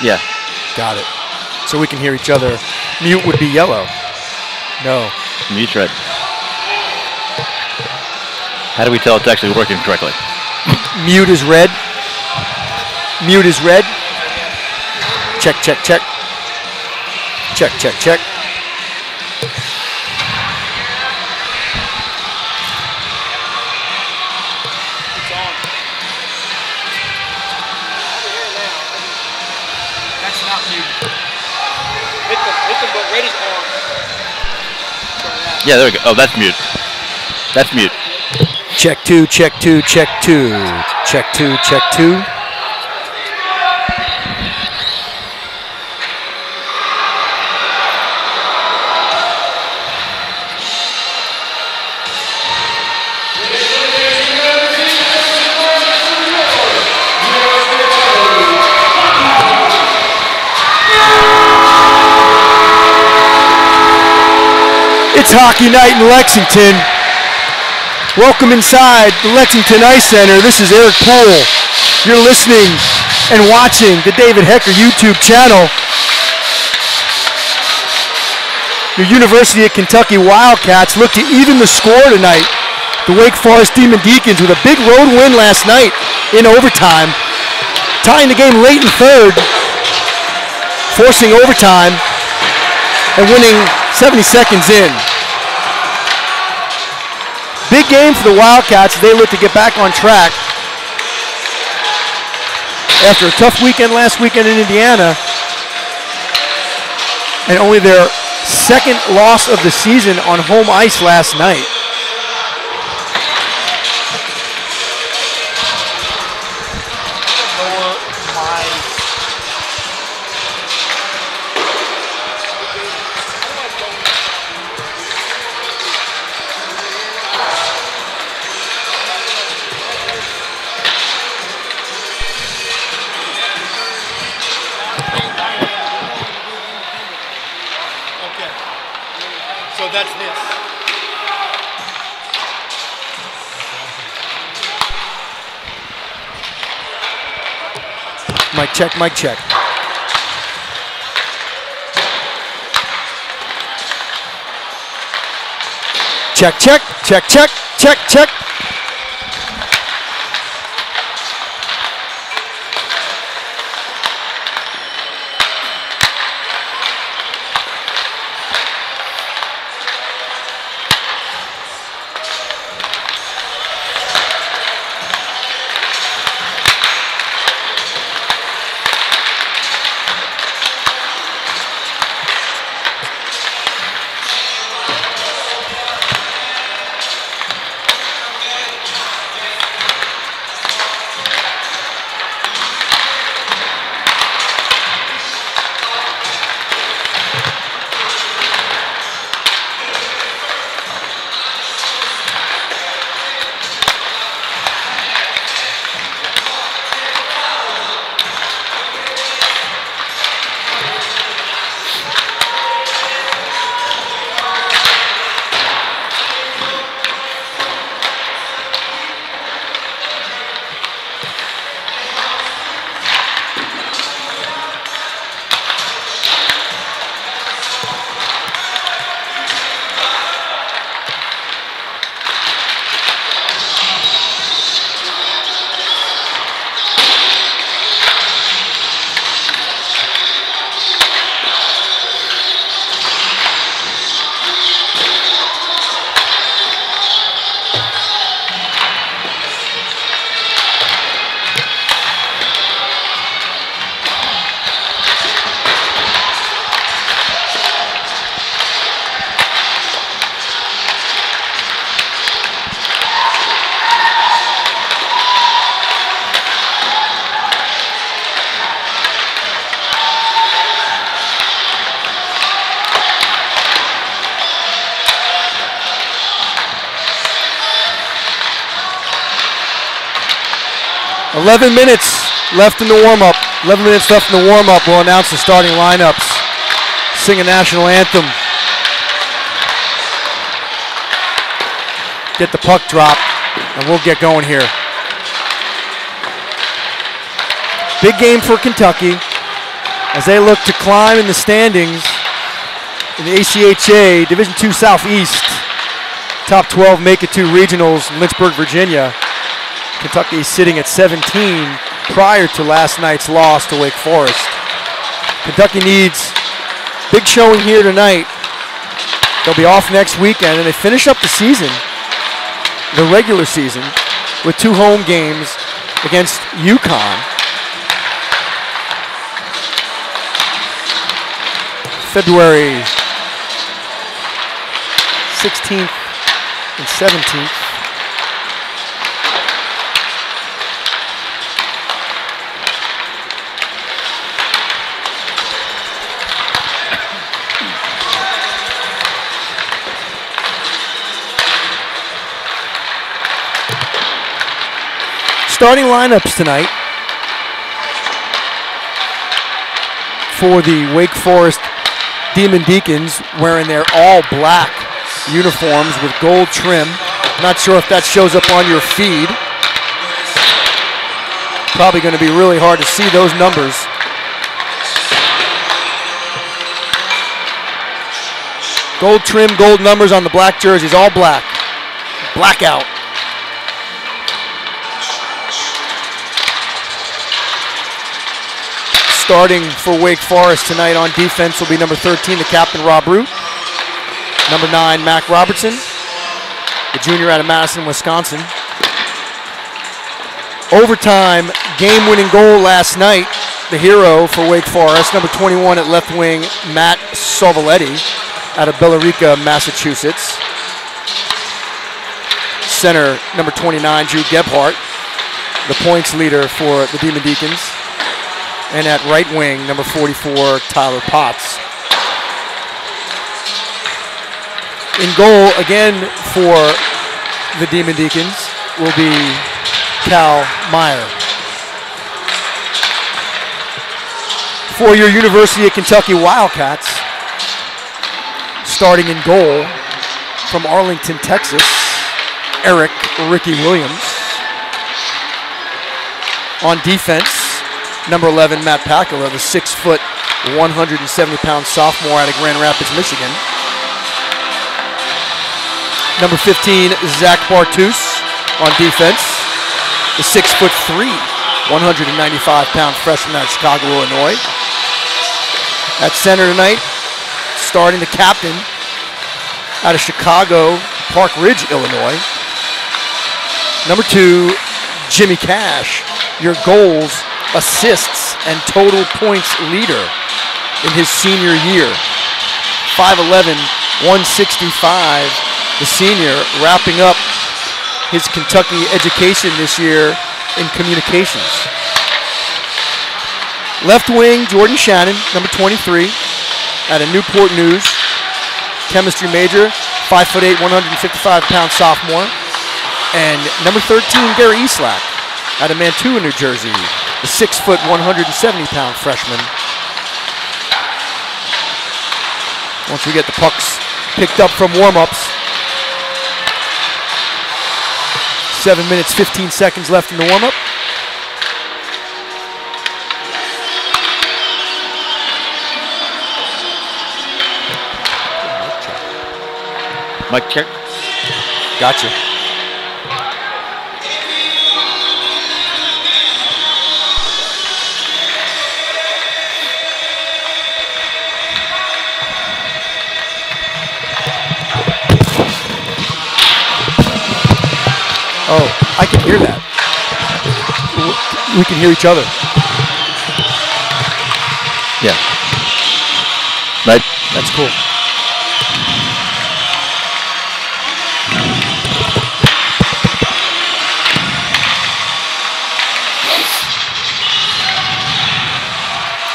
Yeah. Got it. So we can hear each other. Mute would be yellow. No. Mute's red. How do we tell it's actually working correctly? Mute is red. Mute is red. Check, check, check. Check, check, check. It's on. That's not mute. Hit them, but red is on. Yeah, there we go. Oh, that's mute. That's mute. Check two, check two, check two. Check two, check two. It's hockey night in Lexington. Welcome inside the Lexington Ice Center. This is Eric Poole. You're listening and watching the David Hecker YouTube channel. Your University of Kentucky Wildcats look to even the score tonight. The Wake Forest Demon Deacons with a big road win last night in overtime, tying the game late in third, forcing overtime, and winning 70 seconds in. Big game for the Wildcats. They look to get back on track after a tough weekend last weekend in Indiana, and only their second loss of the season on home ice last night. So that's this. Mic check, mic check. Check, check, check, check, check, check. $11 minutes left in the warm-up. 11 minutes left in the warm-up. We'll announce the starting lineups. Sing a national anthem. Get the puck drop, and we'll get going here. Big game for Kentucky. as they look to climb in the standings in the ACHA Division II Southeast. Top 12 make it to regionals in Lynchburg, Virginia. Kentucky is sitting at 17 prior to last night's loss to Wake Forest. Kentucky needs big showing here tonight. They'll be off next weekend, and they finish up the season, the regular season, with 2 home games against UConn. February 16th and 17th. Starting lineups tonight for the Wake Forest Demon Deacons, wearing their all black uniforms with gold trim. Not sure if that shows up on your feed. Probably going to be really hard to see those numbers. Gold trim, gold numbers on the black jerseys, all black. Blackout. Starting for Wake Forest tonight on defense will be number 13, the captain, Rob Root. Number 9, Mac Robertson, the junior out of Madison, Wisconsin. Overtime game-winning goal last night, the hero for Wake Forest, number 21 at left wing, Matt Salvoletti out of Billerica, Massachusetts. Center, number 29, Drew Gebhardt, the points leader for the Demon Deacons. And at right wing, number 44, Tyler Potts. In goal, again, for the Demon Deacons will be Cal Meyer. For your University of Kentucky Wildcats, starting in goal from Arlington, Texas, Eric Ricky Williams. On defense, number 11, Matt Pacula, the 6', 170-pound sophomore out of Grand Rapids, Michigan. Number 15, Zach Bartus on defense, the 6'3", 195-pound freshman out of Chicago, Illinois. At center tonight, starting the captain out of Chicago, Park Ridge, Illinois. Number 2, Jimmy Cash, your goals, assists, and total points leader in his senior year. 5'11", 165, the senior, wrapping up his Kentucky education this year in communications. Left wing, Jordan Shannon, number 23, out of Newport News, chemistry major, 5'8", 155-pound sophomore. And number 13, Gary Eastlack, out of Mantua, New Jersey, the 6', 170-pound freshman. Once we get the pucks picked up from warm-ups. 7 minutes, 15 seconds left in the warm-up. Mic check. Gotcha. Oh, I can hear that. We can hear each other. Yeah. Right. That's cool.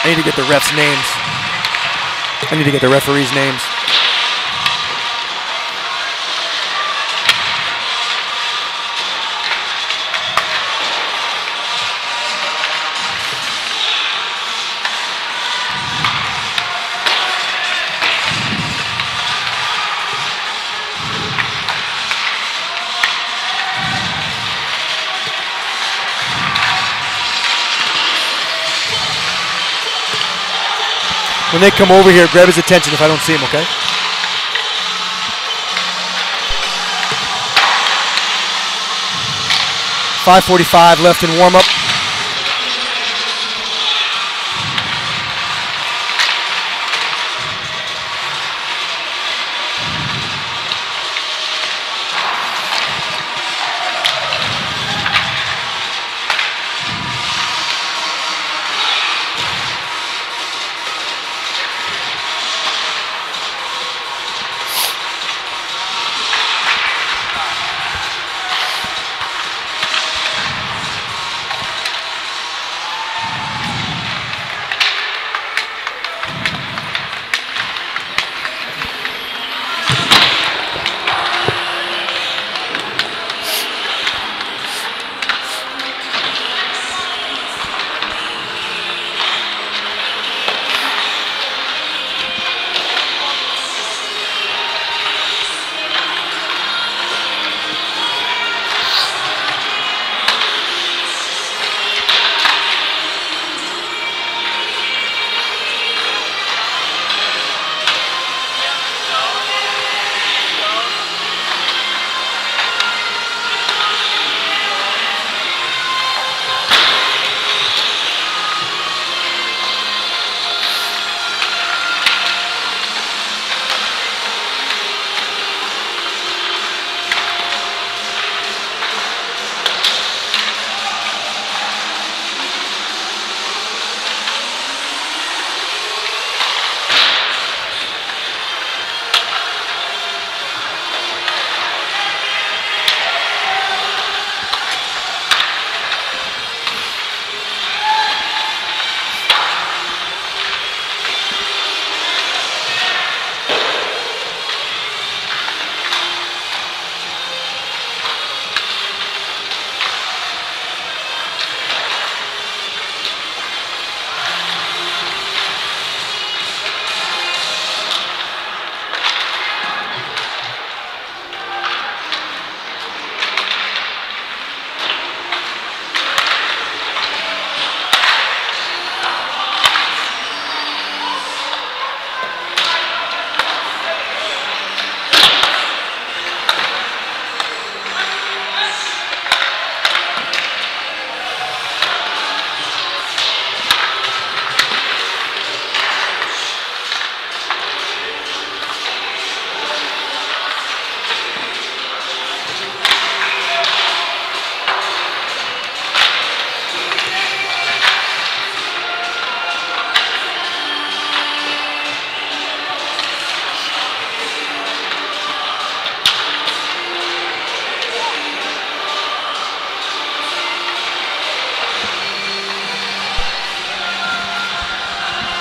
I need to get the refs' names. I need to get the referees' names. When they come over here, grab his attention if I don't see him, okay? .5:45 left in warm-up.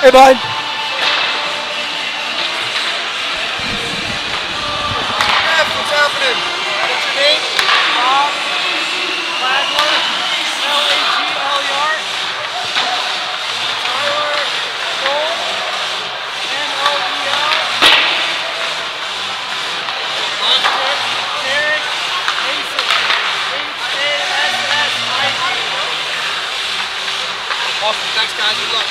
Hey, bud. What's happening? What's your name? Bob Flagler, L-A-G-L-E-R. Tyler Cole, N-O-E-L. Derek Mason, H-A-S-S-I-G. Awesome. Thanks, guys. Good luck.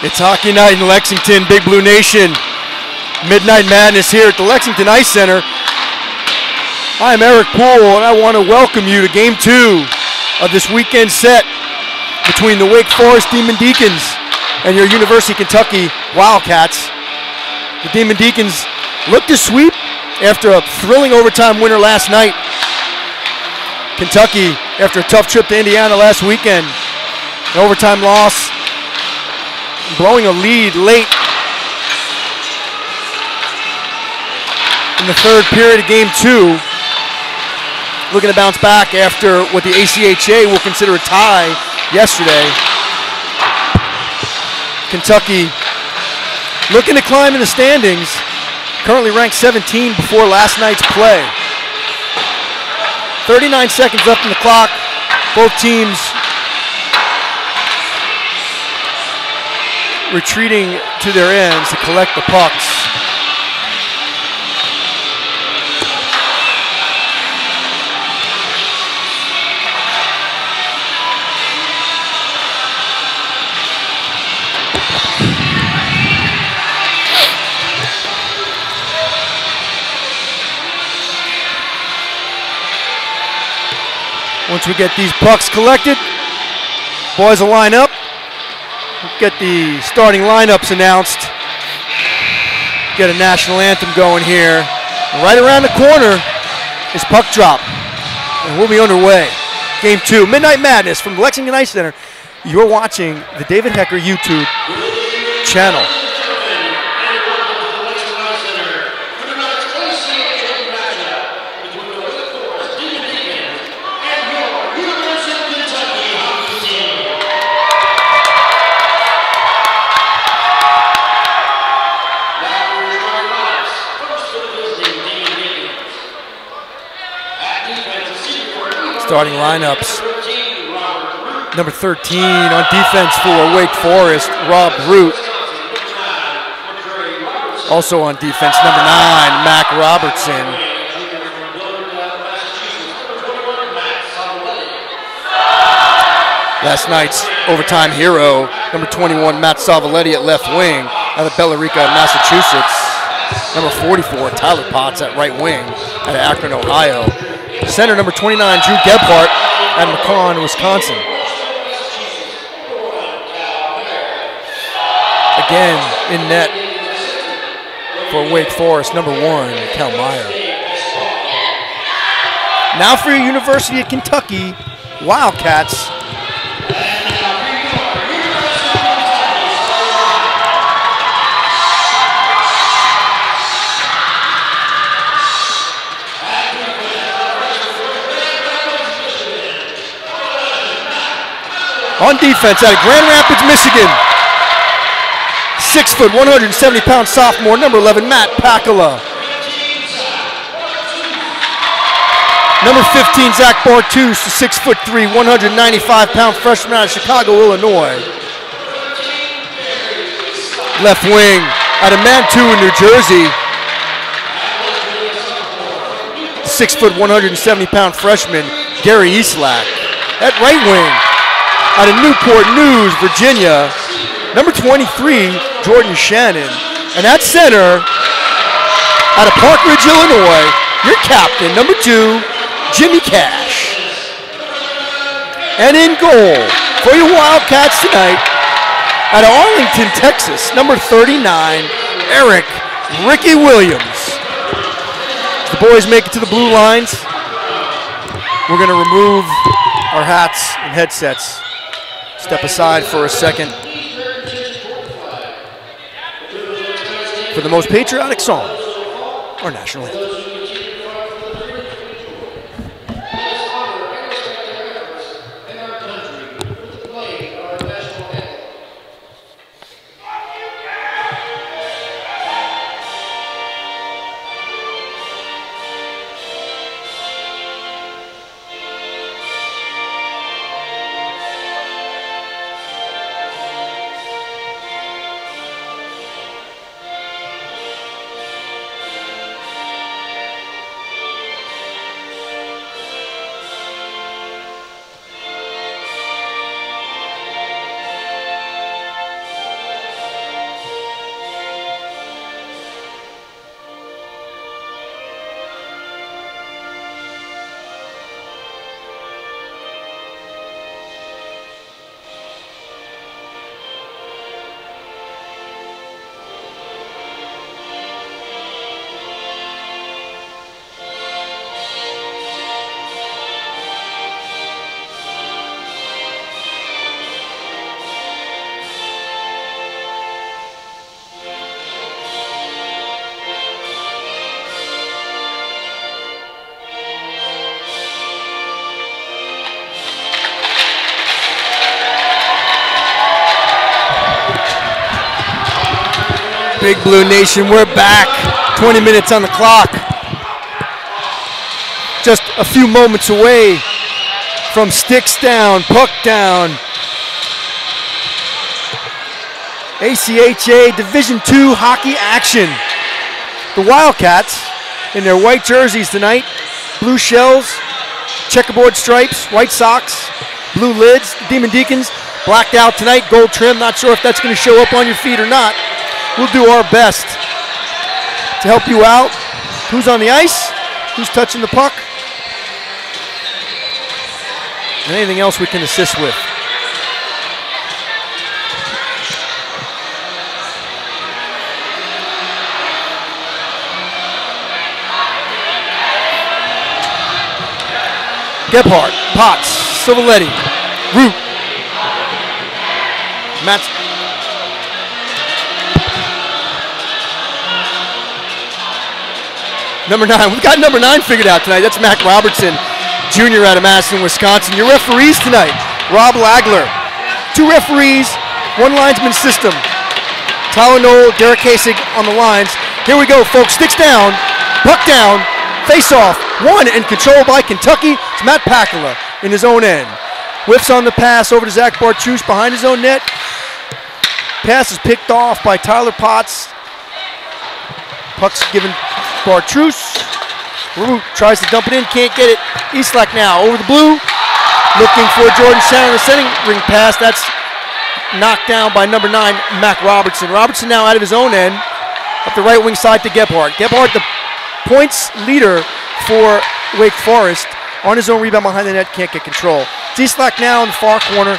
It's hockey night in Lexington, Big Blue Nation. Midnight Madness here at the Lexington Ice Center. I'm Eric Poole, and I want to welcome you to Game 2 of this weekend set between the Wake Forest Demon Deacons and your University of Kentucky Wildcats. The Demon Deacons look to sweep after a thrilling overtime winner last night. Kentucky, after a tough trip to Indiana last weekend, an overtime loss, blowing a lead late in the third period of Game 2. looking to bounce back after what the ACHA will consider a tie yesterday. Kentucky looking to climb in the standings, currently ranked 17 before last night's play. 39 seconds left on the clock. Both teams retreating to their ends to collect the pucks. Once we get these pucks collected, boys will line up. Get the starting lineups announced. Get a national anthem going here. And right around the corner is puck drop. And we'll be underway. Game 2, Midnight Madness from Lexington Ice Center. You're watching the David Hecker YouTube channel. Starting lineups. Number 13 on defense for Wake Forest, Rob Root. Also on defense, number 9, Mac Robertson. Last night's overtime hero, number 21, Matt Savaletti at left wing out of Bellarica, Massachusetts. Number 44, Tyler Potts at right wing out of Akron, Ohio. Center number 29, Drew Gebhardt at Macon, Wisconsin. Again, in net for Wake Forest, number 1, Cal Meyer. Now for University of Kentucky Wildcats. On defense out of Grand Rapids, Michigan. 6 foot, 170-pound sophomore, number 11, Matt Pakala. Number 15, Zach Bartus, 6'3", 195-pound freshman out of Chicago, Illinois. Left wing out of Mantua, New Jersey. 6 foot, 170-pound freshman, Gary Eastlack. At right wing, out of Newport News, Virginia, number 23, Jordan Shannon. And at center, out of Park Ridge, Illinois, your captain, number 2, Jimmy Cash. And in goal for your Wildcats tonight, out of Arlington, Texas, number 39, Eric Ricky Williams. As the boys make it to the blue lines, we're going to remove our hats and headsets. Step aside for a second for the most patriotic song, our national anthem. Big Blue Nation, we're back. 20 minutes on the clock. Just a few moments away from sticks down, puck down. ACHA Division II hockey action. The Wildcats in their white jerseys tonight, blue shells, checkerboard stripes, white socks, blue lids. The Demon Deacons blacked out tonight, gold trim. Not sure if that's going to show up on your feet or not. We'll do our best to help you out. Who's on the ice? Who's touching the puck? And anything else we can assist with. Gebhardt, Potts, Silvaletti, Root, Matt. Number 9, we've got number 9 figured out tonight. That's Mac Robertson, Jr. out of Madison, Wisconsin. Your referees tonight, Rob Lagler. 2 referees, 1 linesman system. Tyler Knoll, Derek Kasich on the lines. Here we go, folks. Sticks down, puck down, face off. Won and controlled by Kentucky. It's Matt Pakula in his own end. Whiffs on the pass over to Zach Bartruce behind his own net. Pass is picked off by Tyler Potts. Puck's given Bartruce. Root tries to dump it in, can't get it. Eastlak now over the blue. Looking for Jordan Shannon, the centering ring pass. That's knocked down by number 9, Mac Robertson. Robertson now out of his own end. Up the right wing side to Gebhardt. Gebhardt, the points leader for Wake Forest. On his own rebound behind the net, can't get control. Eastlak now in the far corner.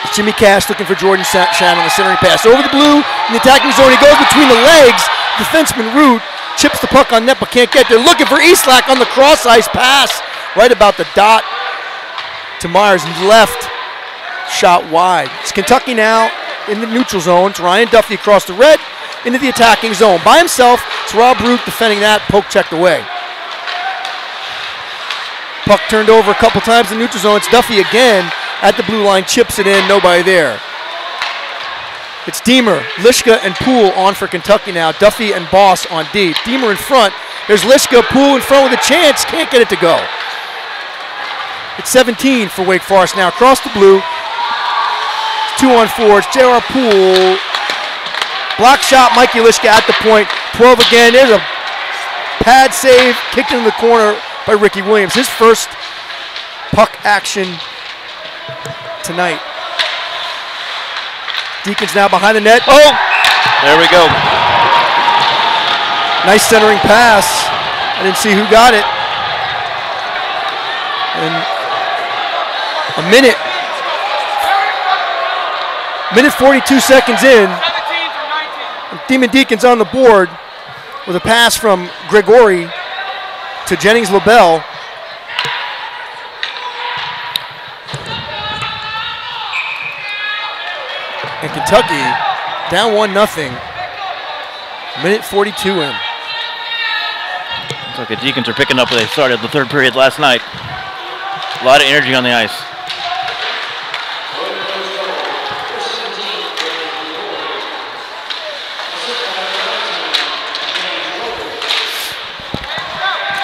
It's Jimmy Cash looking for Jordan Shannon, the centering pass. Over the blue in the attacking zone. He goes between the legs. Defenseman Root chips the puck on net but can't get there. Looking for Eastlak on the cross ice pass. Right about the dot to Myers in the left. Shot wide. It's Kentucky now in the neutral zone. It's Ryan Duffy across the red into the attacking zone. By himself, it's Rob Root defending that. Poke checked away. Puck turned over a couple times in the neutral zone. It's Duffy again at the blue line. Chips it in. Nobody there. It's Deemer, Lishka, and Poole on for Kentucky now. Duffy and Boss on D. Deemer in front. There's Lishka, Poole in front with a chance. Can't get it to go. It's 17 for Wake Forest now. Across the blue. It's 2-on-4. It's J.R. Poole. Block shot, Mikey Lishka at the point. 12 again. There's a pad save. Kicked into the corner by Ricky Williams. His first puck action tonight. Deacons now behind the net. Oh! There we go. Nice centering pass. I didn't see who got it. And a minute 42 seconds in. Demon Deacons on the board with a pass from Gregory to Jennings LaBelle. And Kentucky down 1-0. Minute 42 in. Looks like the Deacons are picking up where they started the third period last night. A lot of energy on the ice.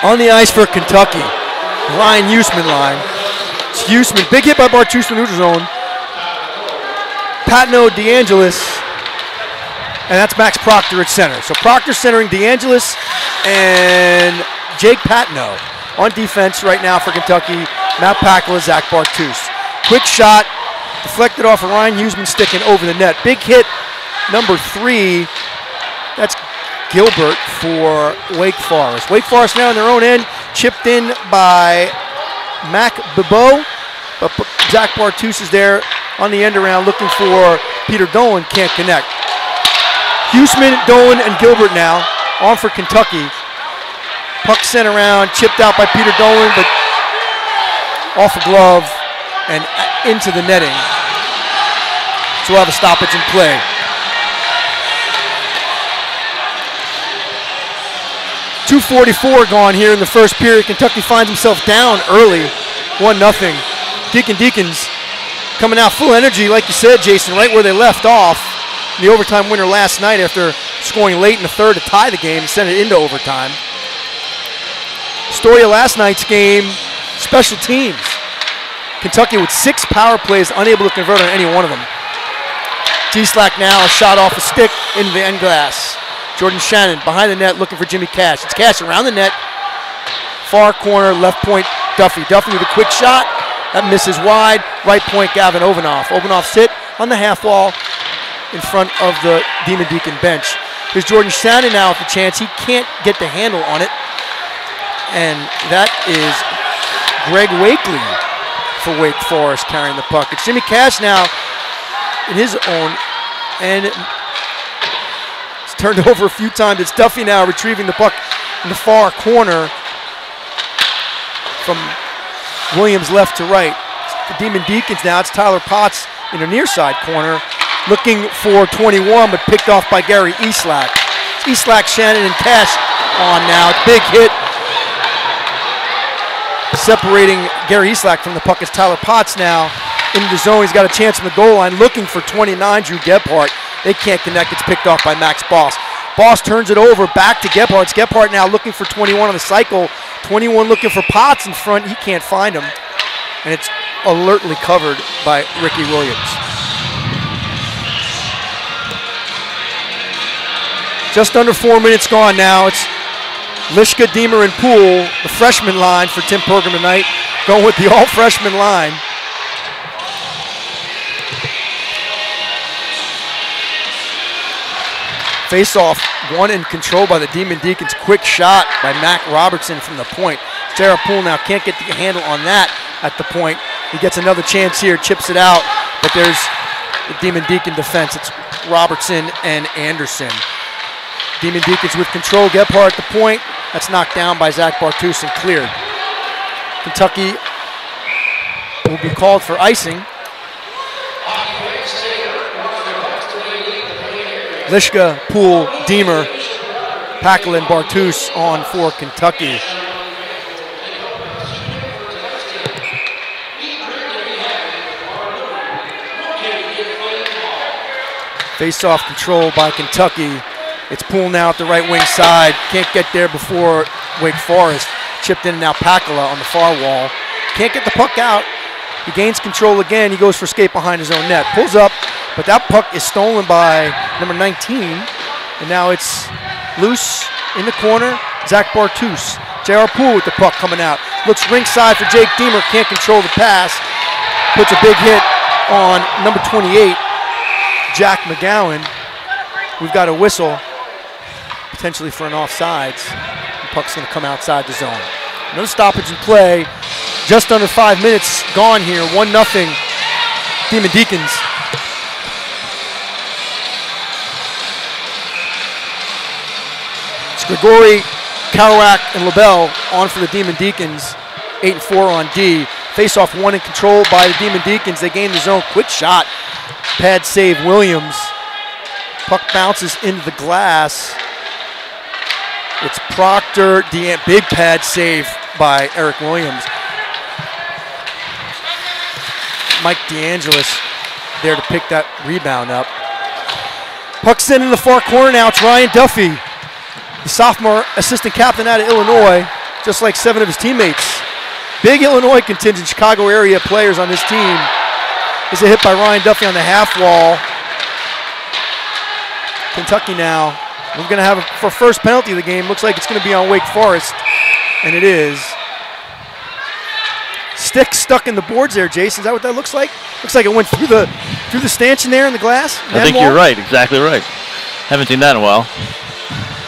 On the ice for Kentucky, Ryan Huseman line. It's Huseman, big hit by Bartruce in the neutral zone. Patno, DeAngelis, and that's Max Proctor at center. So Proctor centering DeAngelis and Jake Patno. On defense right now for Kentucky, Matt Pakula, Zach Bartruce. Quick shot, deflected off of Ryan Huseman sticking over the net. Big hit, number 3. That's Gilbert for Wake Forest. Wake Forest now on their own end, chipped in by Mac Bibeau, but Zach Bartruce is there on the end around looking for Peter Dolan, can't connect. Huseman, Dolan, and Gilbert now on for Kentucky. Puck sent around, chipped out by Peter Dolan, but off a glove and into the netting. So we'll have a stoppage in play. .244 gone here in the first period. Kentucky finds himself down early, 1-0. Deacons coming out full energy, like you said, Jason, right where they left off. the overtime winner last night after scoring late in the third to tie the game and send it into overtime. Story of last night's game, special teams. Kentucky with 6 power plays, unable to convert on any one of them. G-Slack now, a shot off a stick into the end glass. Jordan Shannon behind the net looking for Jimmy Cash. It's Cash around the net. Far corner, left point, Duffy. Duffy with a quick shot. That misses wide. Right point, Gavin Ovenoff. Ovenoff's hit on the half wall in front of the Demon Deacon bench. Here's Jordan Shannon now with the chance. He can't get the handle on it. And that is Greg Wakely for Wake Forest carrying the puck. It's Jimmy Cash now in his own, and it's turned over a few times. It's Duffy now retrieving the puck in the far corner from Williams left to right. The Demon Deacons now, it's Tyler Potts in the near side corner, looking for 21, but picked off by Gary Eastlack. Eastlack, Shannon, and Cash on now. Big hit. Separating Gary Eastlack from the puck is Tyler Potts now into the zone. He's got a chance on the goal line, looking for 29, Drew Gebhardt. They can't connect. It's picked off by Max Boss. Boss turns it over back to Gebhardt. It's Gebhardt now looking for 21 on the cycle. 21 looking for Potts in front. He can't find him. And it's alertly covered by Ricky Williams. Just under 4 minutes gone now. It's Lishka, Deemer, and Poole, the freshman line for Tim Pergram tonight, going with the all-freshman line. Face-off, won and controlled by the Demon Deacons. Quick shot by Mac Robertson from the point. Sarah Poole now can't get the handle on that at the point. He gets another chance here, chips it out, but there's the Demon Deacon defense. It's Robertson and Anderson. Demon Deacons with control. Gebhardt at the point. That's knocked down by Zach Bartus and cleared. Kentucky will be called for icing. Lishka, Poole, Deemer, Packel, and Bartus on for Kentucky. Face-off control by Kentucky. It's Poole now at the right wing side. Can't get there before Wake Forest. Chipped in now Pacala on the far wall. Can't get the puck out. He gains control again. He goes for skate behind his own net. Pulls up, but that puck is stolen by number 19. And now it's loose in the corner. Zach Bartus. J.R. Poole with the puck coming out. Looks ringside for Jake Deemer. Can't control the pass. Puts a big hit on number 28, Jack McGowan. We've got a whistle, potentially for an offsides. The puck's going to come outside the zone. No stoppage in play. Just under 5 minutes gone here. 1-0 Demon Deacons. It's Grigori, Kerouac, and LaBelle on for the Demon Deacons. 8-4 on D. Face-off won and controlled by the Demon Deacons. They gain the zone. Quick shot. Pad save Williams. Puck bounces into the glass. It's Proctor, big pad save by Eric Williams. Mike DeAngelis there to pick that rebound up. Puck's in the far corner now. It's Ryan Duffy, the sophomore assistant captain out of Illinois, just like 7 of his teammates. Big Illinois contingent, Chicago area players on this team. There's a hit by Ryan Duffy on the half wall. Kentucky now, we're going to have for first penalty of the game. Looks like it's going to be on Wake Forest, and it is. Stick stuck in the boards there, Jason. Is that what that looks like? Looks like it went through the stanchion there in the glass. I think you're right, exactly right. Haven't seen that in a while.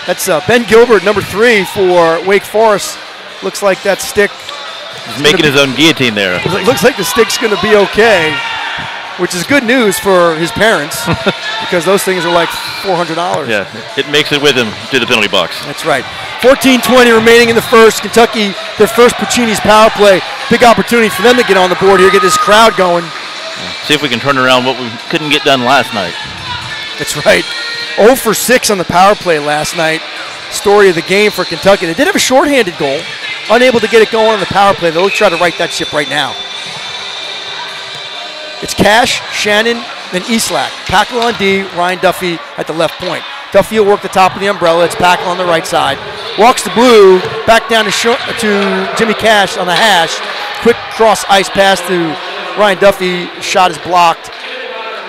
That's Ben Gilbert, number 3 for Wake Forest. Looks like that stick. He's making his own guillotine there. Looks like the stick's going to be okay, which is good news for his parents because those things are like $400. Yeah, it makes it with him to the penalty box. That's right. 14:20 remaining in the first. Kentucky, their first Puccini's power play. Big opportunity for them to get on the board here, get this crowd going. See if we can turn around what we couldn't get done last night. That's right. 0 for 6 on the power play last night. Story of the game for Kentucky. They did have a shorthanded goal. Unable to get it going on the power play. They'll try to right that ship right now. It's Cash, Shannon, then Eastlack. Packle on D, Ryan Duffy at the left point. Duffy will work the top of the umbrella. It's Packle on the right side. Walks the blue, back down to Jimmy Cash on the hash. Quick cross ice pass to Ryan Duffy. Shot is blocked.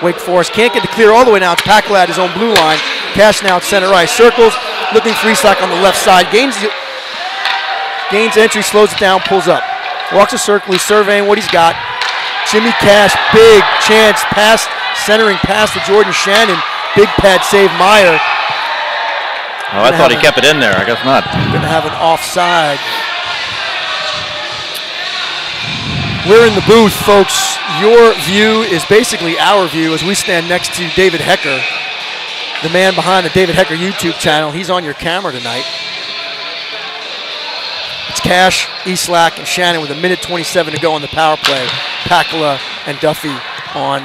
Wake Forest can't get the clear all the way now. It's Packle at his own blue line. Cash now at center ice. Circles, looking for Eastlack on the left side. Gains entry, slows it down, pulls up. Walks a circle, he's surveying what he's got. Jimmy Cash, big chance, pass, centering pass to Jordan Shannon. Big pad save Meyer. Oh, I thought he kept it in there. I guess not. Gonna have an offside. We're in the booth, folks. Your view is basically our view as we stand next to David Hecker, the man behind the David Hecker YouTube channel. He's on your camera tonight. It's Cash, Eastlack, and Shannon with 1:27 to go on the power play. Packle and Duffy on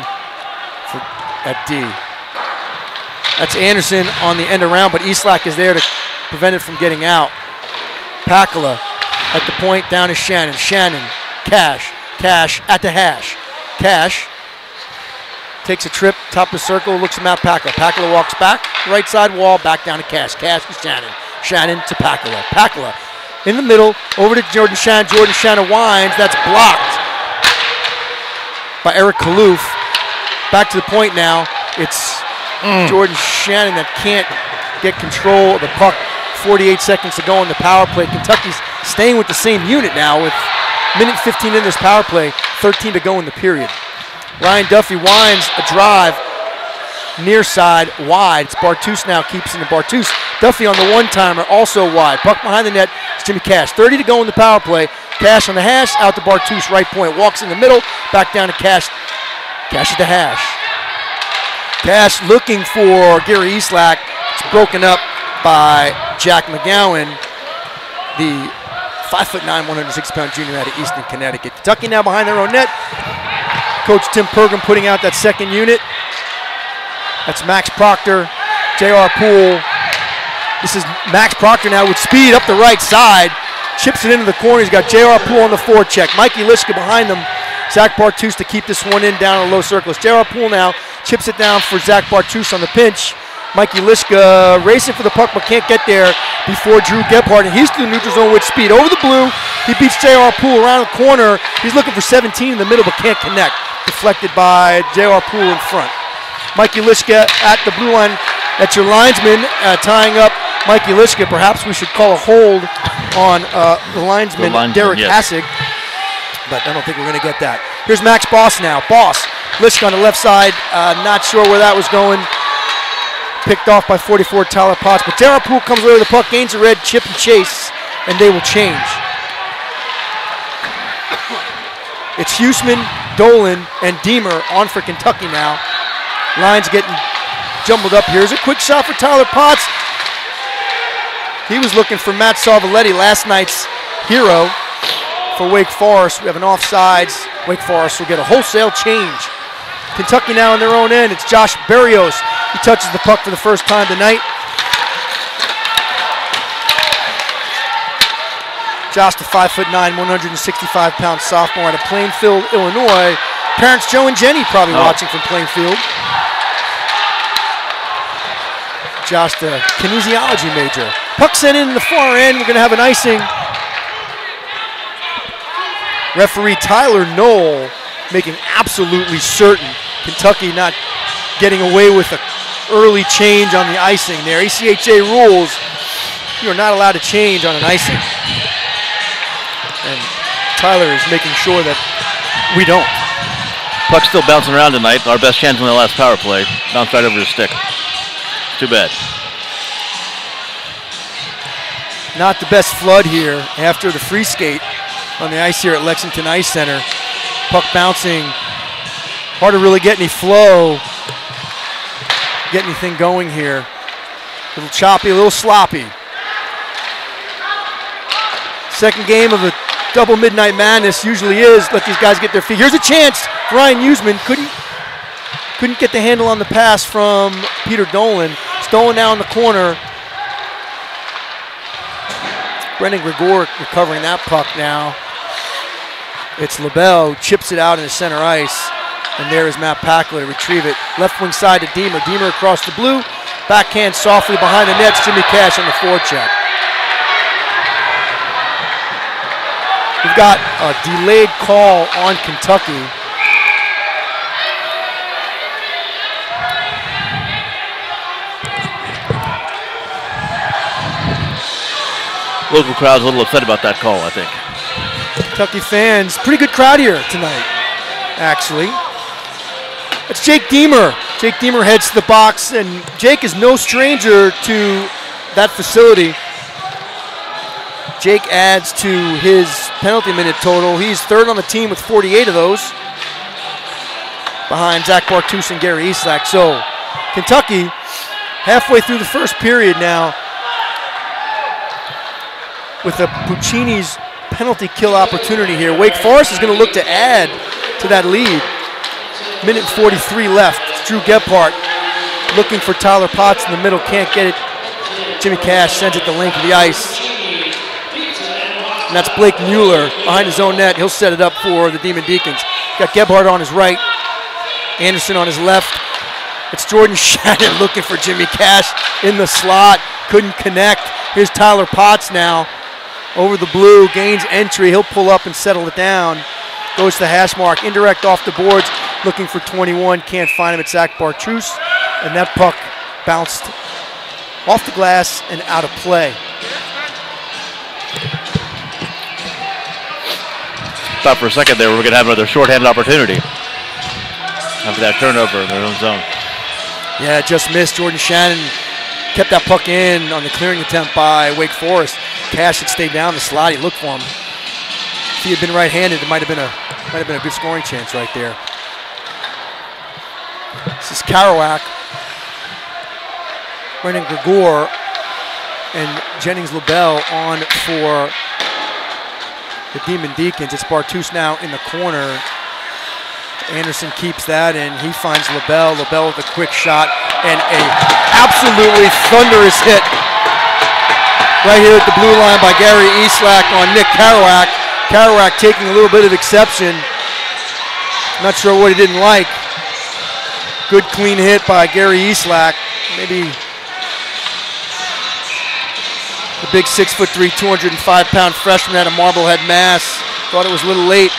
at D. That's Anderson on the end around, but Eastlack is there to prevent it from getting out. Packle at the point, down to Shannon. Shannon, Cash at the hash. Cash takes a trip, top of the circle, looks at Matt Packle. Packle walks back, right side wall, back down to Cash. Cash to Shannon. Shannon to Packle. Packle in the middle, over to Jordan Shannon. Jordan Shannon winds, that's blocked by Eric Kaloof. Back to the point now. It's Jordan Shannon that can't get control of the puck. 48 seconds to go on the power play. Kentucky's staying with the same unit now with minute 15 in this power play, 13 to go in the period. Ryan Duffy winds a drive, near side, wide. It's Bartus now, keeps in the Bartus. Duffy on the one-timer, also wide. Puck behind the net, it's Jimmy Cash. 30 to go in the power play. Cash on the hash, out to Bartus, right point. Walks in the middle, back down to Cash. Cash at the hash. Cash looking for Gary Eastlack. It's broken up by Jack McGowan, the 5'9", 160-pound junior out of Easton, Connecticut. Kentucky now behind their own net. Coach Tim Pergam putting out that second unit. That's Max Proctor, J.R. Poole. This is Max Proctor now with speed up the right side. Chips it into the corner. He's got J.R. Poole on the forecheck. Mikey Liska behind them. Zach Bartus to keep this one in down in low circles. J.R. Poole now chips it down for Zach Bartus on the pinch. Mikey Liska racing for the puck but can't get there before Drew Gebhardt. And he's through the neutral zone with speed. Over the blue, he beats J.R. Poole around the corner. He's looking for 17 in the middle but can't connect. Deflected by J.R. Poole in front. Mikey Liska at the blue line. That's your linesman tying up Mikey Liska. Perhaps we should call a hold on the linesman Derek Hassig. But I don't think we're going to get that. Here's Max Boss now. Boss, Liska on the left side. Not sure where that was going. Picked off by 44 Tyler Potts. But J.R. Poole comes away with the puck, gains a red, chip and chase, and they will change. It's Huseman, Dolan, and Deemer on for Kentucky now. Lines getting jumbled up here. Here's a quick shot for Tyler Potts. He was looking for Matt Salvoletti, last night's hero for Wake Forest. We have an offsides. Wake Forest will get a wholesale change. Kentucky now on their own end. It's Josh Berrios. He touches the puck for the first time tonight. Josh, the 5'9", 165-pound sophomore out of Plainfield, Illinois. Parents Joe and Jenny probably watching from Plainfield. Josh, the kinesiology major. Puck sent in the far end. We're going to have an icing. Referee Tyler Knoll making absolutely certain Kentucky not getting away with an early change on the icing there. ACHA rules, you are not allowed to change on an icing. And Tyler is making sure that we don't. Puck's still bouncing around tonight. Our best chance in the last power play. Bounced right over his stick. Too bad. Not the best flood here after the free skate on the ice here at Lexington Ice Center. Puck bouncing. Hard to really get any flow, get anything going here. A little choppy, a little sloppy. Second game of the double midnight madness usually is let these guys get their feet. Here's a chance. Ryan Huseman couldn't get the handle on the pass from Peter Dolan. Stolen now in the corner. Brendan Gregoric recovering that puck now. It's LaBelle, chips it out in the center ice. And there is Matt Packler to retrieve it. Left wing side to Deemer. Deemer across the blue. Backhand softly behind the nets. Jimmy Cash on the forecheck. We've got a delayed call on Kentucky. Local crowd's a little upset about that call, I think. Kentucky fans, pretty good crowd here tonight, actually. It's Jake Deemer. Jake Deemer heads to the box, and Jake is no stranger to that facility. Jake adds to his penalty minute total. He's third on the team with 48 of those, behind Zach Bartus and Gary Eastlack. So Kentucky, halfway through the first period now, with a Puccini's penalty kill opportunity here. Wake Forest is going to look to add to that lead. Minute 43 left. It's Drew Gebhardt looking for Tyler Potts in the middle. Can't get it. Jimmy Cash sends it the length of the ice. And that's Blake Mueller behind his own net. He'll set it up for the Demon Deacons. Got Gebhardt on his right. Anderson on his left. It's Jordan Shannon looking for Jimmy Cash in the slot. Couldn't connect. Here's Tyler Potts now. Over the blue, gains entry. He'll pull up and settle it down. Goes to the hash mark. Indirect off the boards. Looking for 21. Can't find him. It's Zach Bartus. And that puck bounced off the glass and out of play. Thought for a second there we were going to have another shorthanded opportunity after that turnover in their own zone. Yeah, just missed. Jordan Shannon kept that puck in on the clearing attempt by Wake Forest. Cash had stayed down the slot. He looked for him. If he had been right-handed, it might have been a good scoring chance right there. This is Kerouac, Brendan Gregor, and Jennings LaBelle on for the Demon Deacons. It's Bartus now in the corner. Anderson keeps that, and he finds LaBelle. LaBelle with a quick shot and a absolutely thunderous hit right here at the blue line by Gary Eastlack on Nick Kerouac. Kerouac taking a little bit of exception. Not sure what he didn't like. Good clean hit by Gary Eastlack. Maybe the big 6'3", 205-pound freshman out of Marblehead, Mass. Thought it was a little late.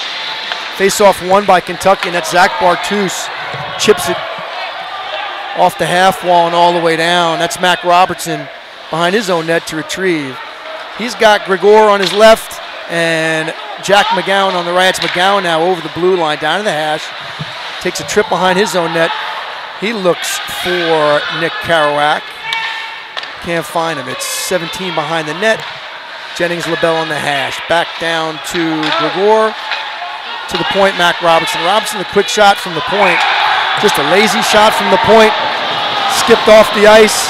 Face-off won by Kentucky, and that's Zach Bartus. Chips it off the half wall and all the way down. That's Mac Robertson behind his own net to retrieve. He's got Gregor on his left and Jack McGowan on the right. It's McGowan now over the blue line, down to the hash. Takes a trip behind his own net. He looks for Nick Kerouac. Can't find him. It's 17 behind the net. Jennings LaBelle on the hash. Back down to Gregor. To the point, Mac Robertson. Robertson, the quick shot from the point. Just a lazy shot from the point. Skipped off the ice.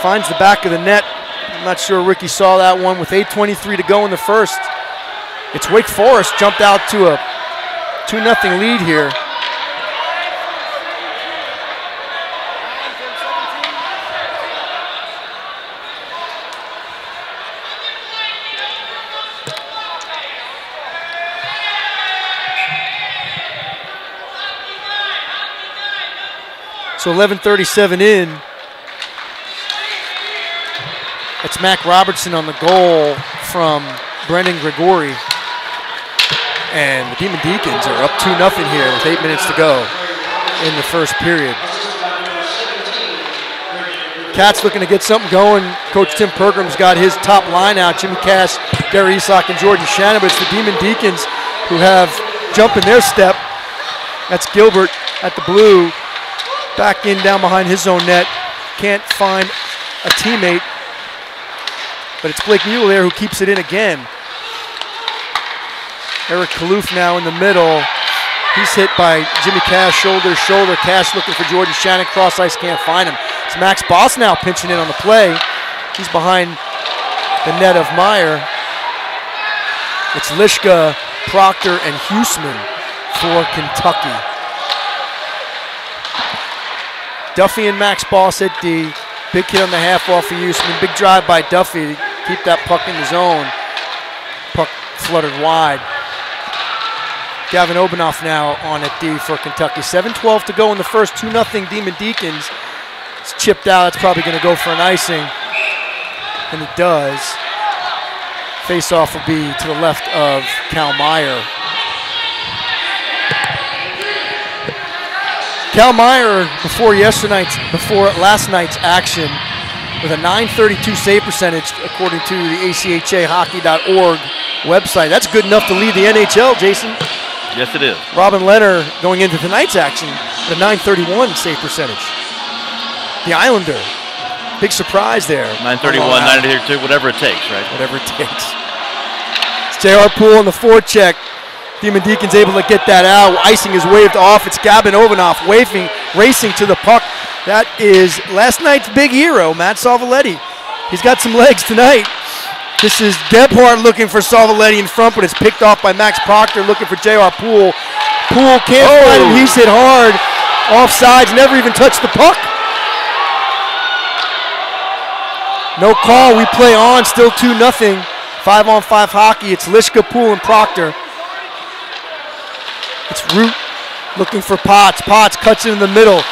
Finds the back of the net. I'm not sure Ricky saw that one with 8:23 to go in the first. It's Wake Forest jumped out to a 2-0 lead here. So 11:37 in. It's Mac Robertson on the goal from Brendan Gregori. And the Demon Deacons are up 2-0 here with 8 minutes to go in the first period. Cats looking to get something going. Coach Tim Pergram's got his top line out. Jimmy Cash, Gary Eastlack, and Jordan Shannon. But it's the Demon Deacons who have jump in their step. That's Gilbert at the blue. Back in down behind his own net. Can't find a teammate. But it's Blake Mueller there who keeps it in again. Eric Kaloof now in the middle. He's hit by Jimmy Cash, shoulder to shoulder. Cash looking for Jordan Shannon. Cross ice, can't find him. It's Max Boss now pinching in on the play. He's behind the net of Meyer. It's Lishka, Proctor, and Huseman for Kentucky. Duffy and Max Boss at D. Big hit on the half off for Huseman. Big drive by Duffy to keep that puck in the zone. Puck fluttered wide. Gavin Obanoff now on at D for Kentucky. 7:12 to go in the first. 2-0 Demon Deacons. It's chipped out. It's probably going to go for an icing. And it does. Face-off will be to the left of Cal Meyer. Cal Meyer, before last night's action, with a .932 save percentage, according to the ACHAHockey.org website. That's good enough to lead the NHL, Jason. Yes, it is. Robin Lehner going into tonight's action with a .931 save percentage. The Islander, big surprise there. 931, 932, whatever it takes, right? Whatever it takes. It's J.R. Poole on the forecheck. Demon Deacons able to get that out. Icing is waved off. It's Gavin Ovanoff racing to the puck. That is last night's big hero, Matt Salvoletti. He's got some legs tonight. This is Gebhardt looking for Salvoletti in front, but it's picked off by Max Proctor looking for J.R. Poole. Poole can't find him. He's hit hard. Offsides, never even touched the puck. No call. We play on. Still 2-0. 5-on-5 hockey. It's Lishka, Poole, and Proctor. It's Root looking for Potts. Potts cuts it in the middle.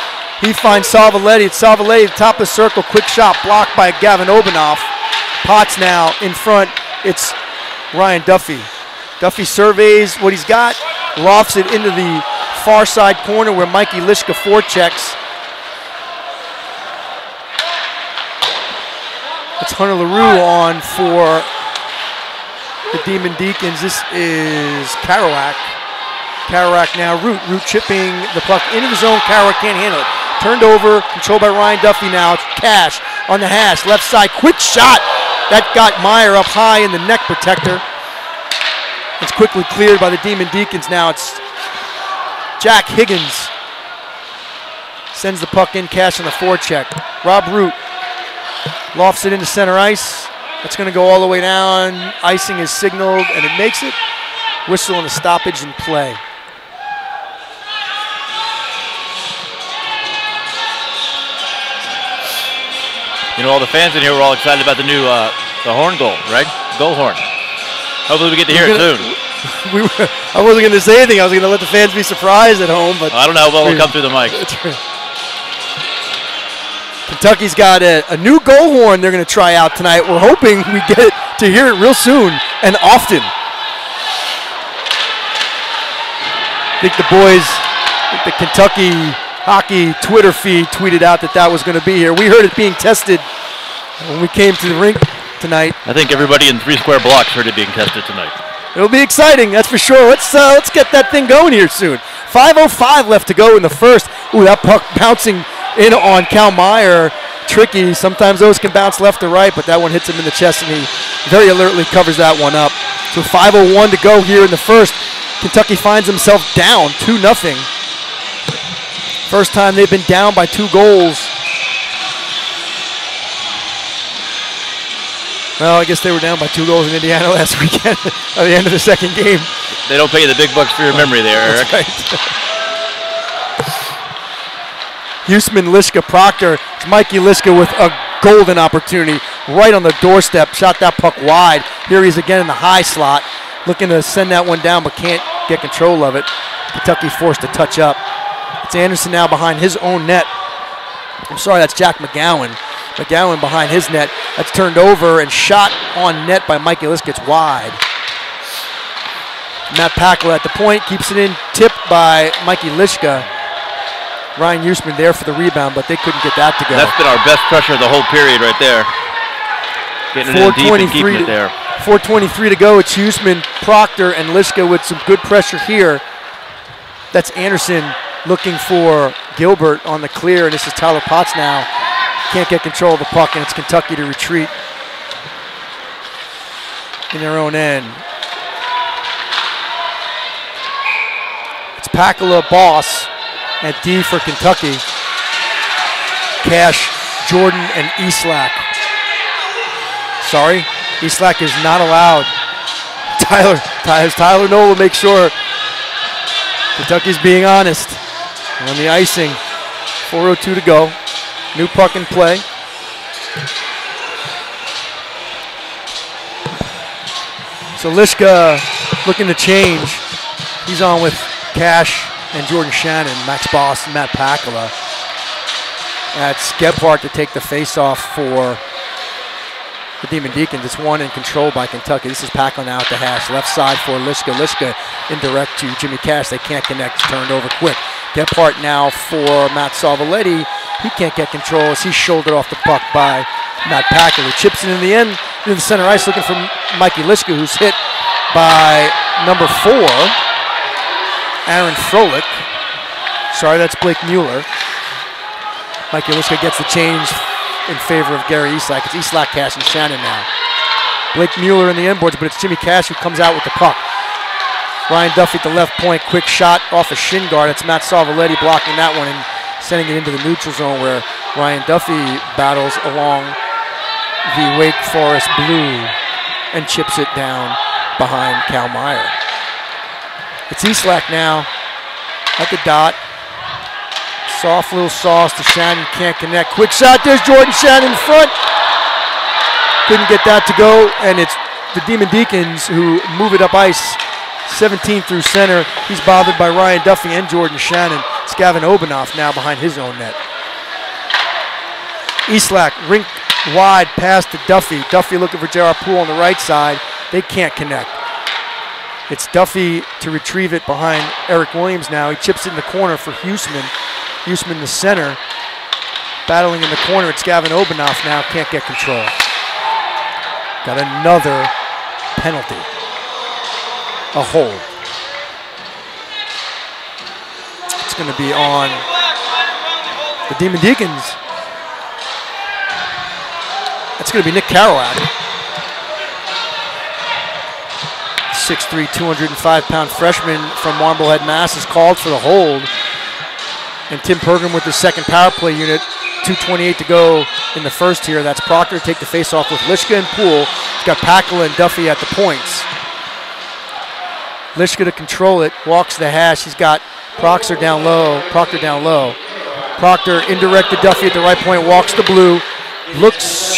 He finds Salvoletti. It's Salvoletti at the top of the circle. Quick shot blocked by Gavin Obanoff. Potts now in front. It's Ryan Duffy. Duffy surveys what he's got, lofts it into the far side corner where Mikey Lishka forechecks. It's Hunter LaRue on for the Demon Deacons. This is Kerouac. Kerouac now, Root chipping the puck into the zone. Kerouac can't handle it. Turned over, controlled by Ryan Duffy now. It's Cash on the hash, left side, quick shot. That got Meyer up high in the neck protector. It's quickly cleared by the Demon Deacons now. It's Jack Higgins. Sends the puck in, Cash on the forecheck. Rob Root lofts it into center ice. That's going to go all the way down. Icing is signaled, and it makes it. Whistle and a stoppage in play. You know, all the fans in here were all excited about the new the horn goal, right? Goal horn. Hopefully we get to hear it soon. I wasn't going to say anything. I was going to let the fans be surprised at home, but I don't know how well it'll come through the mics. Kentucky's got a new goal horn they're going to try out tonight. We're hoping we get to hear it real soon and often. I think the boys, the Kentucky Hockey Twitter feed tweeted out that was going to be here. We heard it being tested when we came to the rink tonight. I think everybody in 3 square blocks heard it being tested tonight. It'll be exciting, that's for sure. Let's get that thing going here soon. 5:05 left to go in the first. Ooh, that puck bouncing in on Cal Meyer. Tricky. Sometimes those can bounce left or right, but that one hits him in the chest, and he very alertly covers that one up. So 5:01 to go here in the first. Kentucky finds himself down 2-0. First time they've been down by 2 goals. Well, I guess they were down by 2 goals in Indiana last weekend at the end of the second game. They don't pay you the big bucks for your memory there, Eric. That's right. Huseman, Lishka, Proctor. It's Mikey Lishka with a golden opportunity right on the doorstep. Shot that puck wide. Here he is again in the high slot. Looking to send that one down, but can't get control of it. Kentucky forced to touch up. It's Anderson now behind his own net. I'm sorry, that's Jack McGowan. McGowan behind his net. That's turned over and shot on net by Mikey Lishka. It's wide. Matt Packler at the point, keeps it in, tipped by Mikey Lishka. Ryan Huseman there for the rebound, but they couldn't get that to go. That's been our best pressure of the whole period right there. Getting it in deep and keeping it there. 4:23 to go. It's Huseman, Proctor, and Lishka with some good pressure here. That's Anderson looking for Gilbert on the clear, and this is Tyler Potts now. Can't get control of the puck, and it's Kentucky to retreat in their own end. It's Pakala, Boss at D for Kentucky. Cash, Jordan, and Eastlack. Sorry, Eastlack is not allowed. Tyler Noel will make sure Kentucky's being honest. On the icing, 4:02 to go. New puck in play. So Lishka looking to change. He's on with Cash and Jordan Shannon, Max Boss, and Matt Pakula. That's Gebhardt to take the face-off for the Demon Deacons. It's won and controlled by Kentucky. This is Pakula now at the hash. Left side for Liska. Liska indirect to Jimmy Cash. They can't connect. Turned over quick. Gebhardt now for Matt Salvaletti. He can't get control as he's shouldered off the puck by Matt Pakula. Chips it in the end into the center ice looking for Mikey Liska, who's hit by number 4, Aaron Froelich. Sorry, that's Blake Mueller. Mikey Liska gets the change in favor of Gary Eastlack. It's Eastlack, Cash, and Shannon now. Blake Mueller in the inboards, but it's Jimmy Cash who comes out with the puck. Ryan Duffy at the left point, quick shot off a shin guard. It's Matt Salvaletti blocking that one and sending it into the neutral zone where Ryan Duffy battles along the Wake Forest blue and chips it down behind Cal Meyer. It's Eastlack now at the dot. Soft little sauce to Shannon, can't connect. Quick shot, there's Jordan Shannon in front. Couldn't get that to go, and it's the Demon Deacons who move it up ice, 17 through center. He's bothered by Ryan Duffy and Jordan Shannon. It's Gavin Obanoff now behind his own net. Eastlack, rink wide pass to Duffy. Duffy looking for J.R. Poole on the right side. They can't connect. It's Duffy to retrieve it behind Eric Williams now. He chips it in the corner for Huseman. Huseman the center. Battling in the corner, it's Gavin Obanoff now. Can't get control. Got another penalty. A hold. It's going to be on the Demon Deacons. That's going to be Nick Kerouac. 6'3", 205-pound freshman from Marblehead, Mass. is called for the hold. And Tim Pergram with the second power play unit. 2:28 to go in the first here. That's Proctor to take the face-off with Liska and Poole. He's got Pakula and Duffy at the points. Liska to control it, walks the hash. He's got Proctor down low. Proctor indirect to Duffy at the right point, walks the blue. Looks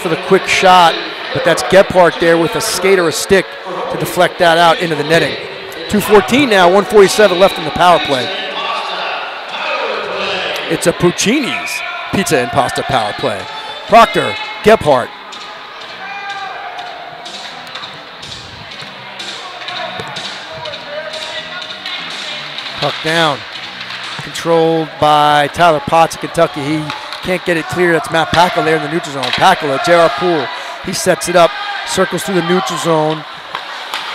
for the quick shot, but that's Gebhardt there with a skate or a stick to deflect that out into the netting. 2:14 now, 1:47 left in the power play. It's a Puccini's Pizza and Pasta power play. Proctor, Gebhardt. Puck down. Controlled by Tyler Potts of Kentucky. He can't get it clear. That's Matt Pakula there in the neutral zone. Pakula, J.R. Poole. He sets it up, circles through the neutral zone.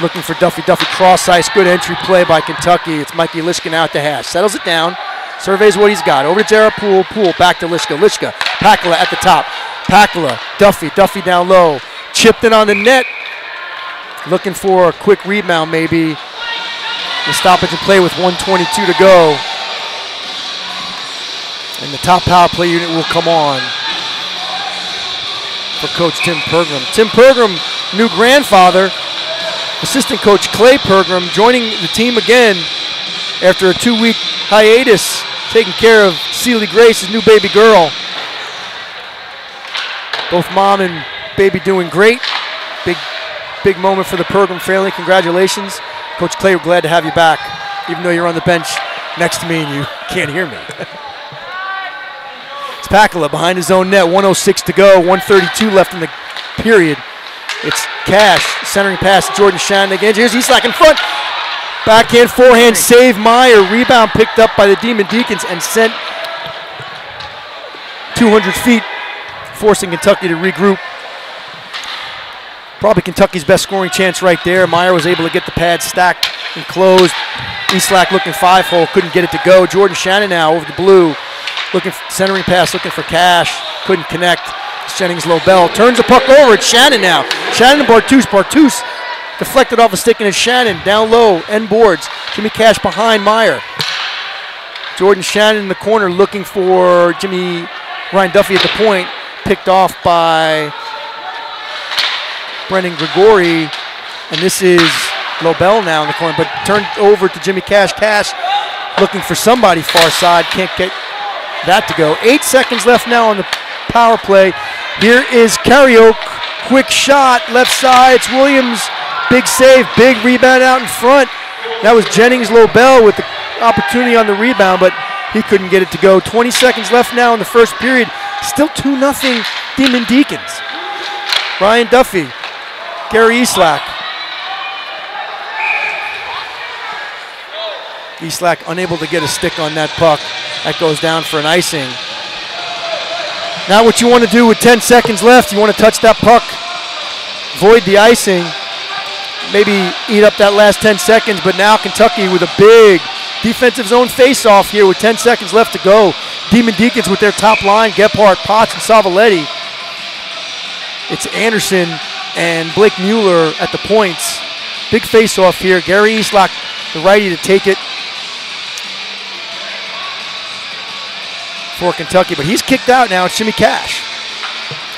Looking for Duffy. Duffy cross ice. Good entry play by Kentucky. It's Mikey Liska now at the hash. Settles it down. Surveys what he's got. Over to J.R. Poole. Poole back to Liska. Liska. Pakula at the top. Pakula. Duffy. Duffy down low. Chipped it on the net. Looking for a quick rebound maybe. The stoppage and play with 1:22 to go. And the top power play unit will come on for Coach Tim Pergram. Tim Pergram, new grandfather. Assistant coach Clay Pergram joining the team again after a 2-week hiatus, taking care of Celie Grace, his new baby girl. Both mom and baby doing great. Big moment for the Pergram family. Congratulations. Coach Clay, we're glad to have you back, even though you're on the bench next to me and you can't hear me. It's Pakula behind his own net, 1:06 to go, 1:32 left in the period. It's Cash, centering pass to Jordan Shannon again. Here's Eastlack in front. Backhand, forehand, save Meyer. Rebound picked up by the Demon Deacons and sent 200 feet, forcing Kentucky to regroup. Probably Kentucky's best scoring chance right there. Meyer was able to get the pad stacked and closed. Eastlack looking 5-hole, couldn't get it to go. Jordan Shannon now over the blue. Looking centering pass, looking for Cash. Couldn't connect. Jennings Lobel turns the puck over. It's Shannon now. Shannon and Bartus. Bartus deflected off a stick and it's Shannon down low, end boards. Jimmy Cash behind Meyer. Jordan Shannon in the corner looking for Ryan Duffy at the point. Picked off by Brendan Grigori. And this is Lobel now in the corner, but turned over to Jimmy Cash. Cash looking for somebody far side. Can't get that to go. 8 seconds left now on the power play. Here is Karaoke. Quick shot, left side. It's Williams. Big save, big rebound out in front. That was Jennings-Lobel with the opportunity on the rebound, but he couldn't get it to go. 20 seconds left now in the first period. Still 2-0 Demon Deacons. Ryan Duffy, Gary Eastlack. Eastlack unable to get a stick on that puck. That goes down for an icing. Now what you want to do with 10 seconds left, you want to touch that puck, void the icing, maybe eat up that last 10 seconds, but now Kentucky with a big defensive zone face-off here with 10 seconds left to go. Demon Deacons with their top line, Gephardt, Potts, and Savaletti. It's Anderson and Blake Mueller at the points. Big face-off here. Gary Eastlack, the righty, to take it for Kentucky, but he's kicked out now. It's Jimmy Cash.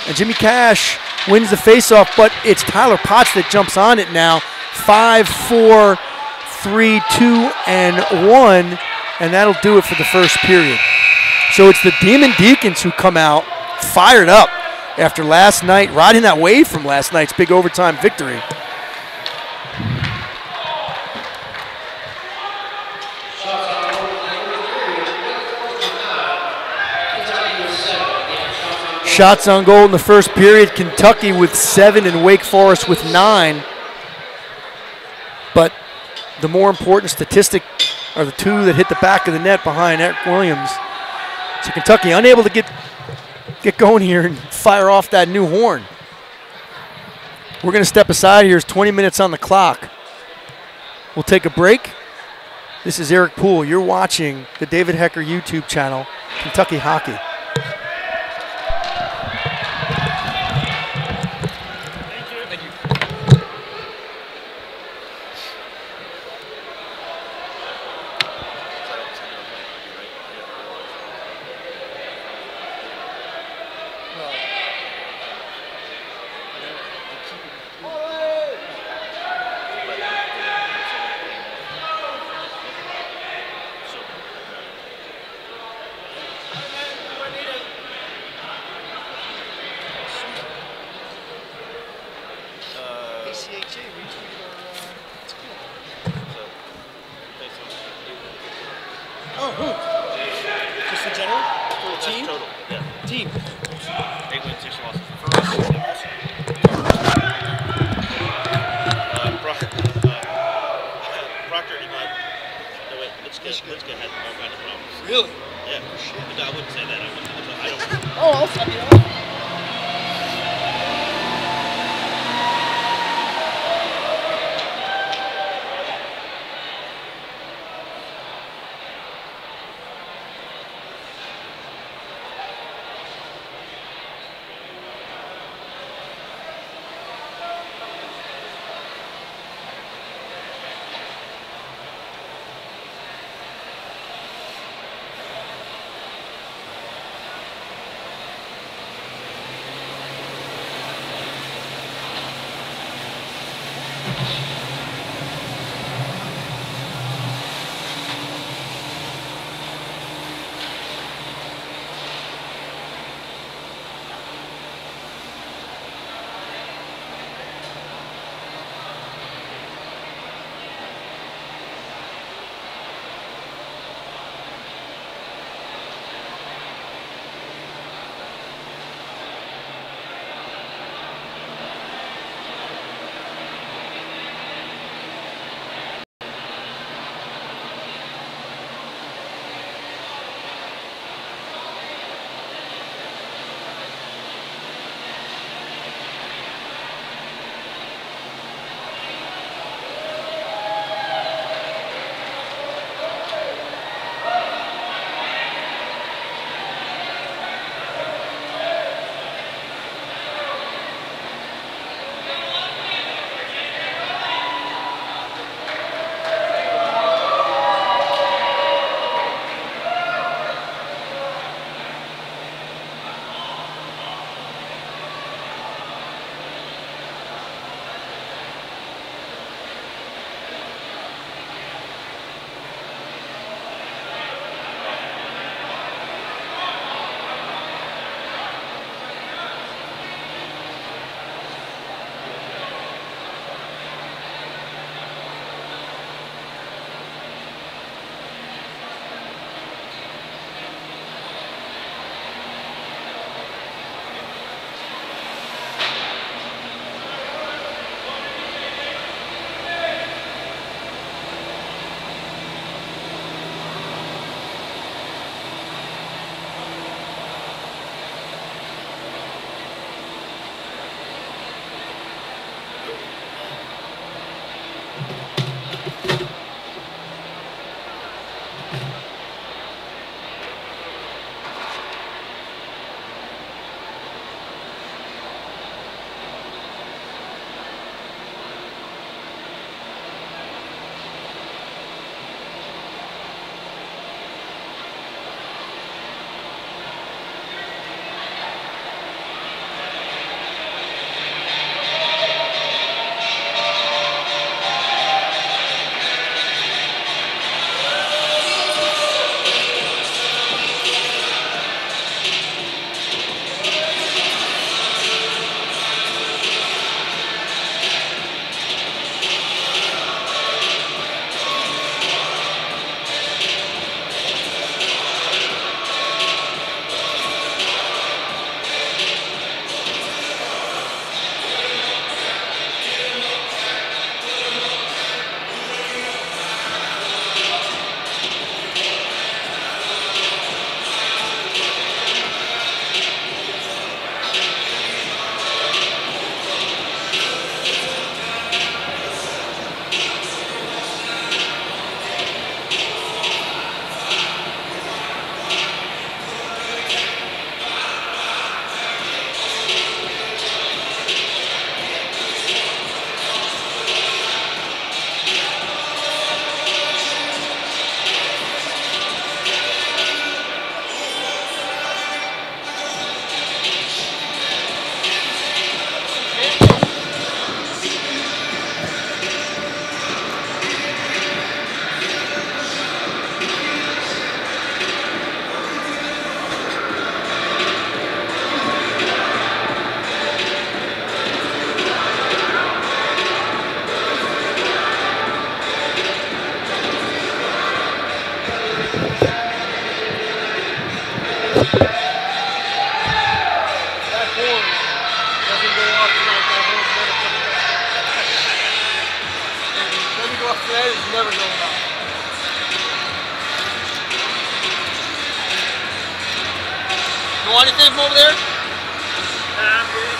And Jimmy Cash wins the face-off, but it's Tyler Potts that jumps on it now. 5, 4, 3, 2, and 1, and that'll do it for the first period. So it's the Demon Deacons who come out fired up after last night, riding that wave from last night's big overtime victory. Shots on goal in the first period, Kentucky with 7 and Wake Forest with 9. But the more important statistic are the 2 that hit the back of the net behind Eric Williams. So Kentucky unable to get going here and fire off that new horn. We're going to step aside here. There's 20 minutes on the clock. We'll take a break. This is Eric Poole. You're watching the David Hecker YouTube channel, Kentucky Hockey. Oh, who? Just in general? For a team? Total, yeah. Team. 8 wins, 6 losses. For us, Proctor did not. No, wait, let's get had all kind of problems. Really? Yeah. But I wouldn't say that. I don't. Oh, I mean, That horn doesn't go off tonight. That horn's never coming back. Doesn't go off tonight, it's never going off. You want anything from over there? Nah, I'm good.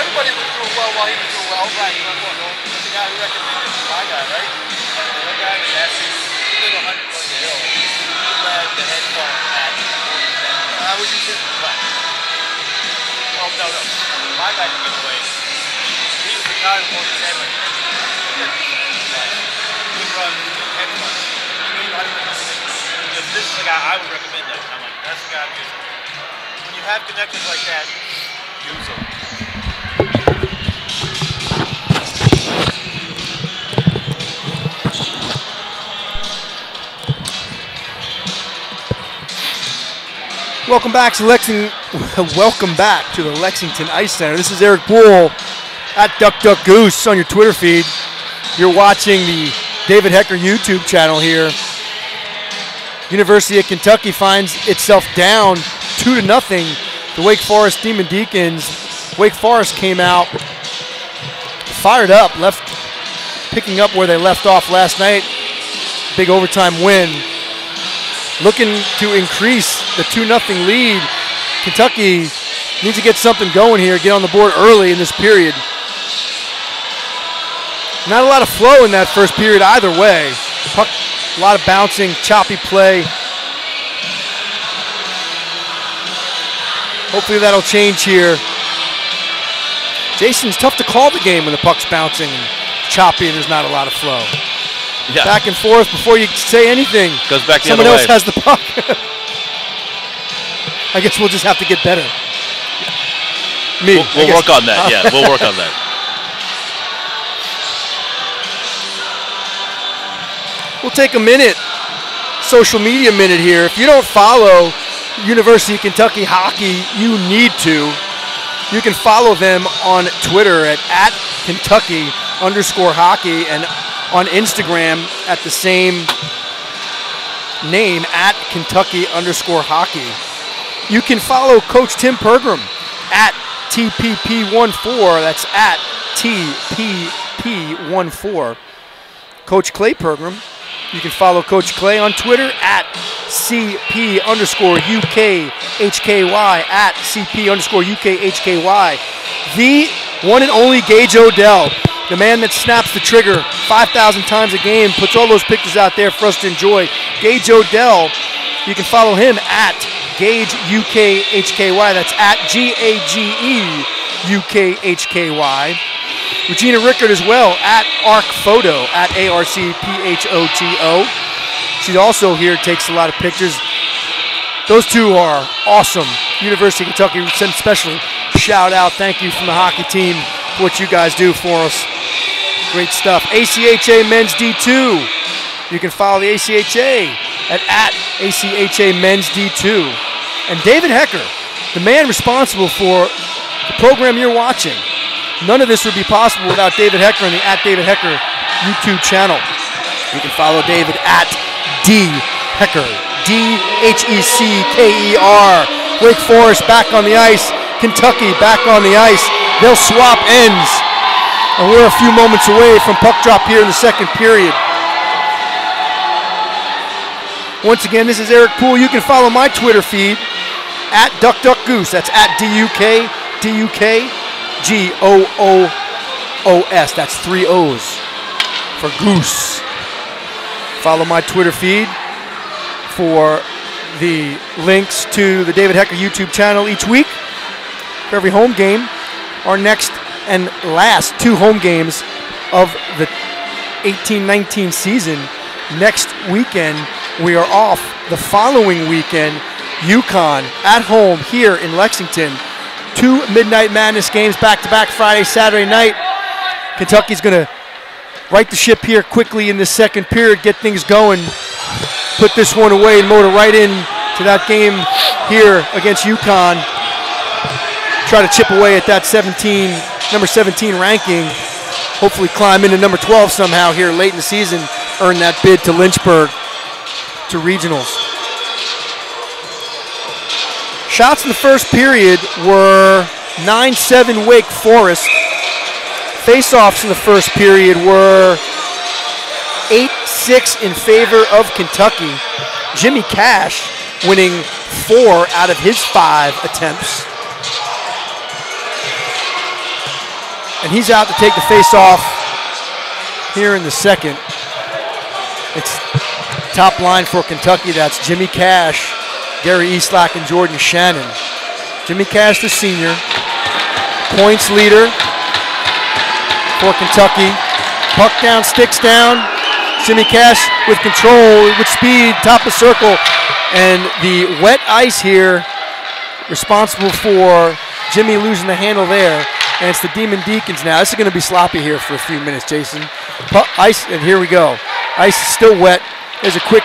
everybody was doing well while he was doing well. Right, you know what? That's the guy who recommended my guy, right? That guy that asked me, he did 100 on the hill. He led the head start at. I was using right. Oh, no. My guy didn't get away. He was the guy who always said, like, he runs head runs. He knew how to run because this is the guy I would recommend that. I'm like, that's the guy I'm using. When you have connections like that, use them. Welcome back to Welcome back to the Lexington Ice Center. This is Eric Poole at Duck Duck Goose on your Twitter feed. You're watching the David Hecker YouTube channel here. University of Kentucky finds itself down 2-0. The Wake Forest Demon Deacons. Wake Forest came out fired up, picking up where they left off last night. Big overtime win. Looking to increase the 2-0 lead. Kentucky needs to get something going here, get on the board early in this period. Not a lot of flow in that first period either way. Puck, a lot of bouncing, choppy play. Hopefully that'll change here. Jason, it's tough to call the game when the puck's bouncing and choppy and there's not a lot of flow. Yeah. Back and forth before you say anything. Goes back the Someone other else way. has the puck. I guess we'll just have to get better. We'll work on that. Yeah, we'll work on that. We'll take a minute, social media minute here. If you don't follow University of Kentucky hockey, you need to. You can follow them on Twitter at @Kentucky_hockey and on Instagram at the same name, at Kentucky_hockey. You can follow Coach Tim Pergram at TPP14. That's at TPP14. Coach Clay Pergram. You can follow Coach Clay on Twitter at CP_UKHKY, at CP_UKHKY. The one and only Gage Odell, the man that snaps the trigger 5,000 times a game, puts all those pictures out there for us to enjoy. Gage Odell, you can follow him at GageUKHKY. That's at GAGEUKHKY. Regina Rickard as well, at ArcPhoto, at ARCPHOTO. She also here takes a lot of pictures. Those two are awesome. University of Kentucky, send special shout out. Thank you from the hockey team for what you guys do for us. Great stuff. ACHA Men's D2. You can follow the ACHA at ACHA Men's D2. And David Hecker, the man responsible for the program you're watching. None of this would be possible without David Hecker and the @David Hecker YouTube channel. You can follow David at @DHecker, DHECKER. Wake Forest back on the ice. Kentucky back on the ice. They'll swap ends. And we're a few moments away from puck drop here in the second period. Once again, this is Eric Poole. You can follow my Twitter feed at DuckDuckGoose. That's at DUKGOOS. That's 3 O's for Goose. Follow my Twitter feed for the links to the David Hecker YouTube channel each week for every home game. Our next and last 2 home games of the 18-19 season. Next weekend, we are off. The following weekend, UConn at home here in Lexington. 2 Midnight Madness games back-to-back Friday, Saturday night. Kentucky's going to right the ship here quickly in the second period, get things going, put this one away and motor right in to that game here against UConn. Try to chip away at that number 17 ranking. Hopefully climb into number 12 somehow here late in the season, earn that bid to Lynchburg, to regionals. Shots in the first period were 9-7 Wake Forest. Face-offs in the first period were 8-6 in favor of Kentucky. Jimmy Cash winning 4 out of his 5 attempts. And he's out to take the face-off here in the second. It's top line for Kentucky. That's Jimmy Cash, Gary Eastlack, and Jordan Shannon. Jimmy Cash, the senior, points leader for Kentucky. Puck down, sticks down. Jimmy Cash with control, with speed, top of circle. And the wet ice here, responsible for Jimmy losing the handle there. And it's the Demon Deacons now. This is going to be sloppy here for a few minutes, Jason. Ice, and here we go. Ice is still wet. There's a quick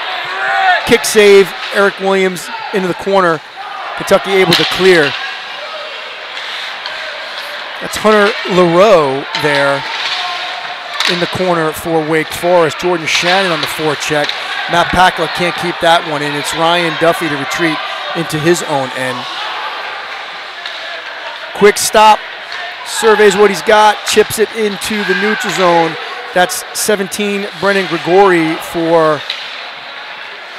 kick save. Eric Williams into the corner. Kentucky able to clear. That's Hunter LaRoe there in the corner for Wake Forest. Jordan Shannon on the forecheck. Matt Pakla can't keep that one in. It's Ryan Duffy to retreat into his own end. Quick stop. Surveys what he's got. Chips it into the neutral zone. That's 17, Brennan Grigori for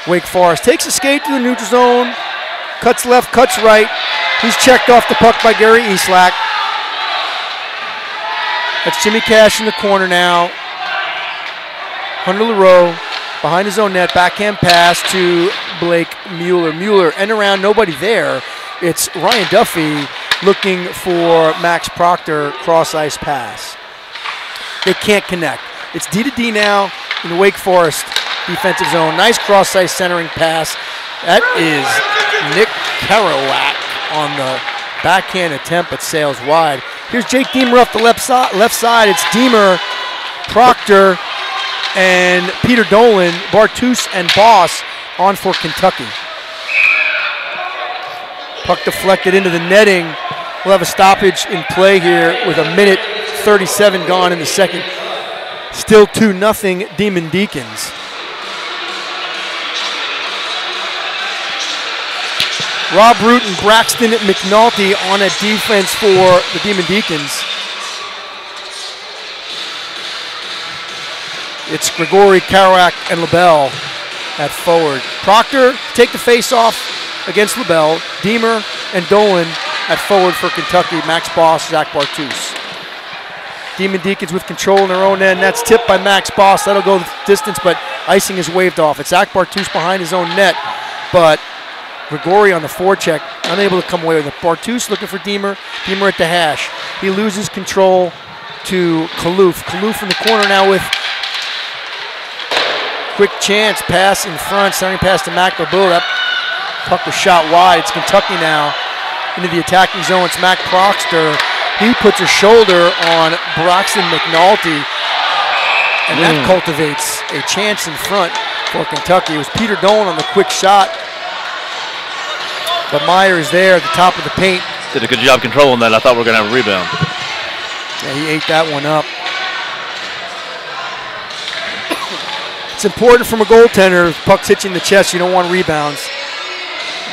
Wake Forest. Takes a skate to the neutral zone. Cuts left, cuts right. He's checked off the puck by Gary Eastlack. That's Jimmy Cash in the corner now. Hunter LaRoe behind his own net. Backhand pass to Blake Mueller. Mueller end around, nobody there. It's Ryan Duffy looking for Max Proctor, cross ice pass. They can't connect. It's D to D now in the Wake Forest defensive zone. Nice cross ice centering pass. That is Nick Kerouac on the backhand attempt, but sails wide. Here's Jake Deemer off the left side. It's Deemer, Proctor, and Peter Dolan, Bartus, and Boss on for Kentucky. Puck deflected into the netting. We'll have a stoppage in play here with 1:37 gone in the second. Still 2-0 Demon Deacons. Rob Root and Braxton McNulty on a defense for the Demon Deacons. It's Grigori, Kerouac, and LaBelle at forward. Proctor take the face-off against LaBelle. Deemer and Dolan at forward for Kentucky. Max Boss, Zach Bartus. Demon Deacons with control in their own end. That's tipped by Max Boss. That'll go the distance, but icing is waved off. It's Zach Bartus behind his own net, but Grigori on the forecheck, unable to come away with it. Bartus looking for Deemer. Deemer at the hash. He loses control to Kaloof. Kaloof in the corner now with quick chance. Pass in front. Centering pass to Mac Babu. That puck was shot wide. It's Kentucky now into the attacking zone. It's Mac Proctor. He puts a shoulder on Braxton McNulty, and that cultivates a chance in front for Kentucky. It was Peter Dolan on the quick shot, but Meyer is there at the top of the paint. Did a good job controlling that. I thought we were going to have a rebound. Yeah, he ate that one up. It's important from a goaltender. If puck's hitching the chest, you don't want rebounds.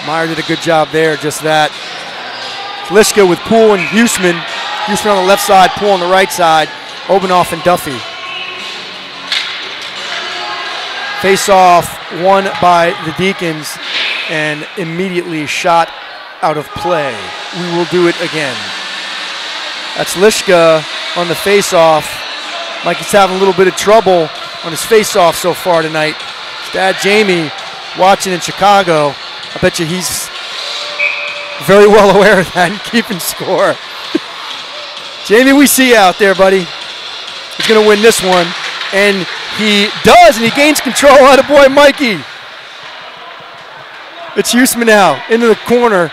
Meyer did a good job there, just that. Lishka with Poole and Huseman. Huseman on the left side, Poole on the right side. Obanoff and Duffy. Face-off won by the Deacons and immediately shot out of play. We will do it again. That's Lishka on the face-off. Mikey's having a little bit of trouble on his face-off so far tonight. His dad, Jamie, watching in Chicago. I bet you he's very well aware of that and keeping score. Jamie, we see you out there, buddy. He's going to win this one. And he does, and he gains control. Atta boy, Mikey. It's Huseman now into the corner.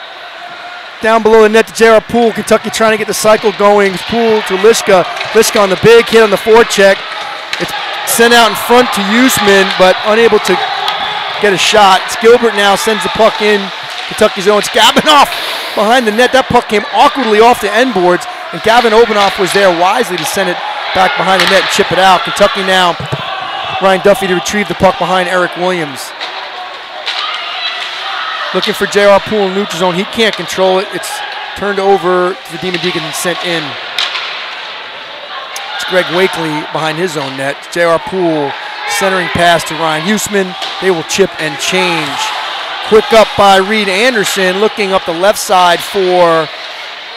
Down below the net to J.R. Poole. Kentucky trying to get the cycle going. Poole to Lishka. Lishka on the big hit on the forecheck. It's sent out in front to Huseman, but unable to get a shot. It's Gilbert now, sends the puck in. Kentucky's own. It's Gavinoff behind the net. That puck came awkwardly off the end boards, and Gavin Obanoff was there wisely to send it back behind the net and chip it out. Kentucky now, Ryan Duffy to retrieve the puck behind Eric Williams. Looking for J.R. Poole in neutral zone. He can't control it. It's turned over to the Demon Deacons and sent in. It's Greg Wakely behind his own net. J.R. Poole centering pass to Ryan Huseman. They will chip and change. Quick up by Reed Anderson, looking up the left side for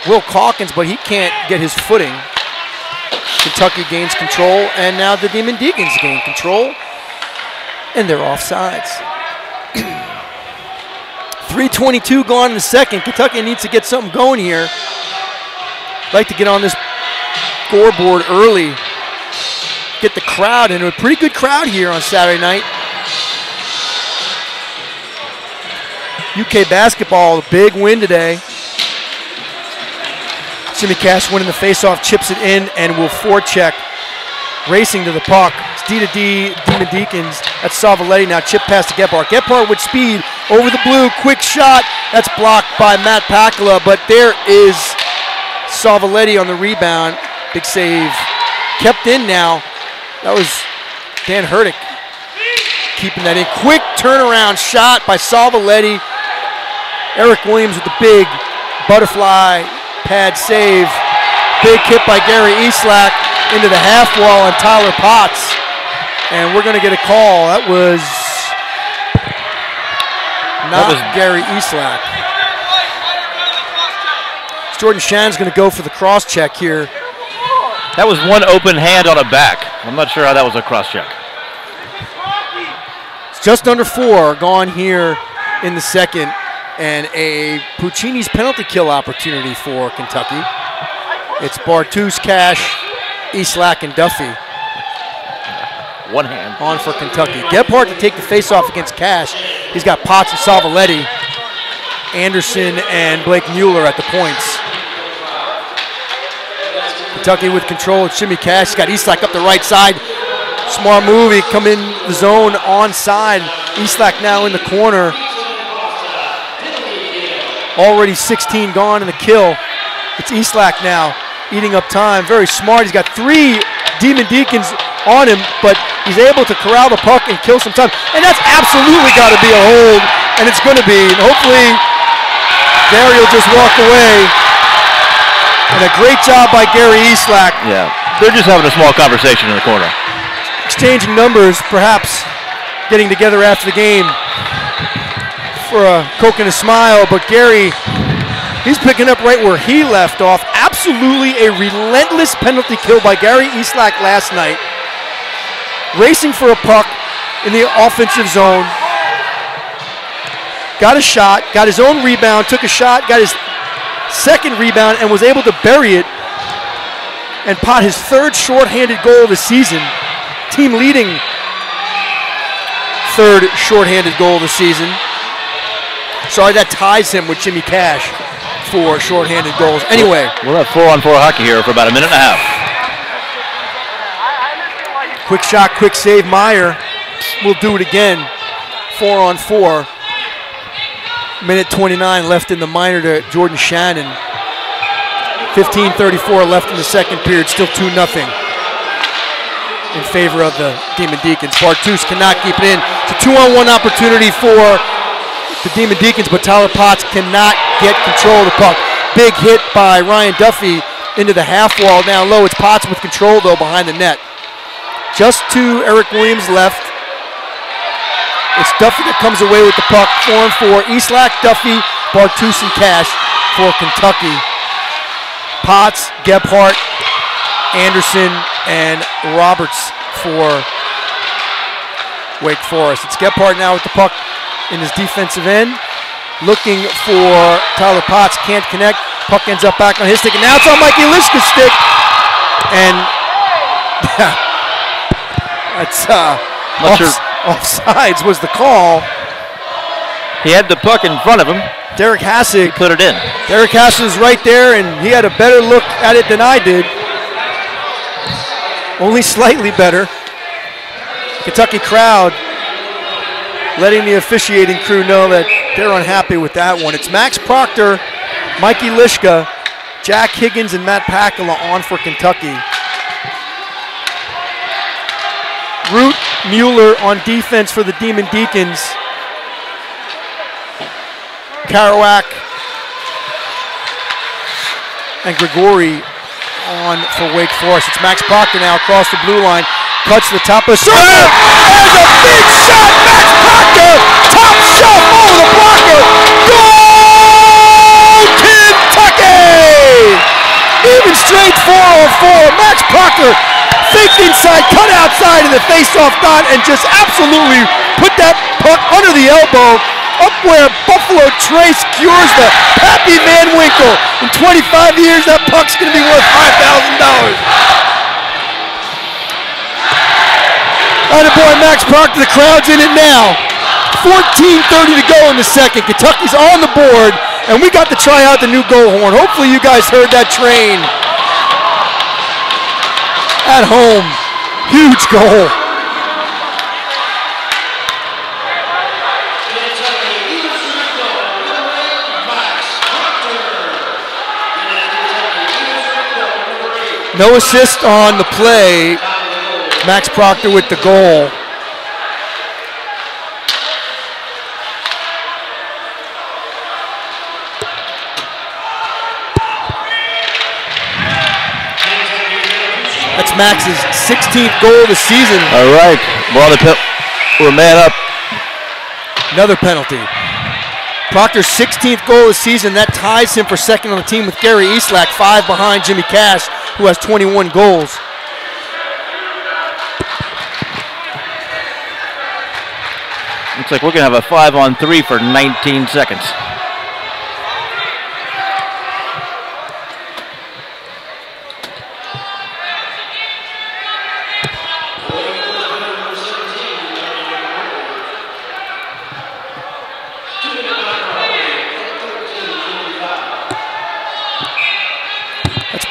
Will Calkins, but he can't get his footing. Kentucky gains control, and now the Demon Deacons gain control, and they're offsides. 3:22 gone in the second. Kentucky needs to get something going here. Like to get on this scoreboard early. Get the crowd into a pretty good crowd here on Saturday night. UK basketball, a big win today. Jimmy Cash winning the faceoff, chips it in, and will forecheck. Racing to the puck. It's D-to-D, Demon Deacons. That's Savaletti now. Chip pass to Gephardt. Gephardt with speed over the blue. Quick shot. That's blocked by Matt Pakala, but there is Savaletti on the rebound. Big save. Kept in now. That was Dan Hurtick keeping that in. Quick turnaround shot by Savaletti. Eric Williams with the big butterfly pad save. Big hit by Gary Eastlack into the half wall on Tyler Potts. And we're going to get a call. That was not Gary Eastlack. Jordan Shannon's going to go for the cross check here. That was one open hand on a back. I'm not sure how that was a cross check. It's just under 4 gone here in the second, and a Puccini's penalty kill opportunity for Kentucky. It's Bartus, Cash, Eastlack, and Duffy. One hand. On for Kentucky. Gephardt to take the face-off against Cash. He's got Potts and Savaletti. Anderson and Blake Mueller at the points. Kentucky with control. It's Jimmy Cash. He's got Eastlack up the right side. Smart move. He come in the zone onside. Eastlack now in the corner. Already 16 gone in the kill. It's Eastlack now eating up time. Very smart. He's got 3 Demon Deacons on him, but he's able to corral the puck and kill some time. And that's absolutely got to be a hold, and it's going to be. And hopefully, Gary will just walk away. And a great job by Gary Eastlack. Yeah, they're just having a small conversation in the corner. Exchanging numbers, perhaps getting together after the game for a Coke and a smile, but Gary, he's picking up right where he left off. Absolutely a relentless penalty kill by Gary Eastlack last night. Racing for a puck in the offensive zone. Got a shot, got his own rebound, took a shot, got his second rebound, and was able to bury it and pot his 3rd shorthanded goal of the season. Team leading 3rd shorthanded goal of the season. Sorry, that ties him with Jimmy Cash for shorthanded goals. Anyway. We'll have 4-on-4 hockey here for about a minute and a half. Quick shot, quick save. Meyer will do it again. 4-on-4. Minute 29 left in the minor to Jordan Shannon. 15:34 left in the second period. Still 2-0 in favor of the Demon Deacons. Bartus cannot keep it in. It's a 2-on-1 opportunity for the Demon Deacons, but Tyler Potts cannot get control of the puck. Big hit by Ryan Duffy into the half wall. Down low, it's Potts with control though behind the net. Just 2 Eric Williams left. It's Duffy that comes away with the puck. 4-on-4. Eastlack, Duffy, Bartus, and Cash for Kentucky. Potts, Gephardt, Anderson, and Roberts for Wake Forest. It's Gephardt now with the puck in his defensive end. Looking for Tyler Potts. Can't connect. Puck ends up back on his stick. And now it's on Mikey Lishka's stick. And that's offsides was the call. He had the puck in front of him. Derek Hassig. He put it in. Derek Hassig is right there, and he had a better look at it than I did. Only slightly better. Kentucky crowd letting the officiating crew know that they're unhappy with that one. It's Max Proctor, Mikey Lishka, Jack Higgins, and Matt Pakala on for Kentucky. Root Mueller on defense for the Demon Deacons. Kerouac and Grigori on for Wake Forest. It's Max Proctor now across the blue line. Cuts to the top of the circle. There's a big shot. Max Proctor. Top shelf over the blocker. Goal! Kentucky! Even straight 4-on-4. Max Proctor Proctor faked inside, cut outside in the face-off dot, and just absolutely put that puck under the elbow, up where Buffalo Trace cures the Pappy Van Winkle. In 25 years, that puck's going to be worth $5,000. Attaboy, Max Proctor, the crowd's in it now. 14:30 to go in the second. Kentucky's on the board, and we got to try out the new goal horn. Hopefully you guys heard that train. At home, huge goal. No assist on the play. Max Proctor with the goal. That's Max's 16th goal of the season. All right. We're man up. Another penalty. Proctor's 16th goal of the season. That ties him for second on the team with Gary Eastlack, 5 behind Jimmy Cash, who has 21 goals. Looks like we're going to have a 5-on-3 for 19 seconds.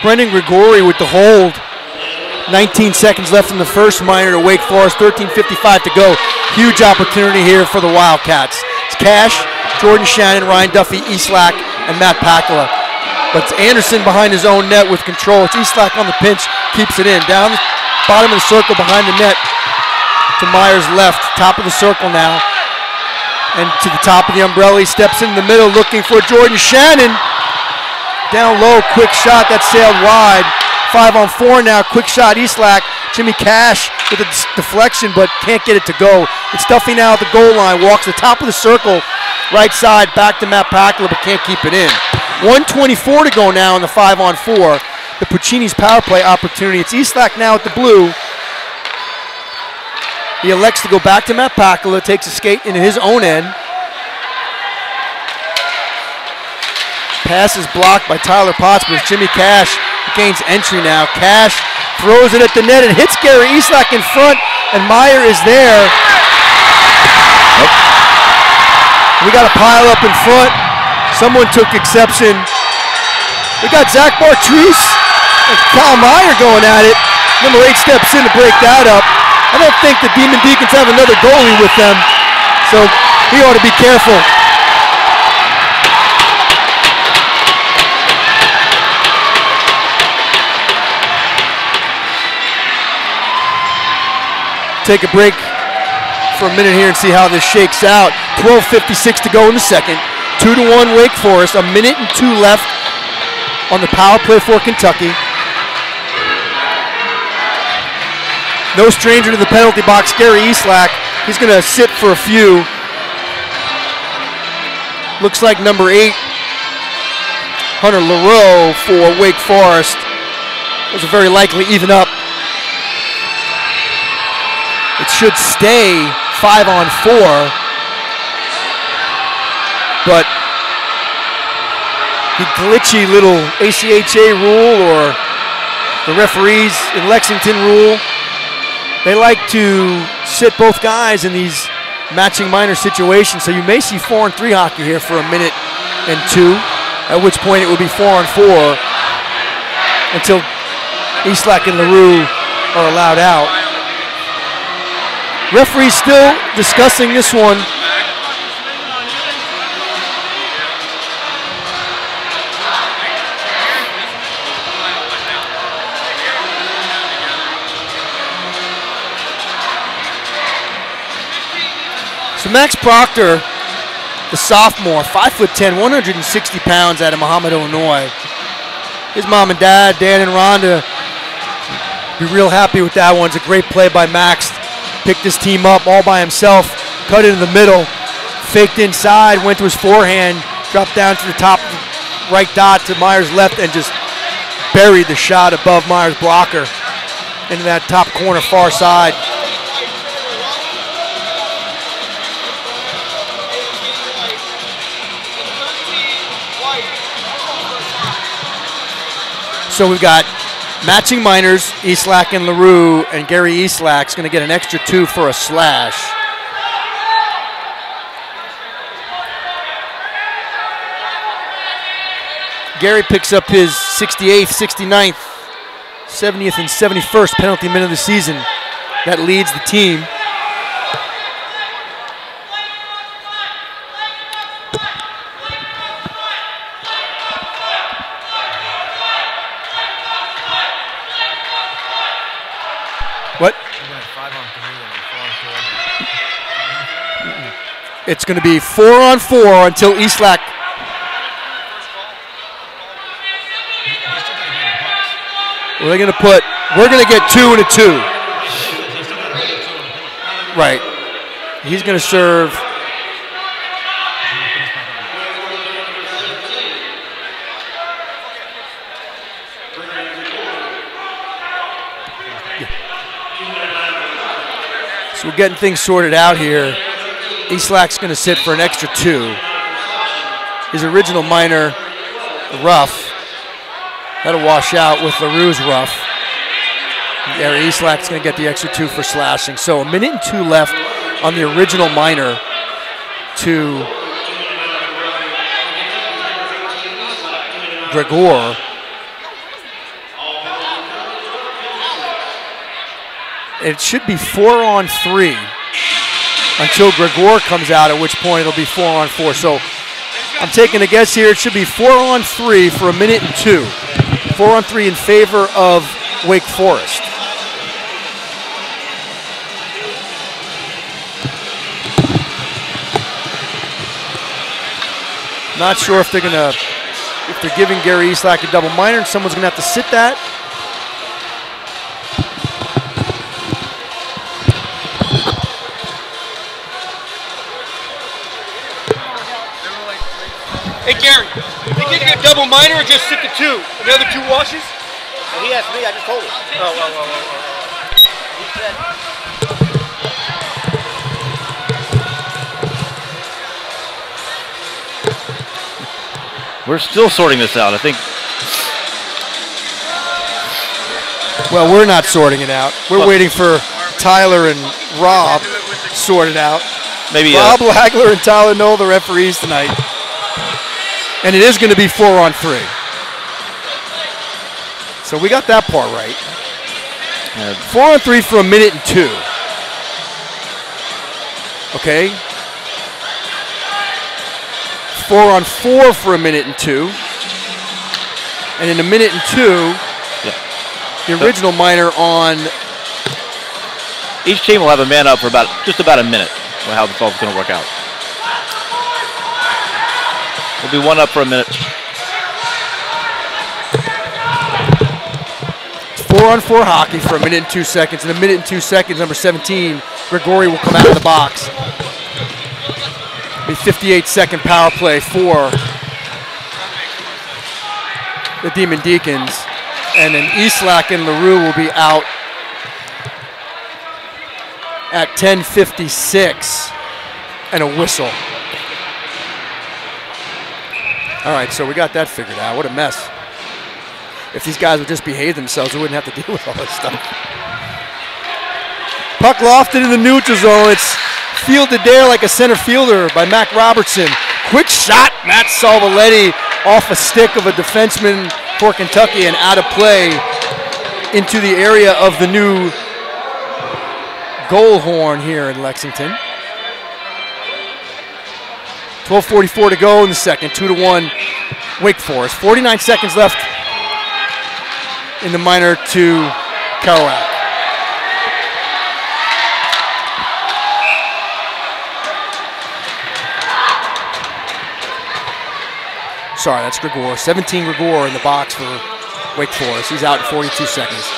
Brendan Grigori with the hold. 19 seconds left in the first minor to Wake Forest. 13:55 to go. Huge opportunity here for the Wildcats. It's Cash, Jordan Shannon, Ryan Duffy, Eastlack, and Matt Pakula. But it's Anderson behind his own net with control. It's Eastlack on the pinch, keeps it in. Down the bottom of the circle behind the net to Myers' left. Top of the circle now. And to the top of the umbrella, he steps in the middle looking for Jordan Shannon. Down low, quick shot that sailed wide. 5-on-4 now, quick shot Eastlack. Jimmy Cash with a deflection but can't get it to go. It's Duffy now at the goal line, walks the top of the circle, right side, back to Matt Pakula but can't keep it in. 1:24 to go now in the 5-on-4. The Puccini's power play opportunity. It's Eastlack now at the blue. He elects to go back to Matt Pakula, takes a skate into his own end. Pass is blocked by Tyler Potts, but it's Jimmy Cash who gains entry now. Cash throws it at the net and hits Gary Eastlack in front, and Meyer is there. We got a pile up in front. Someone took exception. We got Zach Bartruse and Kyle Meyer going at it. Number 8 steps in to break that up. I don't think the Demon Deacons have another goalie with them, so he ought to be careful. Take a break for a minute here and see how this shakes out. 12:56 to go in the second. 2-1 Wake Forest. 1 minute and 2 left on the power play for Kentucky. No stranger to the penalty box, Gary Eastlack. He's going to sit for a few. Looks like number 8, Hunter LaRoe for Wake Forest. Those are very likely even up. It should stay 5-on-4, but the glitchy little ACHA rule or the referees in Lexington rule, they like to sit both guys in these matching minor situations, so you may see 4-on-3 hockey here for 1 minute and 2, at which point it would be 4-on-4 until Eastlack and LaRue are allowed out. Referees still discussing this one. So Max Proctor, the sophomore, 5'10", 160 pounds out of Muhammad, Illinois. His mom and dad, Dan and Rhonda, be real happy with that one. It's a great play by Max. Picked his team up all by himself, cut into the middle, faked inside, went to his forehand, dropped down to the top of the right dot to Myers' left, and just buried the shot above Myers' blocker. into that top corner far side. So we've got matching minors, Eastlack and LaRue, and Gary Eastlack's going to get an extra 2 for a slash. Gary picks up his 68th, 69th, 70th, and 71st penalty minute of the season. That leads the team. What? It's going to be 4-on-4 until Eastlack. Well, they're going to put, we're going to get 2 and a 2. Right. He's going to serve. So we're getting things sorted out here. Eastlack's going to sit for an extra 2. His original minor, rough. That'll wash out with LaRue's rough. Gary Eastlack's going to get the extra 2 for slashing. So 1 minute and 2 left on the original minor to Gregor. It should be 4-on-3 until Gregor comes out, at which point it'll be 4-on-4. So I'm taking a guess here. It should be 4-on-3 for 1 minute and 2. 4-on-3 in favor of Wake Forest. Not sure if they're giving Gary Eastlack a double minor, and someone's gonna have to sit that. Hey Gary, they give you a double minor or just sit the 2? And the other 2 washes? Well, he asked me, I just told him. He said, we're still sorting this out, I think. Well, we're not sorting it out. We're waiting for Tyler and Rob sorted out. Maybe Rob Lagler and Tyler Knoll, the referees tonight. And it is going to be 4-on-3. So we got that part right. 4-on-3 for 1 minute and 2. Okay. 4-on-4 for 1 minute and 2. And in 1 minute and 2, the original minor on. Each team will have a man up for just about a minute. How the ball's going to work out. We'll be 1 up for a minute. 4-on-4 hockey for 1 minute and 2 seconds. In 1 minute and 2 seconds, number 17, Grigori will come out of the box. A 58-second power play for the Demon Deacons. And then Eastlack and LaRue will be out at 10:56 and a whistle. All right, so we got that figured out. What a mess. If these guys would just behave themselves, we wouldn't have to deal with all this stuff. Puck lofted in the neutral zone. It's fielded there like a center fielder by Mac Robertson. Quick shot, Matt Salvoletti off a stick of a defenseman for Kentucky and out of play into the area of the new goal horn here in Lexington. 12:44 to go in the second, 2-1 Wake Forest. 49 seconds left in the minor to Kerouac. Sorry, that's Gregor. 17 Gregor in the box for Wake Forest. He's out in 42 seconds.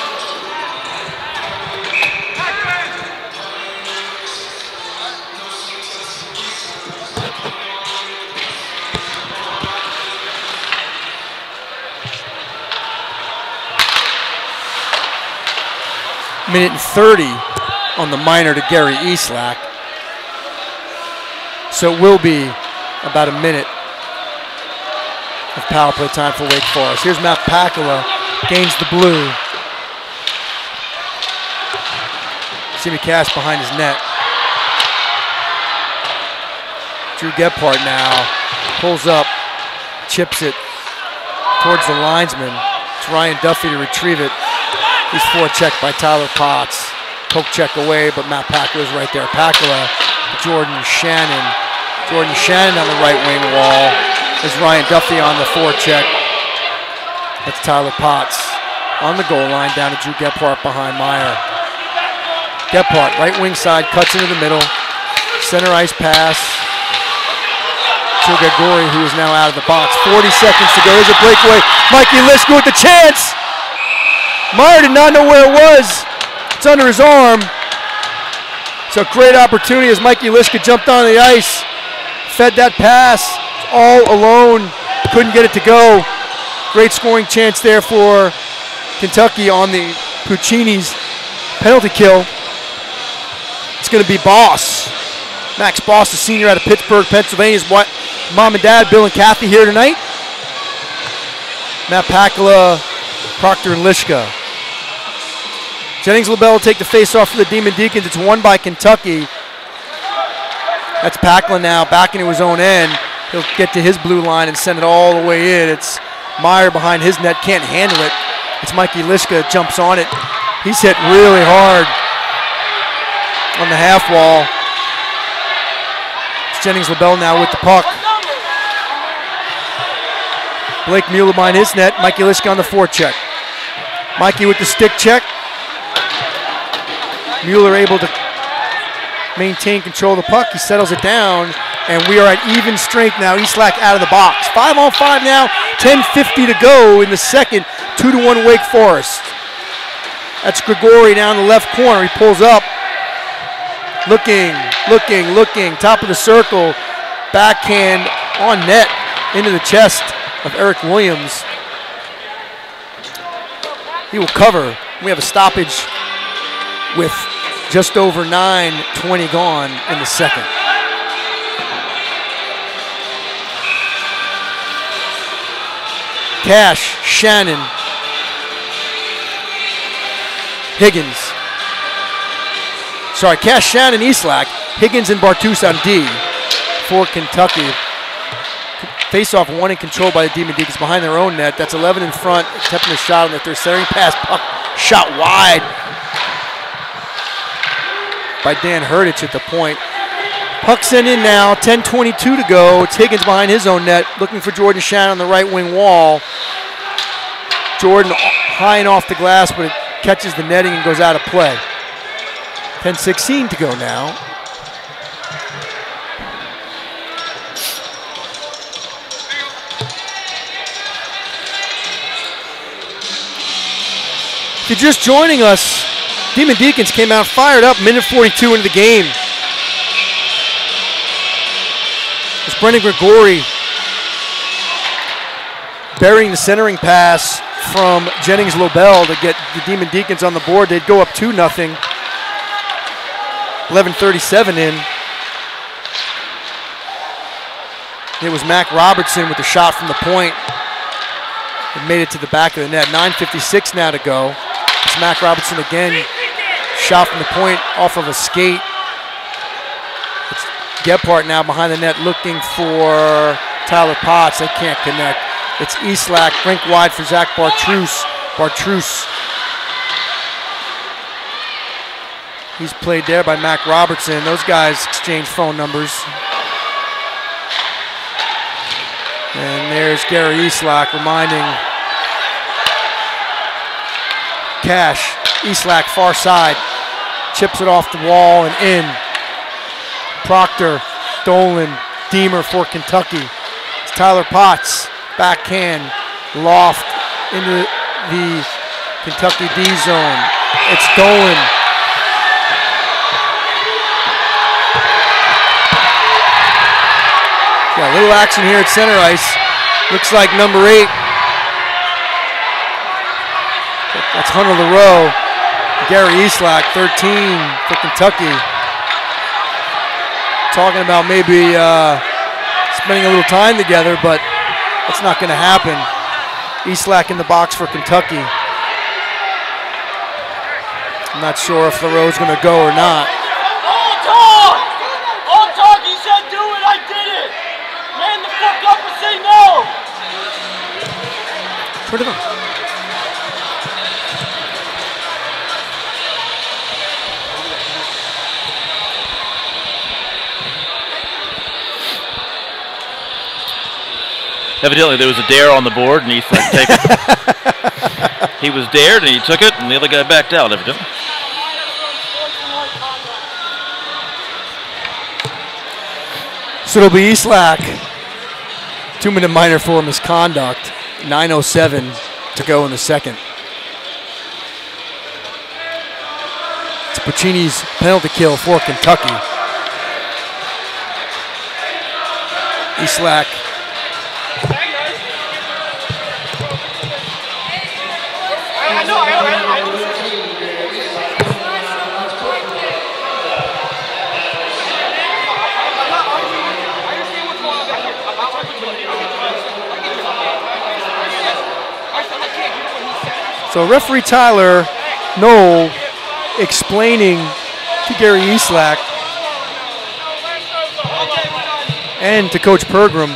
Minute and 30 on the minor to Gary Eastlack. So it will be about a minute of power play time for Wake Forest. Here's Matt Pakula, gains the blue. Jimmy Cash behind his net. Drew Gebhardt now pulls up, chips it towards the linesman. It's Ryan Duffy to retrieve it. He's forechecked by Tyler Potts. Poke check away, but Matt Pakula's right there. Pakula, Jordan Shannon. Jordan Shannon on the right wing wall. There's Ryan Duffy on the forecheck. That's Tyler Potts on the goal line down to Drew Gebhardt behind Meyer. Gebhardt, right wing side, cuts into the middle. Center ice pass. Joe Gregori, who is now out of the box. 40 seconds to go. Here's a breakaway. Mikey Liska with the chance. Meyer did not know where it was. It's under his arm. So a great opportunity as Mikey Liska jumped on the ice. Fed that pass. All alone. Couldn't get it to go. Great scoring chance there for Kentucky on the Puccini's penalty kill. It's going to be Boss. Max Boss, the senior out of Pittsburgh, Pennsylvania. His mom and dad, Bill and Kathy, here tonight. Matt Pakula, Proctor, and Liska. Jennings LaBelle will take the face-off for the Demon Deacons. It's won by Kentucky. That's Pakula now back into his own end. He'll get to his blue line and send it all the way in. It's Meyer behind his net, can't handle it. It's Mikey Liska, jumps on it. He's hit really hard on the half wall. It's Jennings LaBelle now with the puck. Blake Mueller behind his net. Mikey Liska on the forecheck. Mikey with the stick check. Mueller able to maintain control of the puck. He settles it down, and we are at even strength now. Eastlack out of the box. 5-on-5 now. 10:50 to go in the second. 2-1 Wake Forest. That's Gregori down the left corner. He pulls up. Looking. Top of the circle. Backhand on net into the chest of Eric Williams. He will cover. We have a stoppage with just over 9:20 gone in the second. Cash, Shannon, Higgins. Sorry, Cash, Shannon, Eastlack, Higgins, and Bartus on D for Kentucky. Face-off one in control by the Demon Deacons behind their own net. That's 11 in front, attempting a shot on the third centering pass. Puck shot wide by Dan Herdich at the point. Puck sent in now, 10:22 to go. It's Higgins behind his own net, looking for Jordan Shannon on the right wing wall. Jordan high and off the glass, but it catches the netting and goes out of play. 10:16 to go now. If you're just joining us, Demon Deacons came out fired up, minute 42 into the game. It's Brendan Gregori burying the centering pass from Jennings LaBelle to get the Demon Deacons on the board. They'd go up 2-0. 11:37 in. It was Mac Robertson with the shot from the point. It made it to the back of the net. 9:56 now to go. It's Mac Robertson again. Shot from the point off of a skate. It's Gebhardt now behind the net looking for Tyler Potts. They can't connect. It's Eastlack, rink wide for Zach Bartrus. Bartrus. He's played there by Mac Robertson. Those guys exchange phone numbers. And there's Gary Eastlack reminding Cash. Eastlack far side. Chips it off the wall and in. Proctor, Dolan, Deemer for Kentucky. It's Tyler Potts. Backhand. Loft into the Kentucky D zone. It's Dolan. Got a little action here at center ice. Looks like number 8. That's Hunter LaRoe. Gary Eastlack, 13 for Kentucky. Talking about maybe spending a little time together, but that's not going to happen. Eastlack in the box for Kentucky. I'm not sure if LaRoe's going to go or not. All talk! All talk! He said do it, I did it! Man the fuck up and say no! Put it on. Evidently, there was a dare on the board, and Eastlack take it. He was dared, and he took it, and the other guy backed out, evidently. So it'll be Eastlack. 2-minute minor for misconduct. 9:07 to go in the second. It's Puccini's penalty kill for Kentucky. Eastlack. So referee Tyler Knoll explaining to Gary Eastlack and to Coach Pergram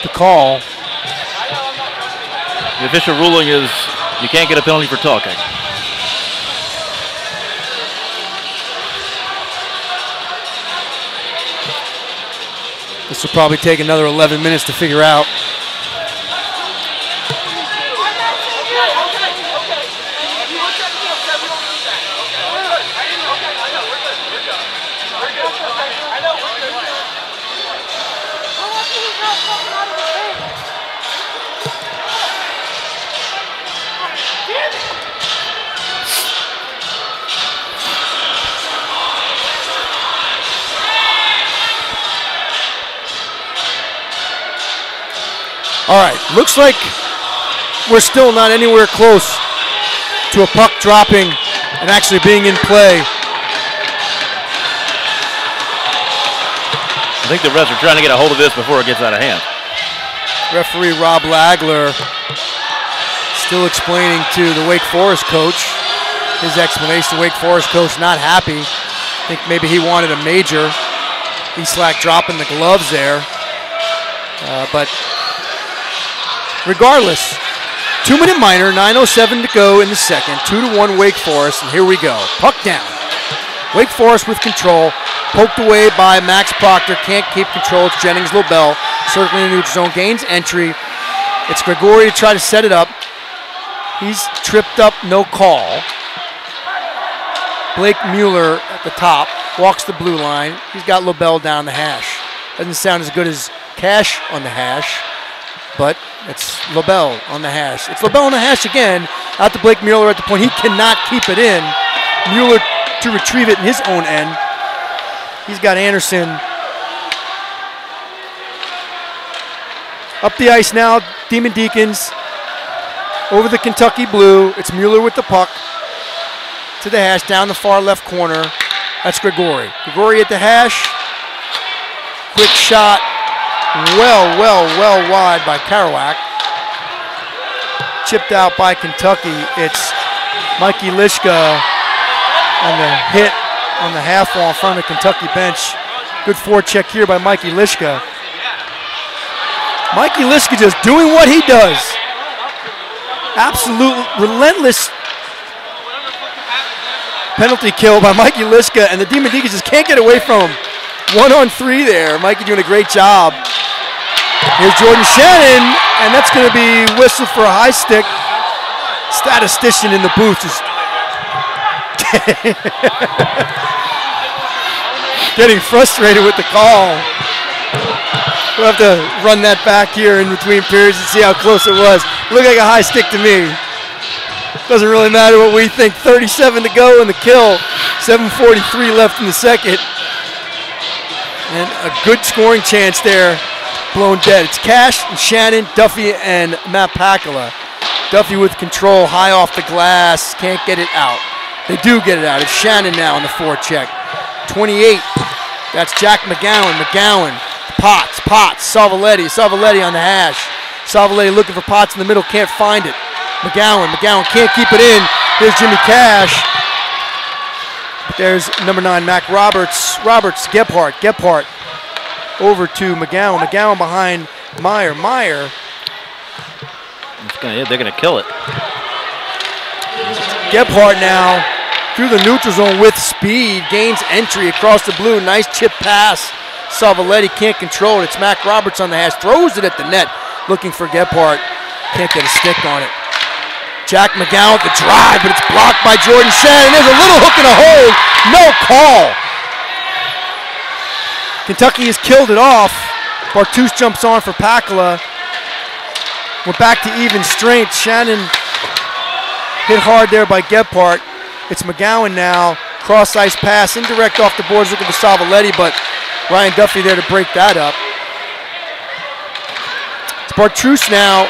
the call. The official ruling is you can't get a penalty for talking. This will probably take another 11 minutes to figure out. All right, looks like we're still not anywhere close to a puck dropping and actually being in play. I think the refs are trying to get a hold of this before it gets out of hand. Referee Rob Lagler still explaining to the Wake Forest coach. His explanation, the Wake Forest coach not happy. I think maybe he wanted a major. Eastlack dropping the gloves there. But regardless, 2-minute minor, 9:07 to go in the second. 2-1 Wake Forest, and here we go. Puck down. Wake Forest with control. Poked away by Max Proctor. Can't keep control. It's Jennings Lobel circling the neutral zone. Gains entry. It's Grigori to try to set it up. He's tripped up, no call. Blake Mueller at the top. Walks the blue line. He's got Lobel down the hash. Doesn't sound as good as Cash on the hash, but it's Lobel on the hash. It's Lobel on the hash again. Out to Blake Mueller at the point. He cannot keep it in. Mueller to retrieve it in his own end. He's got Anderson up the ice now. Demon Deacons over the Kentucky blue. It's Mueller with the puck to the hash down the far left corner. That's Grigori. Grigori at the hash. Quick shot. Well wide by Kerouac. Chipped out by Kentucky. It's Mikey Lishka on the hit on the half wall in front of the Kentucky bench. Good forecheck here by Mikey Lishka. Mikey Lishka just doing what he does. Absolute relentless penalty kill by Mikey Lishka, and the Demon Deacons just can't get away from him. 1-on-3 there. Mikey doing a great job. Here's Jordan Shannon, and that's going to be whistled for a high stick. Statistician in the booth just getting frustrated with the call. We'll have to run that back here in between periods and see how close it was. Looked like a high stick to me. Doesn't really matter what we think. 37 to go in the kill. 7:43 left in the second. And a good scoring chance there. Blown dead. It's Cash and Shannon, Duffy, and Matt Pakula. Duffy with control, high off the glass, can't get it out. They do get it out. It's Shannon now on the forecheck. 28, that's Jack McGowan. McGowan, Potts, Savaletti on the hash. Savaletti looking for Potts in the middle, can't find it. McGowan can't keep it in. Here's Jimmy Cash. But there's number 9, Mac Roberts. Gebhardt over to McGowan. McGowan behind Meyer. They're gonna kill it. Gebhardt now through the neutral zone with speed, gains entry across the blue. Nice chip pass. Savaletti can't control it. It's Mac Roberts on the hash, throws it at the net, looking for Gebhardt. Can't get a stick on it. Jack McGowan with the drive, but it's blocked by Jordan Shannon. There's a little hook and a hold. No call. Kentucky has killed it off. Bartus jumps on for Pakala. We're back to even strength. Shannon hit hard there by Gebhardt. It's McGowan now. Cross ice pass, indirect off the boards, looking for Savaletti, but Ryan Duffy there to break that up. It's Bartus now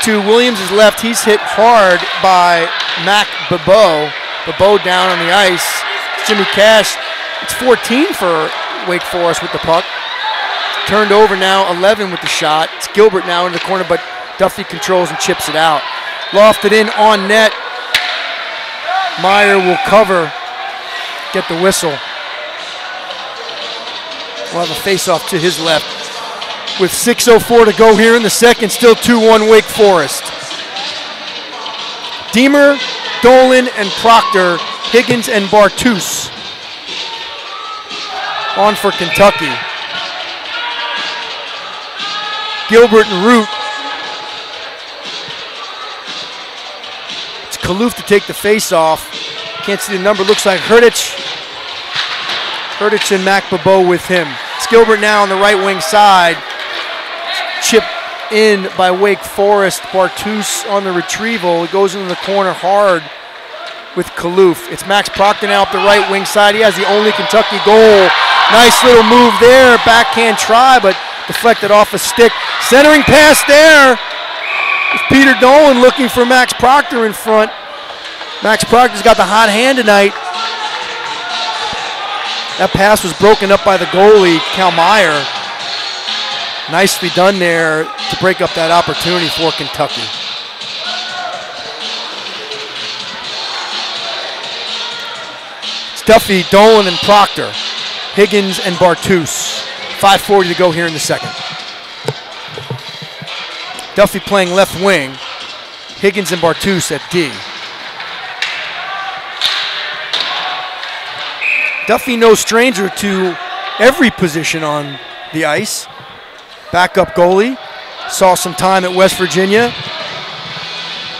to Williams' left. He's hit hard by Mac Bebeau. Bebeau down on the ice. It's Jimmy Cash. It's 14 for Wake Forest with the puck. Turned over now, 11 with the shot. It's Gilbert now in the corner, but Duffy controls and chips it out. Lofted in on net. Meyer will cover, get the whistle. We'll have a face-off to his left. With 6:04 to go here in the second, still 2-1 Wake Forest. Deemer, Dolan, and Proctor, Higgins, and Bartus on for Kentucky. Gilbert and Root. It's Kaloof to take the face-off. Can't see the number, looks like Herdich. Herdich and Mac Bebeau with him. It's Gilbert now on the right wing side. Chipped in by Wake Forest. Bartus on the retrieval. It goes into the corner hard with Kaloof. It's Max Proctor now up the right wing side. He has the only Kentucky goal. Nice little move there. Backhand try, but deflected off a stick. Centering pass there. It's Peter Dolan looking for Max Proctor in front. Max Proctor's got the hot hand tonight. That pass was broken up by the goalie, Cal Meyer. Nicely done there to break up that opportunity for Kentucky. It's Duffy, Dolan, and Proctor. Higgins and Bartus. 5:40 to go here in the second. Duffy playing left wing. Higgins and Bartus at D. Duffy no stranger to every position on the ice. Backup goalie. Saw some time at West Virginia.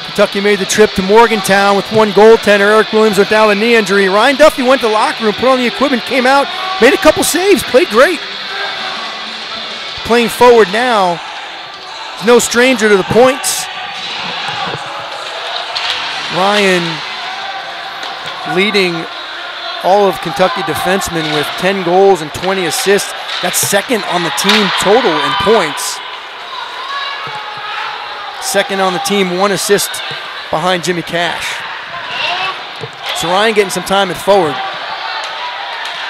Kentucky made the trip to Morgantown with one goaltender. Eric Williams went down with a knee injury. Ryan Duffy went to the locker room, put on the equipment, came out, made a couple saves, played great. Playing forward now. He's no stranger to the points. Ryan leading all of Kentucky defensemen with 10 goals and 20 assists. That's second on the team total in points. Second on the team, 1 assist behind Jimmy Cash. So Ryan getting some time at forward.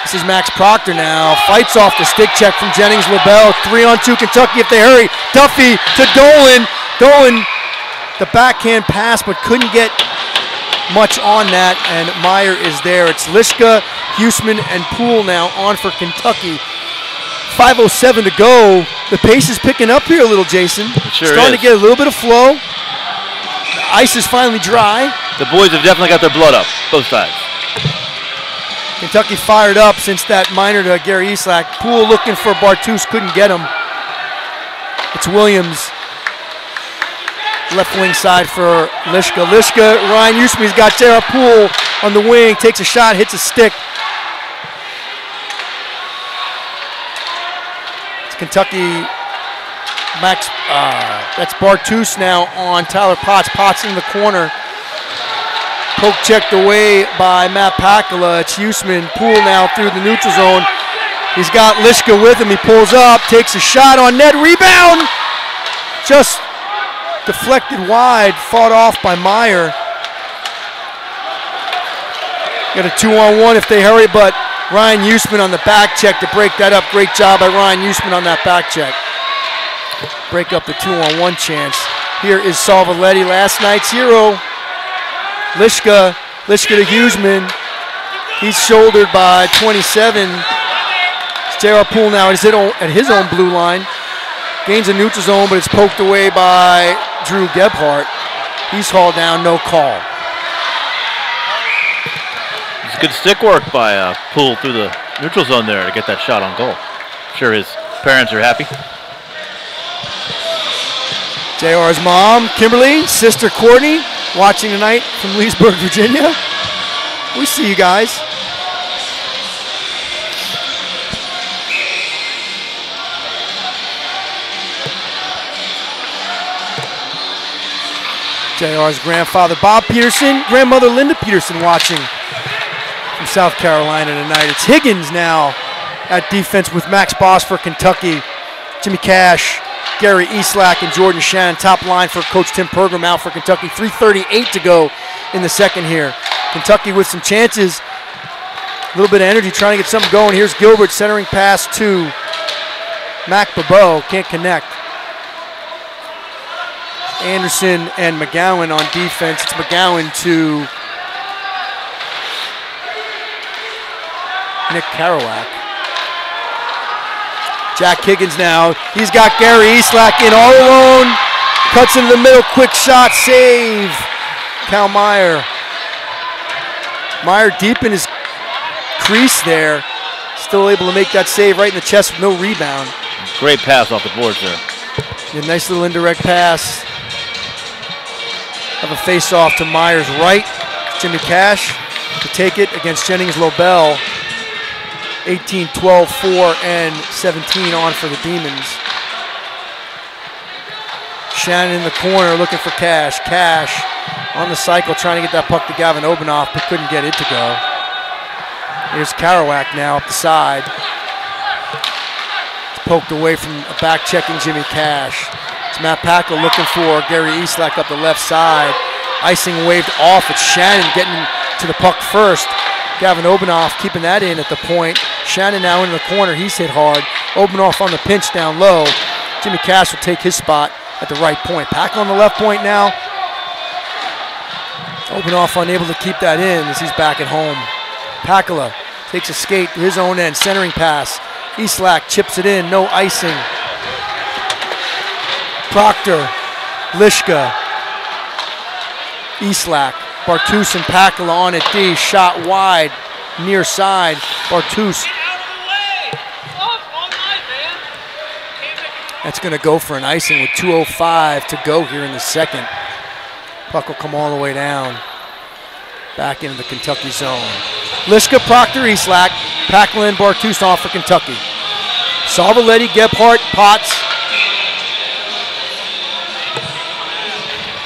This is Max Proctor now. Fights off the stick check from Jennings LaBelle. 3-on-2 Kentucky if they hurry. Duffy to Dolan. Dolan, the backhand pass, but couldn't get much on that, and Meyer is there. It's Lishka, Huseman, and Poole now on for Kentucky. 5:07 to go. The pace is picking up here a little, Jason. It sure starting is. to get a little bit of flow. The ice is finally dry. The boys have definitely got their blood up, both sides. Kentucky fired up since that minor to Gary Easlack. Poole looking for Bartus, couldn't get him. It's Williams. Left wing side for Lishka. Lishka, Ryan Huseman's got Sarah Poole on the wing, takes a shot, hits a stick. It's Kentucky, Max, that's Bartus now on Tyler Potts. Potts in the corner. Poke checked away by Matt Pakala. It's Huseman. Poole now through the neutral zone. He's got Lishka with him. He pulls up, takes a shot on net, rebound. Just deflected wide, fought off by Meyer. Got a 2-on-1 if they hurry, but Ryan Usman on the back check to break that up. Great job by Ryan Usman on that back check. Break up the 2-on-1 chance. Here is Salvaletti, last night's hero. Lishka to Usman. He's shouldered by 27. It's J.R. Poole now at his own blue line. Gains a neutral zone, but it's poked away by Drew Gebhardt. He's hauled down, no call. It's good stick work by Poole through the neutral zone there to get that shot on goal. I'm sure his parents are happy. JR's mom, Kimberly, sister Courtney, watching tonight from Leesburg, Virginia. We see you guys. JR's grandfather, Bob Peterson, grandmother, Linda Peterson, watching from South Carolina tonight. It's Higgins now at defense with Max Boss for Kentucky. Jimmy Cash, Gary Eastlack, and Jordan Shannon. Top line for Coach Tim Pergram out for Kentucky. 3:38 to go in the second here. Kentucky with some chances. A little bit of energy trying to get something going. Here's Gilbert centering pass to Mac Bobo. Can't connect. Anderson and McGowan on defense. It's McGowan to Nick Kerouac. Jack Higgins now. He's got Gary Eastlack in all alone. Cuts into the middle. Quick shot. Save. Cal Meyer. Meyer deep in his crease there. Still able to make that save right in the chest with no rebound. Great pass off the boards there. A nice little indirect pass. Have a face-off to Meyer's right. Jimmy Cash to take it against Jennings Lobel. 18, 12, 4, and 17 on for the Demons. Shannon in the corner looking for Cash. Cash on the cycle trying to get that puck to Gavin Obanoff, but couldn't get it to go. Here's Kerouac now up the side. It's poked away from a back-checking Jimmy Cash. It's Matt Packle looking for Gary Eastlack up the left side. Icing waved off. It's Shannon getting to the puck first. Gavin Obanoff keeping that in at the point. Shannon now in the corner. He's hit hard. Obanoff on the pinch down low. Jimmy Cash will take his spot at the right point. Packle on the left point now. Obanoff unable to keep that in as he's back at home. Packle takes a skate to his own end. Centering pass. Eastlack chips it in. No icing. Proctor, Lishka, Eastlack, Bartus and Packle on at D. Shot wide, near side. Bartus. That's going to go for an icing with 2:05 to go here in the second. Puck will come all the way down. Back into the Kentucky zone. Lishka, Proctor, Eastlack, Packle and Bartus off for Kentucky. Salvaletti, Gebhardt, Potts,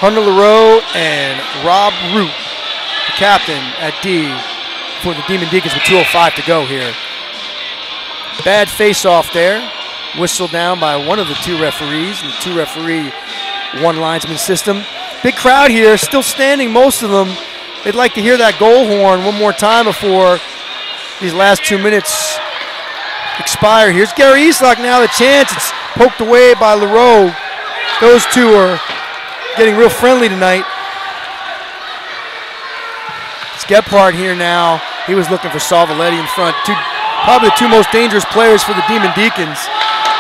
Hunter LaRoe and Rob Root, the captain at D for the Demon Deacons with 2:05 to go here. Bad face-off there. Whistle down by one of the two referees in the two-referee, one-linesman system. Big crowd here, still standing, most of them. They'd like to hear that goal horn one more time before these last 2 minutes expire. Here's Gary Eastlack now, the chance. It's poked away by LaRoe. Those two are getting real friendly tonight. It's Gebhardt here now. He was looking for Salvaletti in front. Probably the two most dangerous players for the Demon Deacons.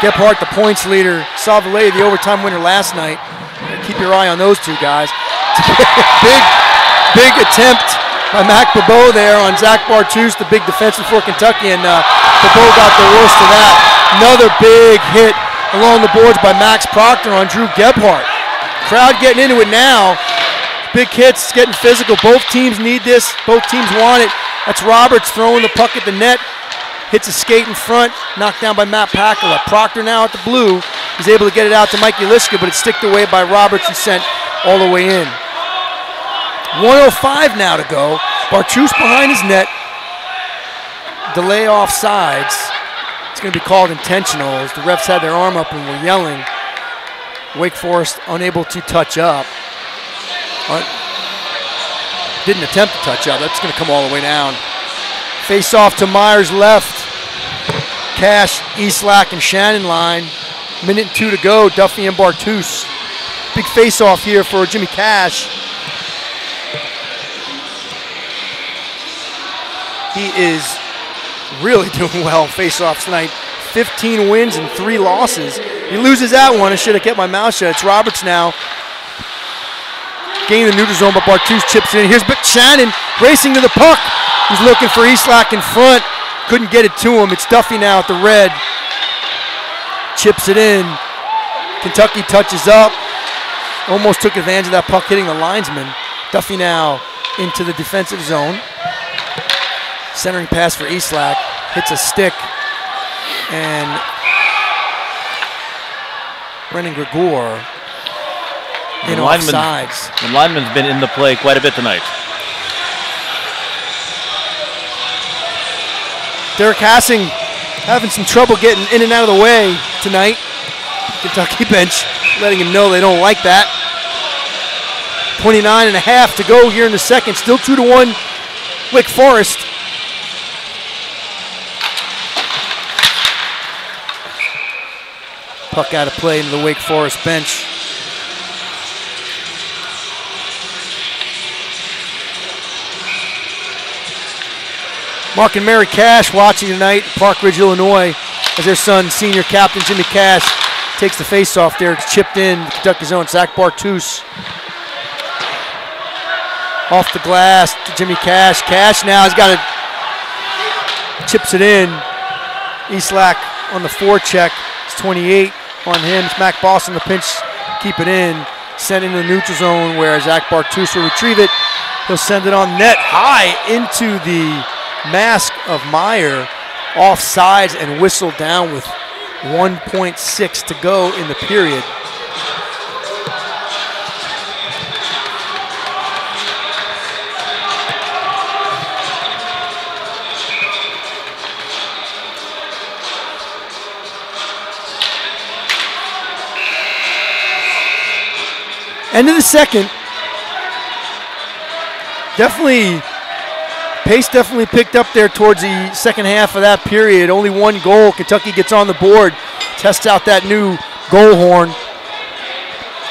Gebhardt, the points leader. Salvaletti, the overtime winner last night. Keep your eye on those two guys. Big attempt by Mac Bobo there on Zach Bartus, the big defenseman for Kentucky, and Bobo got the worst of that. Another big hit along the boards by Max Proctor on Drew Gebhardt. Crowd getting into it now. Big hits, getting physical. Both teams need this. Both teams want it. That's Roberts throwing the puck at the net. Hits a skate in front, knocked down by Matt Packle. Proctor now at the blue. He's able to get it out to Mikey Lishka, but it's sticked away by Roberts and sent all the way in. 1:05 now to go. Bartus behind his net. Delay offsides. It's going to be called intentional as the refs had their arm up and were yelling. Wake Forest unable to touch up. Didn't attempt to touch up. That's going to come all the way down. Face off to Myers left. Cash, Eastlack, and Shannon line. 1:02 to go. Duffy and Bartus. Big face off here for Jimmy Cash. He is really doing well in face-offs tonight. 15 wins and 3 losses. He loses that one. I should have kept my mouth shut. It's Roberts now. Gaining the neutral zone, but Bartus chips in. Here's Shannon racing to the puck. He's looking for Eastlack in front. Couldn't get it to him. It's Duffy now at the red. Chips it in. Kentucky touches up. Almost took advantage of that puck hitting the linesman. Duffy now into the defensive zone. Centering pass for Eastlack. Hits a stick. And Brennan Gregor in offsides. The lineman's been in the play quite a bit tonight. Derek Hassing having some trouble getting in and out of the way tonight. Kentucky bench letting him know they don't like that. 29.5 to go here in the second. Still 2-1 Wake Forest. Puck out of play into the Wake Forest bench. Mark and Mary Cash watching tonight, Park Ridge, Illinois, as their son, senior captain Jimmy Cash, takes the face-off there. It's chipped in, the Kentucky zone. Zach Bartus. Off the glass to Jimmy Cash. Cash now has got it, chips it in. Eastlack on the forecheck. It's 28 on him. It's Mac Boss on the pinch, keep it in. Send into the neutral zone where Zach Bartus will retrieve it. He'll send it on net high into the mask of Meyer, off sides and whistled down with 1.6 to go in the period. End of the second. Pace definitely picked up there towards the second half of that period. Only 1 goal. Kentucky gets on the board, tests out that new goal horn,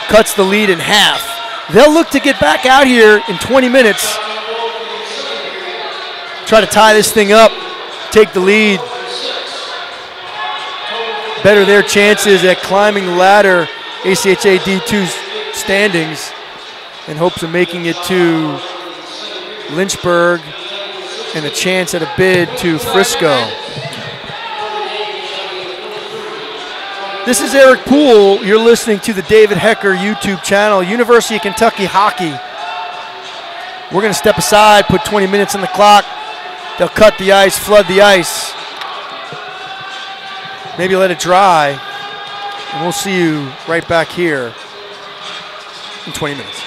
cuts the lead in half. They'll look to get back out here in 20 minutes, try to tie this thing up, take the lead, better their chances at climbing the ladder, ACHA D2's standings, in hopes of making it to Lynchburg and a chance at a bid to Frisco. This is Eric Poole. You're listening to the David Hecker YouTube channel, University of Kentucky Hockey. We're going to step aside, put 20 minutes on the clock. They'll cut the ice, flood the ice, maybe let it dry, and we'll see you right back here in 20 minutes.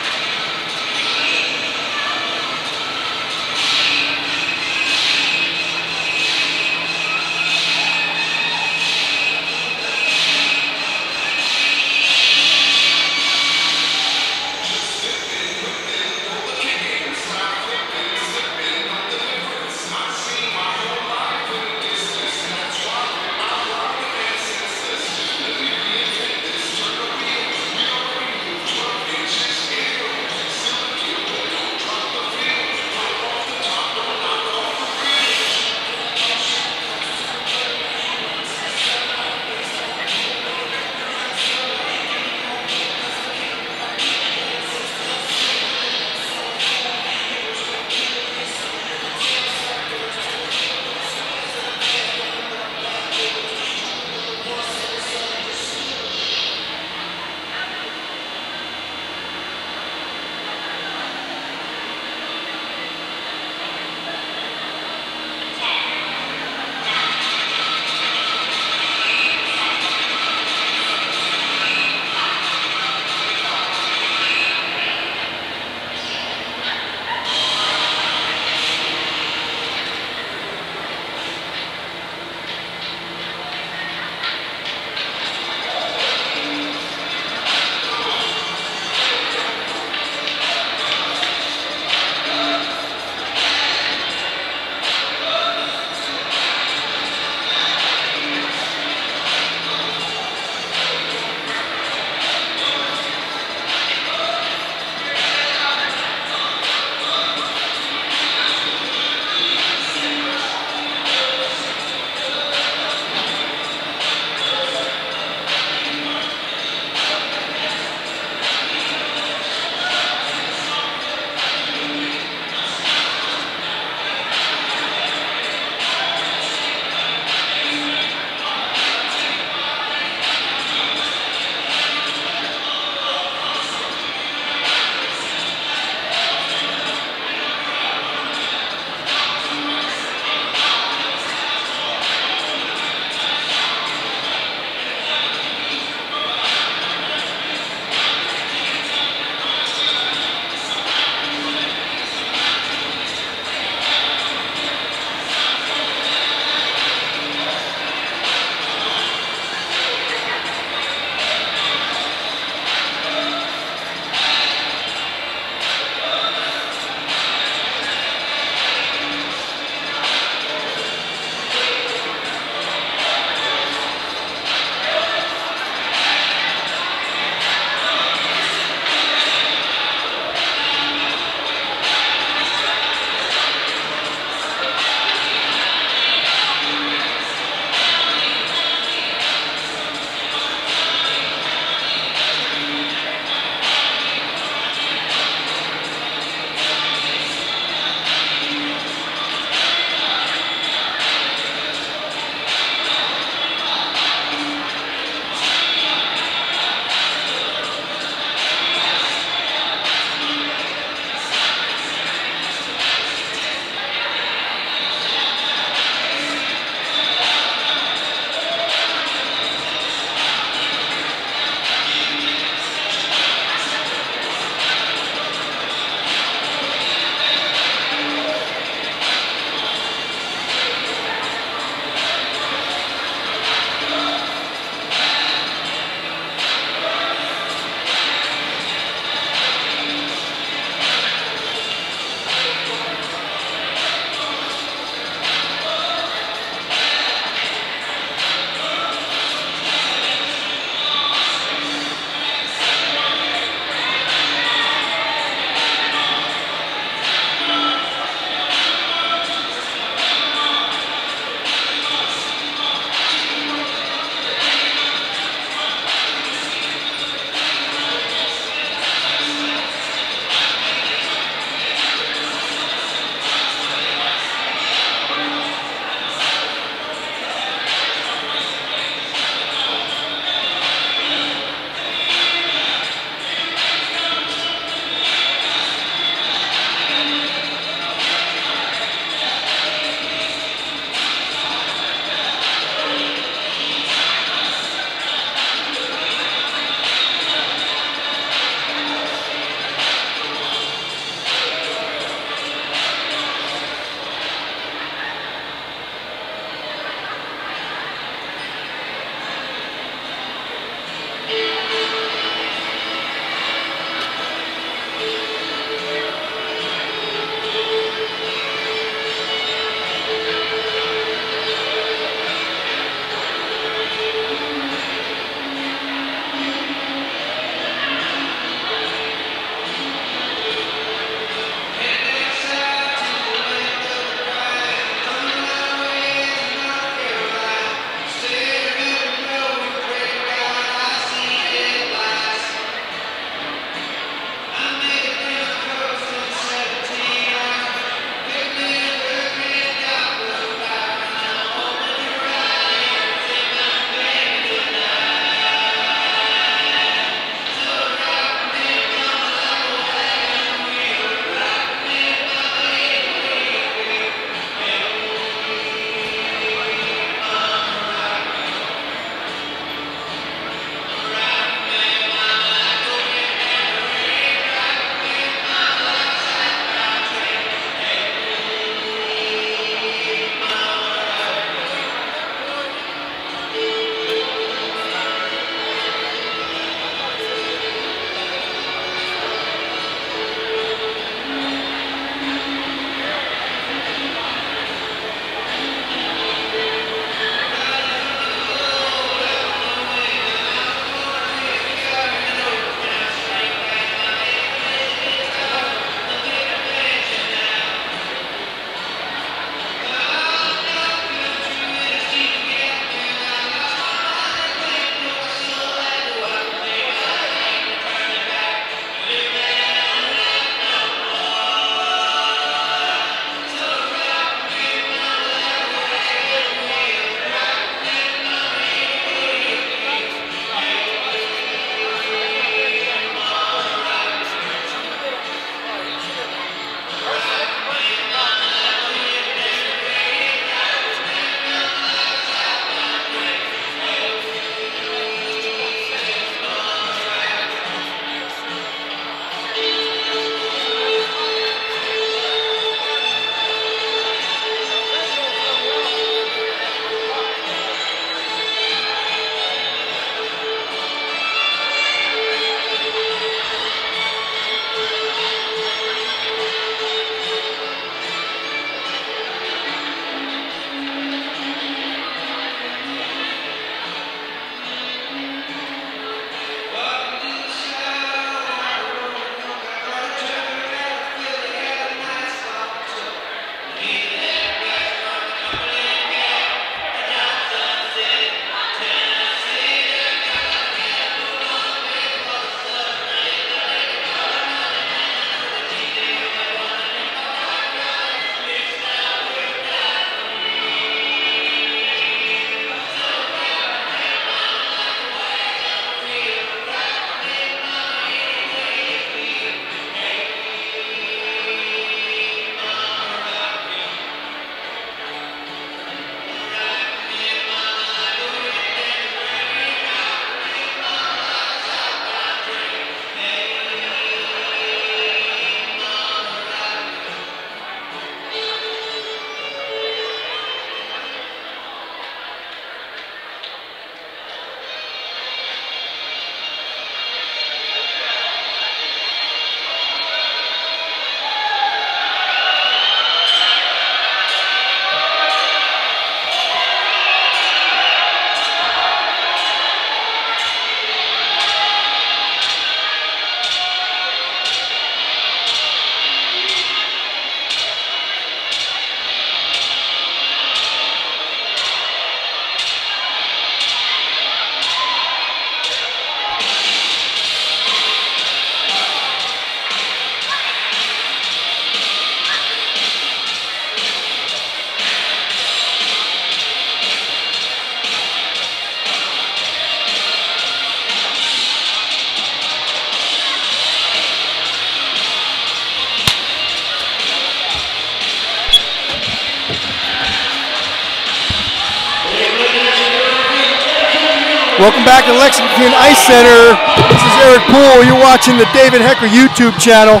Welcome back to Lexington Ice Center. This is Eric Poole. You're watching the David Hecker YouTube channel.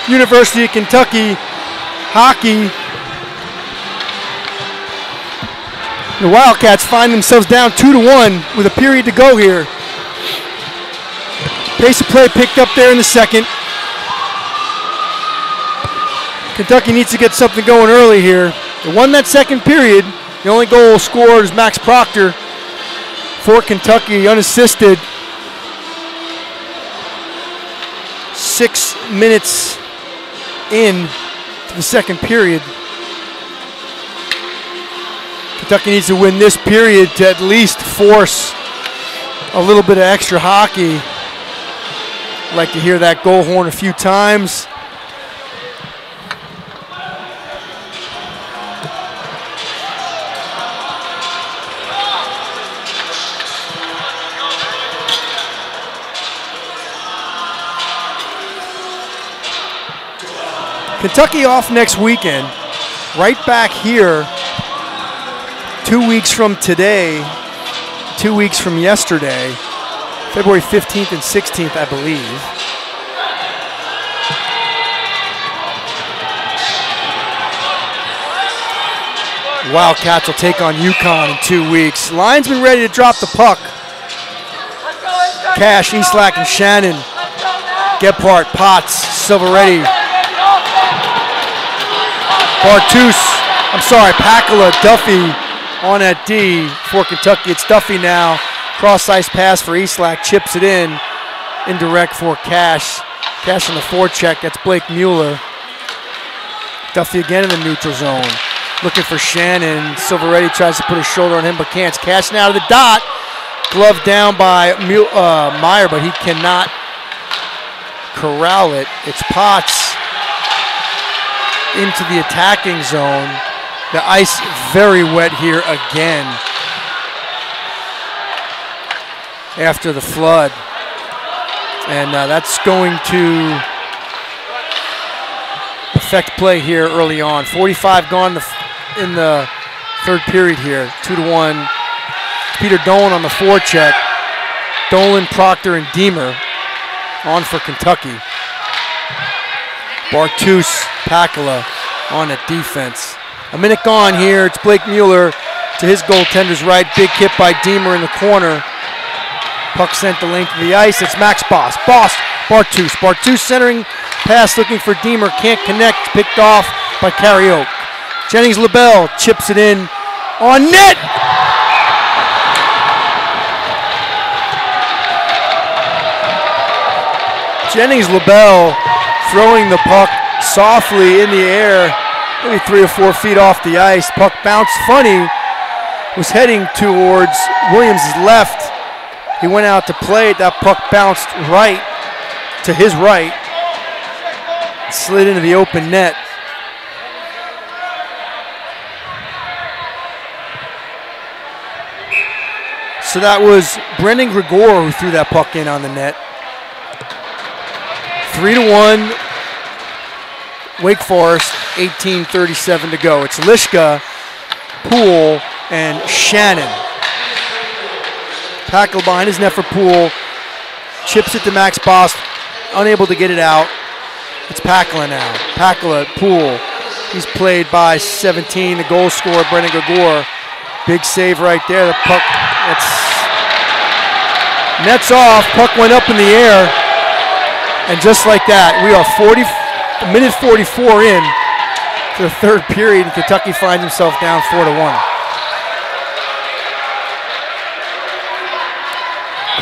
University of Kentucky hockey. The Wildcats find themselves down 2-1 with a period to go here. Pace of play picked up there in the second. Kentucky needs to get something going early here. They won that second period. The only goal scored is Max Proctor for Kentucky, unassisted. 6 minutes in to the second period. Kentucky needs to win this period to at least force a little bit of extra hockey. I'd like to hear that goal horn a few times. Kentucky off next weekend. Right back here 2 weeks from today, 2 weeks from yesterday, February 15th and 16th, I believe. Wildcats will take on UConn in 2 weeks. Linesman ready to drop the puck. Cash, Eastlack, and Shannon. Gebhardt, Potts, Silveretti. Pakala, Duffy on at D for Kentucky. It's Duffy now. Cross-ice pass for Eastlack, chips it in. Indirect for Cash. Cash on the forecheck, that's Blake Mueller. Duffy again in the neutral zone. Looking for Shannon. Silveretti tries to put his shoulder on him, but can't. Cash now to the dot. Glove down by Meyer, but he cannot corral it. It's Potts into the attacking zone. The ice very wet here again after the flood. And that's going to affect play here early on. 45 gone in the third period here, 2-1. Peter Dolan on the forecheck. Dolan, Proctor, and Deemer on for Kentucky. Bartus, Pakala on at defense. A minute gone here. It's Blake Mueller to his goaltender's right. Big hit by Deemer in the corner. Puck sent the length of the ice. It's Max Boss. Bartus. Bartus centering pass looking for Deemer. Can't connect. Picked off by Carrioke. Jennings LaBelle chips it in on net. Jennings LaBelle throwing the puck softly in the air, maybe 3 or 4 feet off the ice. Puck bounced funny, was heading towards Williams' left. He went out to play it. That puck bounced right to his right, slid into the open net. So that was Brendan Gregor who threw that puck in on the net. 3-1, Wake Forest, 18:37 to go. It's Lishka, Poole, and Shannon. Tackle behind his net for Poole. Chips it to Max Boss, unable to get it out. It's Pakala now. Pakala, Poole. He's played by 17, the goal scorer, Brendan Gregor. Big save right there. The puck, nets off. Puck went up in the air. And just like that, we are minute 44 in to the third period, and Kentucky finds himself down 4-1.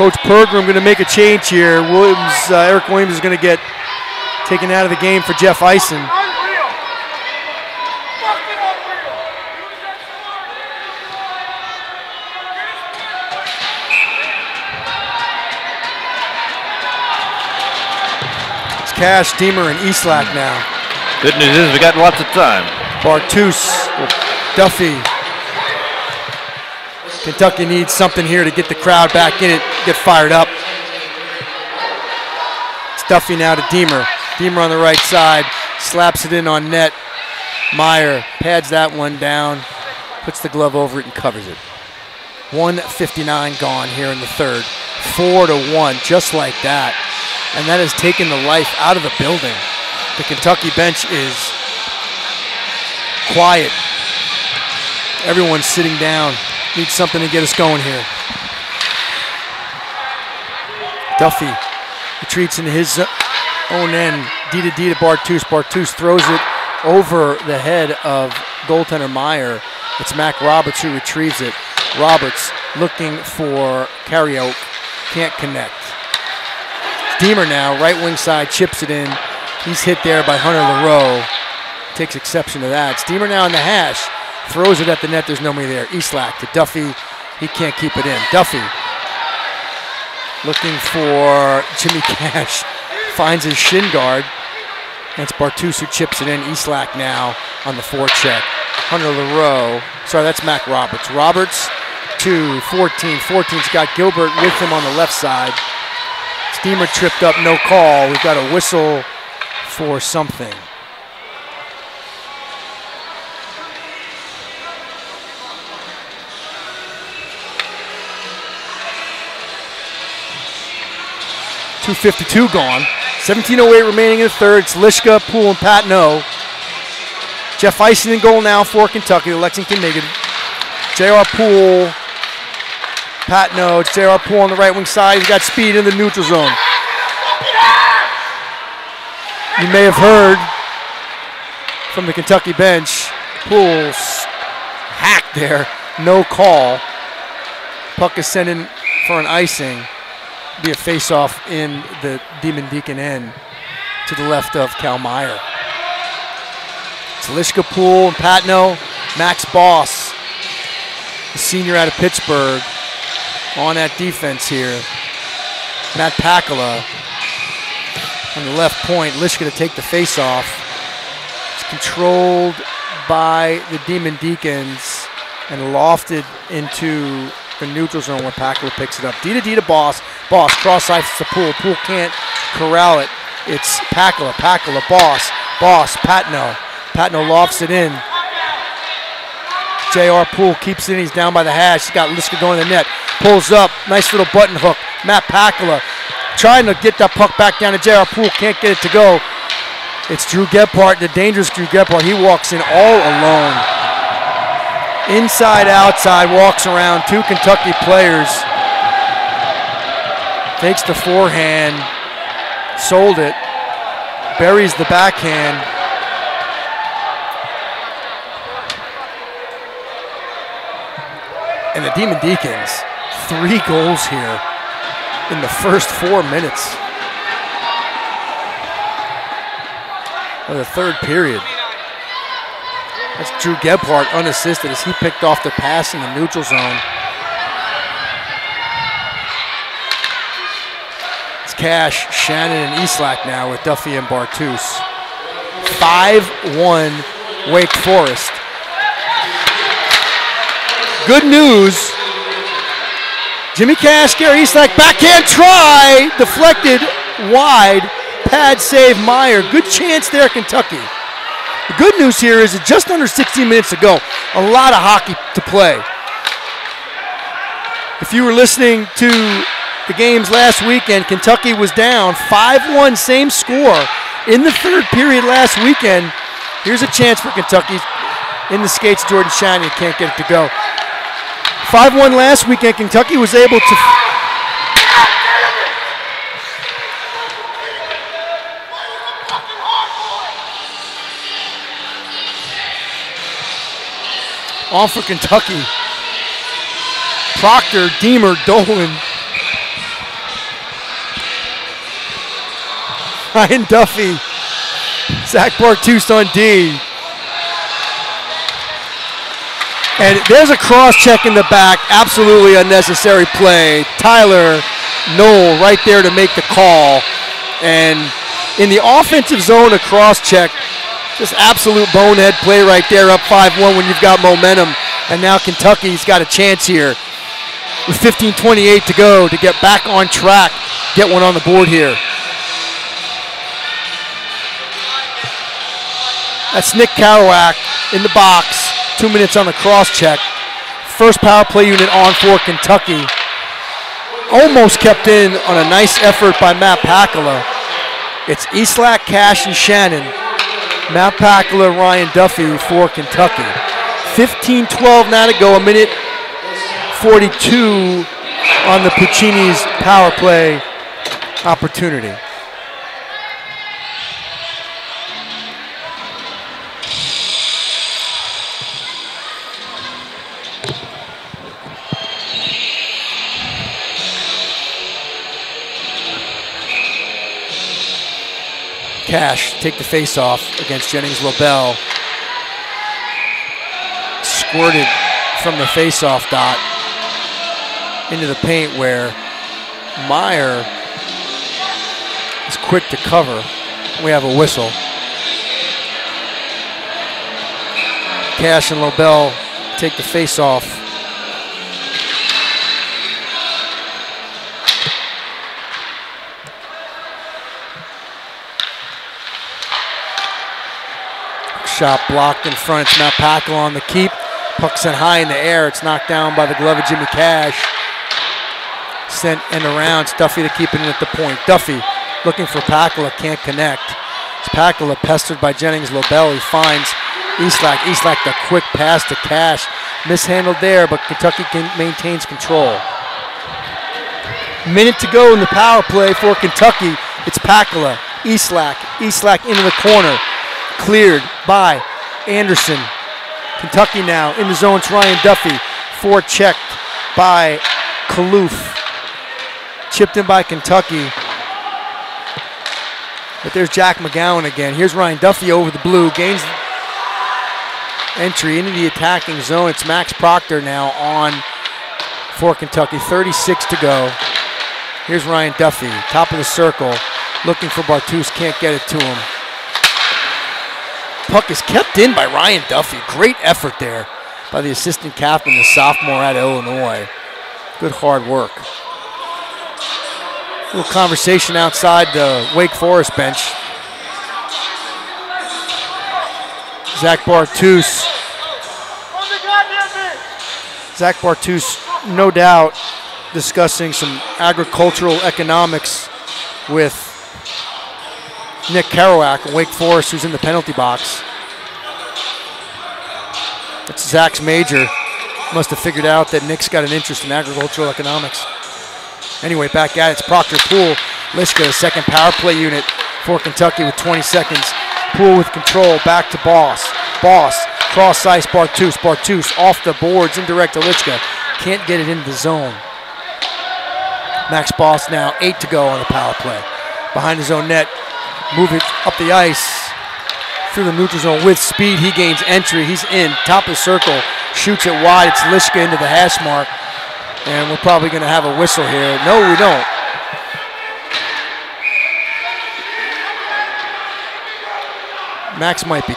Coach Pergram going to make a change here. Eric Williams is going to get taken out of the game for Jeff Eisen. Cash, Deemer, and Eastlack now. Good news is we got lots of time. Bartus, Duffy. Kentucky needs something here to get the crowd back in it, get fired up. It's Duffy now to Deemer. Deemer on the right side, slaps it in on net. Meyer pads that one down, puts the glove over it and covers it. 1:59 gone here in the third. 4-1, just like that. And that has taken the life out of the building. The Kentucky bench is quiet. Everyone's sitting down. Needs something to get us going here. Duffy retreats into his own end. D to Bartus. Bartus throws it over the head of goaltender Meyer. It's Mac Roberts who retrieves it. Roberts looking for Carrioke. Can't connect. Deemer now, right wing side, chips it in. He's hit there by Hunter LaRoe. Takes exception to that. Deemer now in the hash. Throws it at the net. There's nobody there. Eastlack to Duffy. He can't keep it in. Duffy looking for Jimmy Cash. Finds his shin guard. That's Bartus who chips it in. Eastlack now on the forecheck. Hunter LaRoe. Sorry, that's Mac Roberts. Roberts to 14. 14's got Gilbert with him on the left side. Steamer tripped up, no call. We've got a whistle for something. .252 gone. 17:08 remaining in the third. It's Lishka, Poole, and Patno. Jeff Ison in goal now for Kentucky, the Lexington negative. J.R. Poole, Patno. It's J.R. Poole on the right wing side. He's got speed in the neutral zone. You may have heard from the Kentucky bench, Poole's hacked there, no call. Puck is sent in for an icing. Be a face-off in the Demon Deacon end to the left of Cal Meyer. It's Lishka, Poole, and Patno. Max Boss, the senior out of Pittsburgh, on that defense here. Matt Pakala on the left point. Lishka to take the face-off. It's controlled by the Demon Deacons and lofted into the neutral zone where Pakala picks it up. D to Boss. Boss cross-ice to Poole. Poole can't corral it. It's Pakala. Pakala, Boss. Boss, Patno. Patno lofts it in. J.R. Poole keeps it in. He's down by the hash. He's got Liska going to the net. Pulls up. Nice little button hook. Matt Pakala trying to get that puck back down to J.R. Poole. Can't get it to go. It's Drew Gebhardt, the dangerous Drew Gebhardt. He walks in all alone. Inside, outside, walks around. Two Kentucky players. Takes the forehand. Sold it. Buries the backhand. And the Demon Deacons, 3 goals here in the first 4 minutes of the third period. That's Drew Gebhardt unassisted as he picked off the pass in the neutral zone. It's Cash, Shannon, and Eastlack now with Duffy and Bartus. 5-1 Wake Forest. Good news. Jimmy Cash, Gary Eastlack, backhand try, deflected wide, pad save Meyer. Good chance there, Kentucky. The good news here is that just under 16 minutes to go, a lot of hockey to play. If you were listening to the games last weekend, Kentucky was down 5-1, same score in the third period last weekend. Here's a chance for Kentucky in the skates. Jordan Shannon can't get it to go. 5-1 last weekend, Kentucky was able to... On for Kentucky. Proctor, Deemer, Dolan. Ryan Duffy. Zach Bartus on D. And there's a cross-check in the back. Absolutely unnecessary play. Tyler Knoll right there to make the call. And in the offensive zone, a cross-check. Just absolute bonehead play right there, up 5-1 when you've got momentum. And now Kentucky's got a chance here with 15:28 to go to get back on track, get one on the board here. That's Nick Kerouac in the box. 2 minutes on the cross check. first power play unit on for Kentucky. Almost kept in on a nice effort by Matt Pakala. It's Eastlack, Cash, and Shannon. Matt Pakala, Ryan Duffy for Kentucky. 15-12 now to go, a minute 42 on the Puccini's power play opportunity. Cash take the face off against Jennings LaBelle. Squirted from the face-off dot into the paint where Meyer is quick to cover. We have a whistle. Cash and LaBelle take the face-off. Shot blocked in front. It's Matt Pakala on the keep. Puck sent high in the air. It's knocked down by the glove of Jimmy Cash. Sent and around. It's Duffy to keep it in at the point. Duffy looking for Pakala. Can't connect. It's Pakala pestered by Jennings LaBelle. He finds Eastlack. Eastlack the quick pass to Cash. Mishandled there, but Kentucky maintains control. Minute to go in the power play for Kentucky. It's Pakala. Eastlack. Eastlack into the corner. Cleared by Anderson. Kentucky now in the zone. It's Ryan Duffy. Forechecked by Kaloof. Chipped in by Kentucky. But there's Jack McGowan again. Here's Ryan Duffy over the blue. Gains entry into the attacking zone. It's Max Proctor now on for Kentucky. 36 to go. Here's Ryan Duffy. Top of the circle. Looking for Bartus. Can't get it to him. Puck is kept in by Ryan Duffy. Great effort there by the assistant captain, the sophomore out of Illinois. Good hard work. A little conversation outside the Wake Forest bench. Zach Bartus. Zach Bartus, no doubt, discussing some agricultural economics with Nick Kerouac, Wake Forest, who's in the penalty box. It's Zach's major. Must have figured out that Nick's got an interest in agricultural economics. Anyway, back at it. It's Proctor Poole. Lishka, the second power play unit for Kentucky with 20 seconds. Poole with control, back to Boss. Boss, cross ice, Bartus. Bartus off the boards, indirect to Lishka. Can't get it into the zone. Max Boss now, 8 to go on the power play. Behind his own net. Move it up the ice through the neutral zone with speed. He gains entry. He's in. Top of the circle. Shoots it wide. It's Lishka into the hash mark. And we're probably going to have a whistle here. No, we don't. Max might be.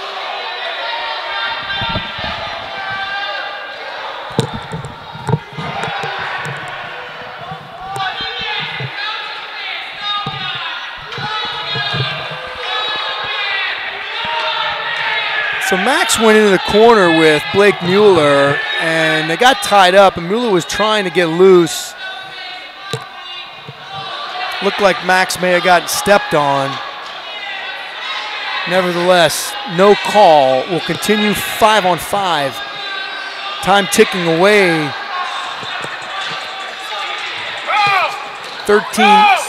So Max went into the corner with Blake Mueller, and they got tied up, and Mueller was trying to get loose. Looked like Max may have gotten stepped on. Nevertheless, no call. Will continue 5-on-5. Time ticking away. 13.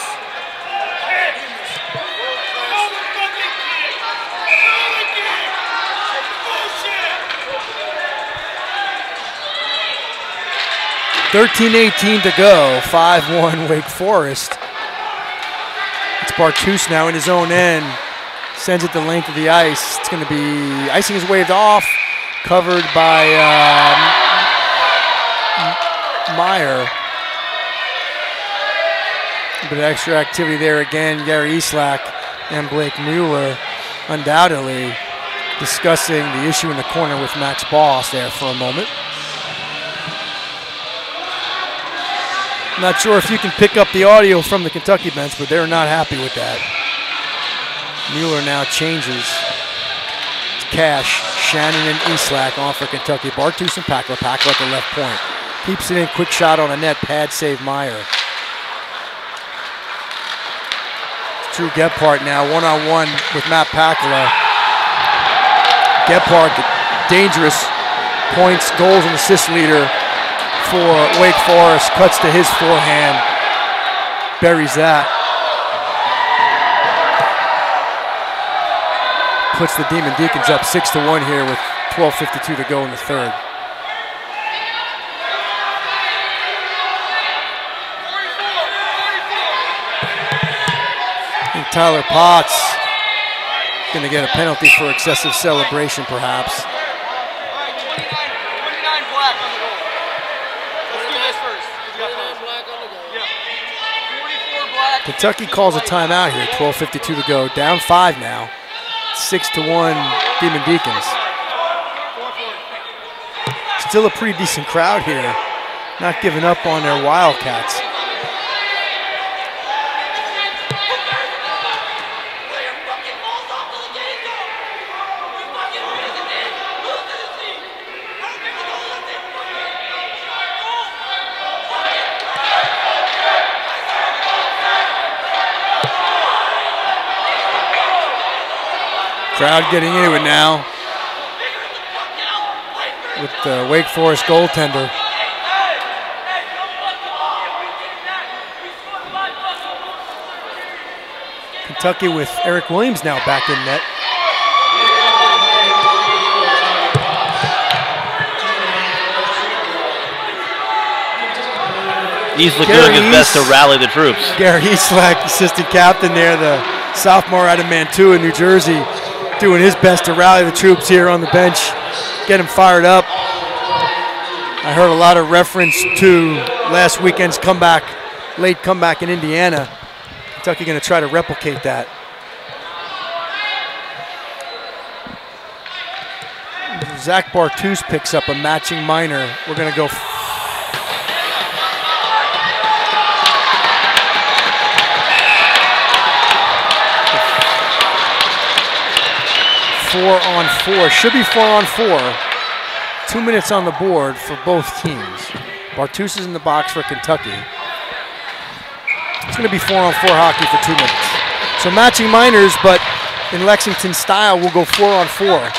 13:18 to go, 5-1 Wake Forest. It's Bartus now in his own end. Sends it the length of the ice. It's going to be, icing is waved off, covered by Meyer. A bit of extra activity there again. Gary Eastlack and Blake Mueller undoubtedly discussing the issue in the corner with Max Boss there for a moment. Not sure if you can pick up the audio from the Kentucky bench, but they're not happy with that. Mueller now changes. It's Cash, Shannon and Eastlack on for Kentucky. Bartus and Packler. Packler at the left point. Keeps it in, quick shot on the net. Pad save Meyer. Drew Gebhardt now, one-on-one with Matt Packler. Gebhardt, the dangerous points, goals, and assist leader for Wake Forest, cuts to his forehand, buries that. Puts the Demon Deacons up 6-1 here with 12:52 to go in the third. Tyler Potts going to get a penalty for excessive celebration, perhaps. All right, 29 black on the goal. Let's do this first. 29 black on the goal. Yeah. 44 black. Kentucky calls a timeout here, 12:52 to go. Down 5 now. 6-1 Demon Deacons. Still a pretty decent crowd here. Not giving up on their Wildcats. Crowd getting into it now with the Wake Forest goaltender. Kentucky with Eric Williams now back in net. Eastlack doing his best to rally the troops. Gary Eastlack, assistant captain there, the sophomore out of Mantua, New Jersey, doing his best to rally the troops here on the bench, get them fired up. I heard a lot of reference to last weekend's comeback, late comeback in Indiana. Kentucky going to try to replicate that. Zach Bartus picks up a matching minor. We're going to go 4-on-4. Should be 4-on-4. 2 minutes on the board for both teams. Bartus is in the box for Kentucky. It's going to be 4-on-4 hockey for 2 minutes. So matching minors, but in Lexington style, we'll go 4-on-4.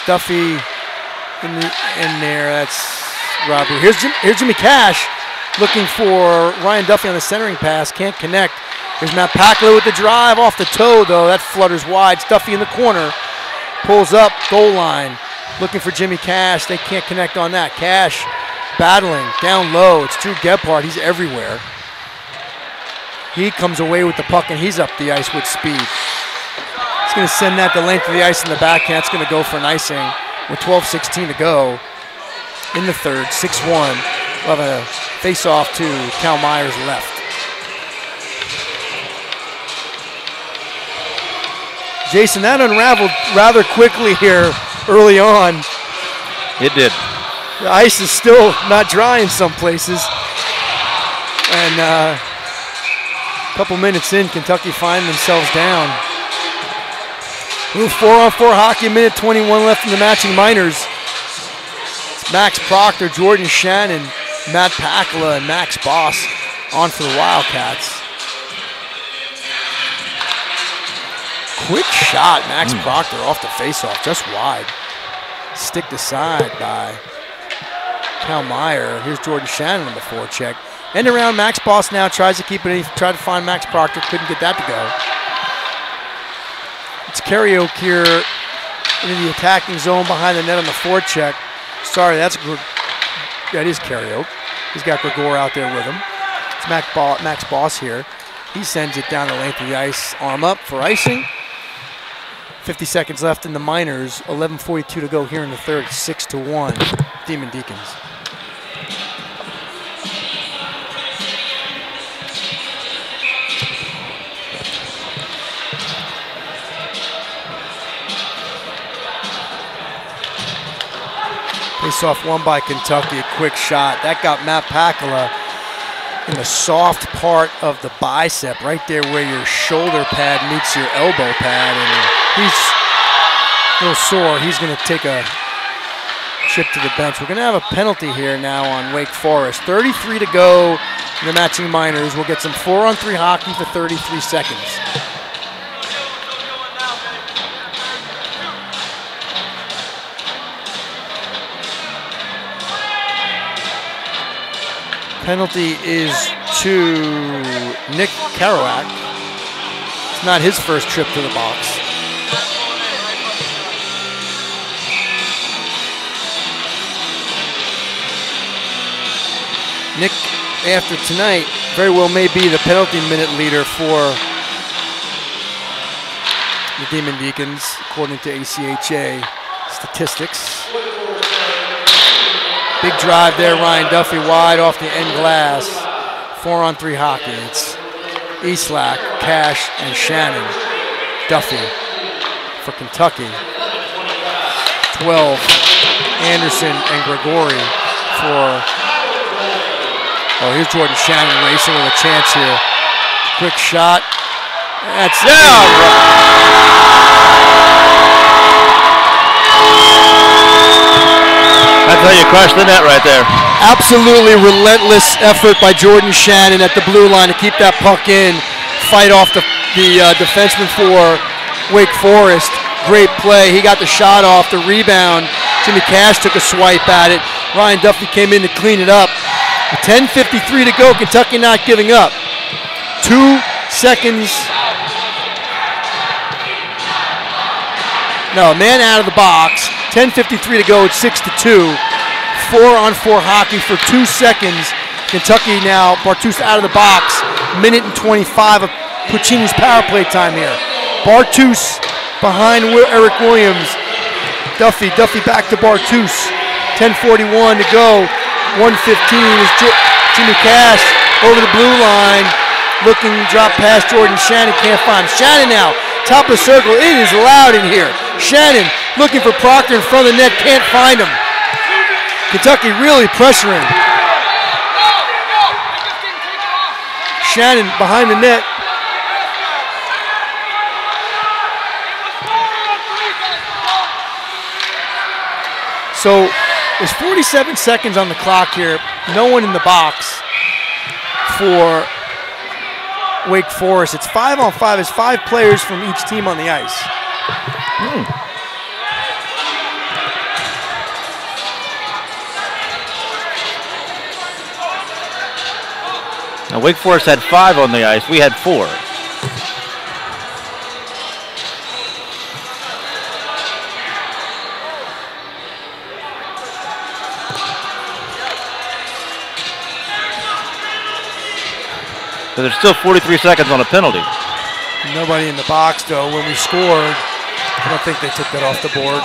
Stuffy in there. That's Robbie. Here's Jimmy Cash looking for Ryan Duffy on the centering pass. Can't connect. Here's Matt Packler with the drive off the toe, though. That flutters wide. Stuffy in the corner. Pulls up, goal line. Looking for Jimmy Cash. They can't connect on that. Cash battling down low. It's Drew Gebhardt. He's everywhere. He comes away with the puck, and he's up the ice with speed. He's going to send that the length of the ice in the backhand. It's going to go for an icing with 12:16 to go in the third. 6-1. We'll have a face-off to Cal Myers left. Jason, that unraveled rather quickly here early on. It did. The ice is still not dry in some places. And a couple minutes in, Kentucky find themselves down. Ooh, 4-on-4 hockey, minute 21 left in the matching minors. It's Max Proctor, Jordan Shannon, Matt Packla, and Max Boss on for the Wildcats. Quick shot, Max Proctor off the faceoff, just wide. Sticked aside by Cal Meyer. Here's Jordan Shannon on the forecheck. End around, Max Boss now tries to keep it in. He tried to find Max Proctor, couldn't get that to go. It's Karaoke here into the attacking zone behind the net on the forecheck. Sorry, that is Karaoke. He's got Gregor out there with him. It's Max Boss here. He sends it down the length of the ice, arm up for icing. 50 seconds left in the minors. 11:42 to go here in the third. 6-1, Demon Deacons. Face-off won by Kentucky, a quick shot. That got Matt Packla in the soft part of the bicep, right there where your shoulder pad meets your elbow pad. And he's little sore. He's going to take a trip to the bench. We're going to have a penalty here now on Wake Forest. 33 to go in the matching minors. We'll get some 4-on-3 hockey for 33 seconds. Penalty is to Nick Kerouac. It's not his first trip to the box. Nick, after tonight, very well may be the penalty minute leader for the Demon Deacons, according to ACHA statistics. Big drive there, Ryan Duffy wide off the end glass. 4-on-3 hockey. It's Eastlack, Cash, and Shannon. Duffy for Kentucky. 12, Anderson and Gregori for, oh, here's Jordan Shannon racing with a chance here. Quick shot. That's That's how you crush the net right there. Absolutely relentless effort by Jordan Shannon at the blue line to keep that puck in, fight off the defenseman for Wake Forest. Great play. He got the shot off, the rebound. Jimmy Cash took a swipe at it. Ryan Duffy came in to clean it up. With 10:53 to go, Kentucky not giving up. 2 seconds. No, man out of the box. 10:53 to go, it's 6-2. 4-on-4 hockey for 2 seconds. Kentucky now, Bartus out of the box. Minute and 25 of Puccini's power play time here. Bartus behind Eric Williams. Duffy back to Bartus. 10:41 to go. 1:15 is Jimmy Cash over the blue line. Looking, drop past Jordan Shannon, can't find him. Shannon now, top of the circle. It is loud in here. Shannon looking for Proctor in front of the net, can't find him. Kentucky really pressuring. Shannon behind the net. So there's 47 seconds on the clock here. No one in the box for Wake Forest. It's 5-on-5. It's 5 players from each team on the ice. Now Wake Forest had 5 on the ice. We had 4. So there's still 43 seconds on a penalty. Nobody in the box, though. When we scored, I don't think they took that off the board.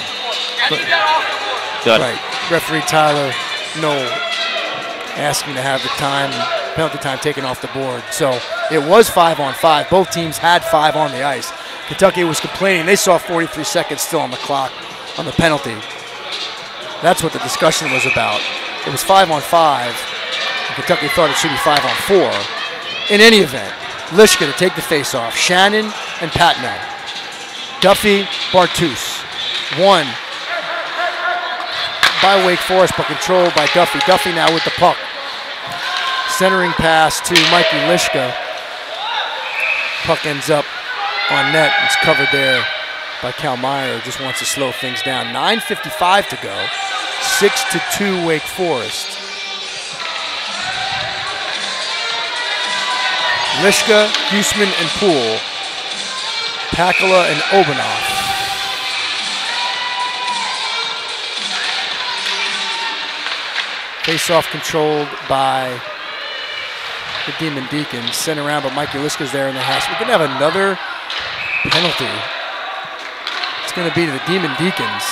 Good. Right. Referee Tyler Knoll asking to have the penalty time taken off the board. So it was 5-on-5. Both teams had 5 on the ice. Kentucky was complaining. They saw 43 seconds still on the clock on the penalty. That's what the discussion was about. It was 5-on-5. Kentucky thought it should be 5-on-4. In any event, Lishka to take the face-off. Shannon and Patno. Duffy, Bartus. 1 by Wake Forest, but controlled by Duffy. Duffy now with the puck. Centering pass to Mikey Lishka. Puck ends up on net. It's covered there by Cal Meyer. Just wants to slow things down. 9:55 to go. 6-2 Wake Forest. Lishka, Huseman, and Poole. Pakala and Obanoff. Face-off controlled by the Demon Deacons. Sent around, but Mikey Lishka's there in the house. We're going to have another penalty. It's going to be to the Demon Deacons.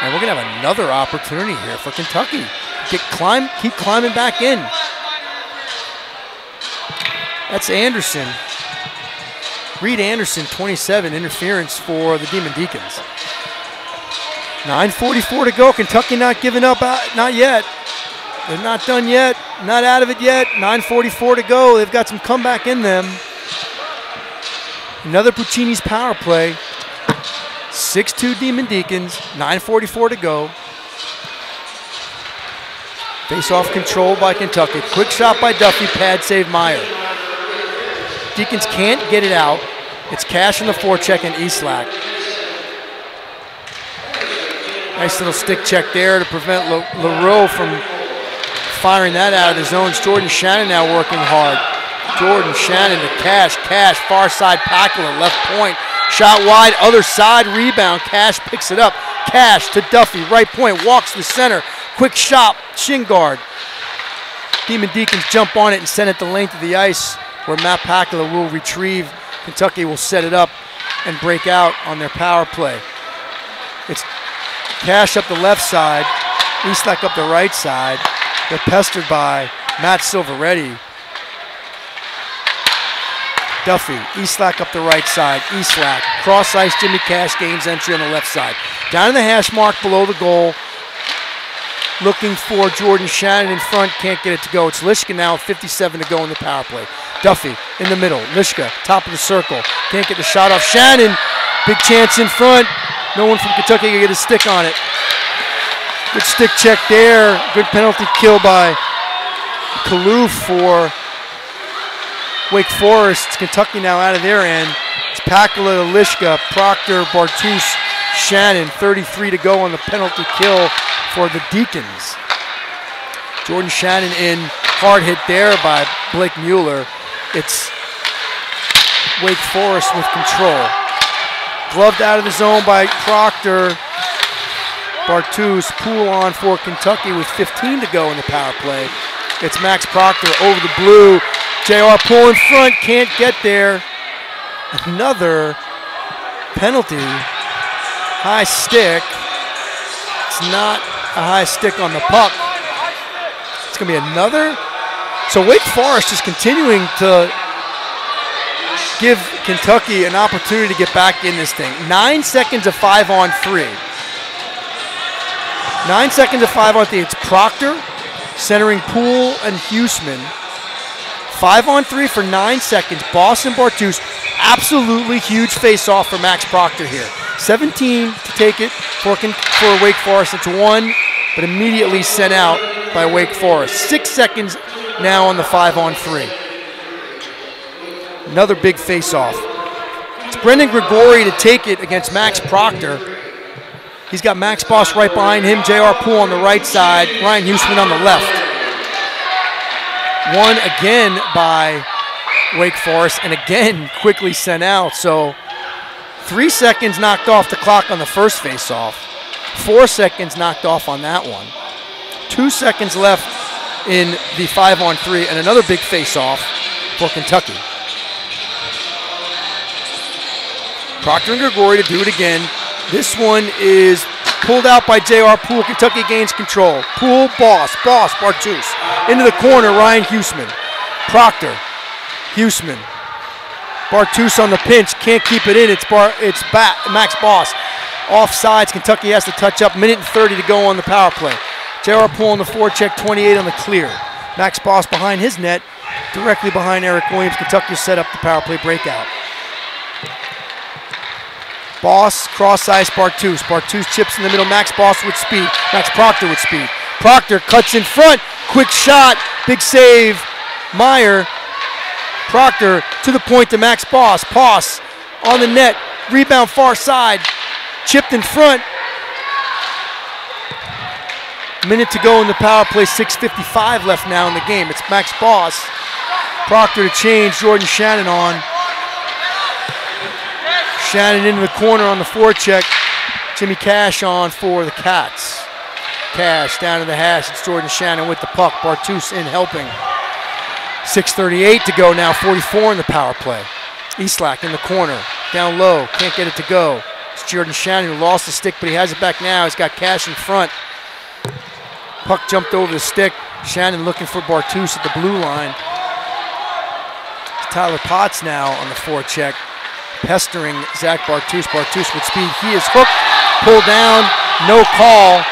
And we're going to have another opportunity here for Kentucky. Keep climbing back in. That's Anderson. Reed Anderson, 27, interference for the Demon Deacons. 9:44 to go. Kentucky not giving up, not yet. They're not done yet, not out of it yet. 9:44 to go. They've got some comeback in them. Another Puccini's power play. 6-2 Demon Deacons, 9:44 to go. Face-off control by Kentucky. Quick shot by Duffy, pad save Meyer. Deacons can't get it out. It's Cash in the forecheck and Eastlack. Nice little stick check there to prevent LaRoe from firing that out of the zone. Jordan Shannon now working hard. Jordan Shannon to Cash. Cash, far side Pacula, left point. Shot wide, other side, rebound. Cash picks it up. Cash to Duffy, right point, walks to center. Quick shot, shin guard. Demon Deacons jump on it and send it the length of the ice where Matt Pacula will retrieve. Kentucky will set it up and break out on their power play. It's Cash up the left side, Eastlack up the right side. They're pestered by Matt Silveretti. Duffy, Eastlack up the right side, Eastlack, cross ice, Jimmy Cash gains entry on the left side. Down in the hash mark below the goal, looking for Jordan Shannon in front, can't get it to go. It's Lishka now, 57 to go in the power play. Duffy in the middle, Lishka, top of the circle, can't get the shot off. Shannon, big chance in front. No one from Kentucky can get a stick on it. Good stick check there. Good penalty kill by Kalu for Wake Forest. It's Kentucky now out of their end. It's Pacula, Lishka, Proctor, Bartus, Shannon. 33 to go on the penalty kill for the Deacons. Jordan Shannon in, hard hit there by Blake Mueller. It's Wake Forest with control. Gloved out of the zone by Proctor. Bartus, Poole on for Kentucky with 15 to go in the power play. It's Max Proctor over the blue. JR Poole in front, can't get there. Another penalty. High stick. It's not a high stick on the puck. It's going to be another. So Wake Forest is continuing to give Kentucky an opportunity to get back in this thing. 9 seconds of 5-on-3. 9 seconds of 5-on-3. It's Proctor centering Poole and Huseman. 5-on-3 for 9 seconds. Boston Bartus, absolutely huge face-off for Max Proctor here. 17 to take it for Wake Forest. It's 1, but immediately sent out by Wake Forest. 6 seconds now on the 5-on-3. Another big face-off. It's Brendan Grigori to take it against Max Proctor. He's got Max Boss right behind him, J.R. Poole on the right side, Ryan Huseman on the left. One again by Wake Forest, and again quickly sent out. So 3 seconds knocked off the clock on the first face-off. 4 seconds knocked off on that one. 2 seconds left in the 5-on-3, and another big face-off for Kentucky. Proctor and Grigori to do it again. This one is pulled out by J.R. Poole. Kentucky gains control. Poole, Boss, Bartus. Into the corner, Ryan Huseman. Proctor, Huseman. Bartus on the pinch, can't keep it in. It's Max Boss. Offsides, Kentucky has to touch up. 1:30 to go on the power play. J.R. Poole on the forecheck, 28 on the clear. Max Boss behind his net, directly behind Eric Williams. Kentucky set up the power play breakout. Boss, cross ice, Bartus. Bartus chips in the middle, Max Boss with speed. Max Proctor with speed. Proctor cuts in front, quick shot, big save, Meyer. Proctor to the point to Max Boss. Boss on the net, rebound far side, chipped in front. Minute to go in the power play, 6:55 left now in the game. It's Max Boss. Proctor to change, Jordan Shannon on. Shannon into the corner on the forecheck. Jimmy Cash on for the Cats. Cash down to the hash. It's Jordan Shannon with the puck. Bartus in helping. 6:38 to go now. 44 in the power play. Eastlack in the corner. Down low. Can't get it to go. It's Jordan Shannon who lost the stick, but he has it back now. He's got Cash in front. Puck jumped over the stick. Shannon looking for Bartus at the blue line. It's Tyler Potts now on the forecheck. Pestering Zach Bartus. Bartus with speed. He is hooked, pulled down, no call.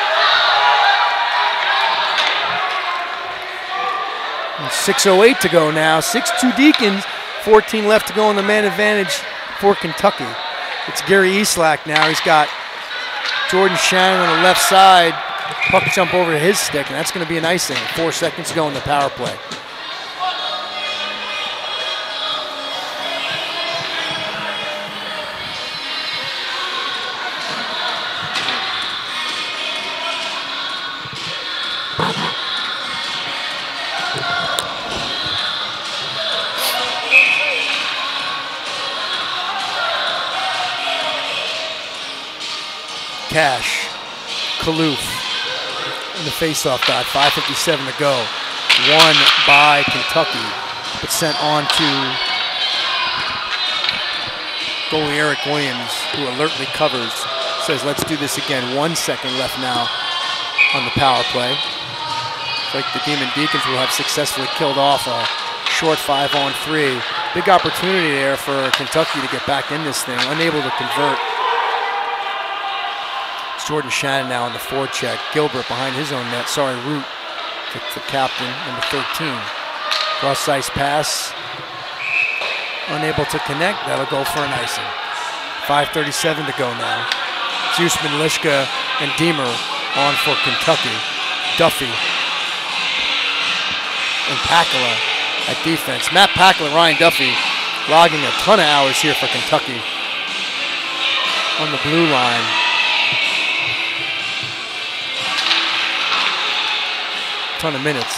And 6:08 to go now. 6-2 Deacons, 14 left to go on the man advantage for Kentucky. It's Gary Eastlack now. He's got Jordan Shannon on the left side. Puck jump over to his stick, and that's going to be an icing. 4 seconds to go in the power play. Cash, Kaloof in the faceoff dot, 5:57 to go. Won by Kentucky, but sent on to goalie Eric Williams, who alertly covers, says, let's do this again. 1 second left now on the power play. It's like the Demon Deacons will have successfully killed off a short 5-on-3. Big opportunity there for Kentucky to get back in this thing, unable to convert. Jordan Shannon now on the forecheck. Gilbert behind his own net. Sorry, Root, the captain, number 13. Cross ice pass. Unable to connect. That'll go for an icing. 5:37 to go now. Zusman, Lishka, and Deemer on for Kentucky. Duffy and Pakala at defense. Matt Pakala, Ryan Duffy logging a ton of hours here for Kentucky on the blue line. Ton of minutes.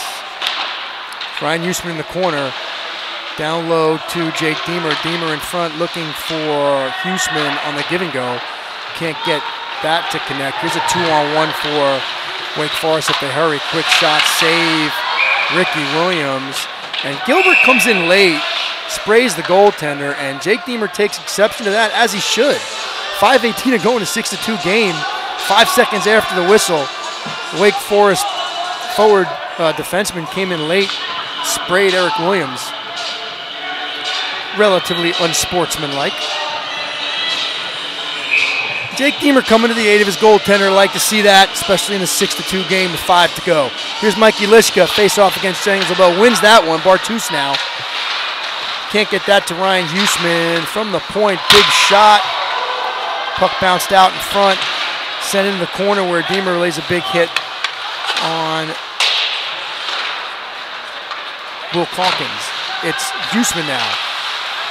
Ryan Usman in the corner. Down low to Jake Deemer. Deemer in front looking for Huseman on the give and go. Can't get that to connect. Here's a 2-on-1 for Wake Forest if they hurry. Quick shot, save, Ricky Williams. And Gilbert comes in late, sprays the goaltender, and Jake Deemer takes exception to that, as he should. 5:18 to go in a 6-2 game. 5 seconds after the whistle, Wake Forest forward defenseman came in late, sprayed Eric Williams. Relatively unsportsmanlike. Jake Deemer coming to the aid of his goaltender. Like to see that, especially in a 6-2 game with 5 to go. Here's Mikey Lishka, face off against Jennings LeBeau. Wins that one. Bartus now. Can't get that to Ryan Huseman from the point. Big shot. Puck bounced out in front. Sent into the corner where Deemer lays a big hit on Will Calkins. It's Huseman now,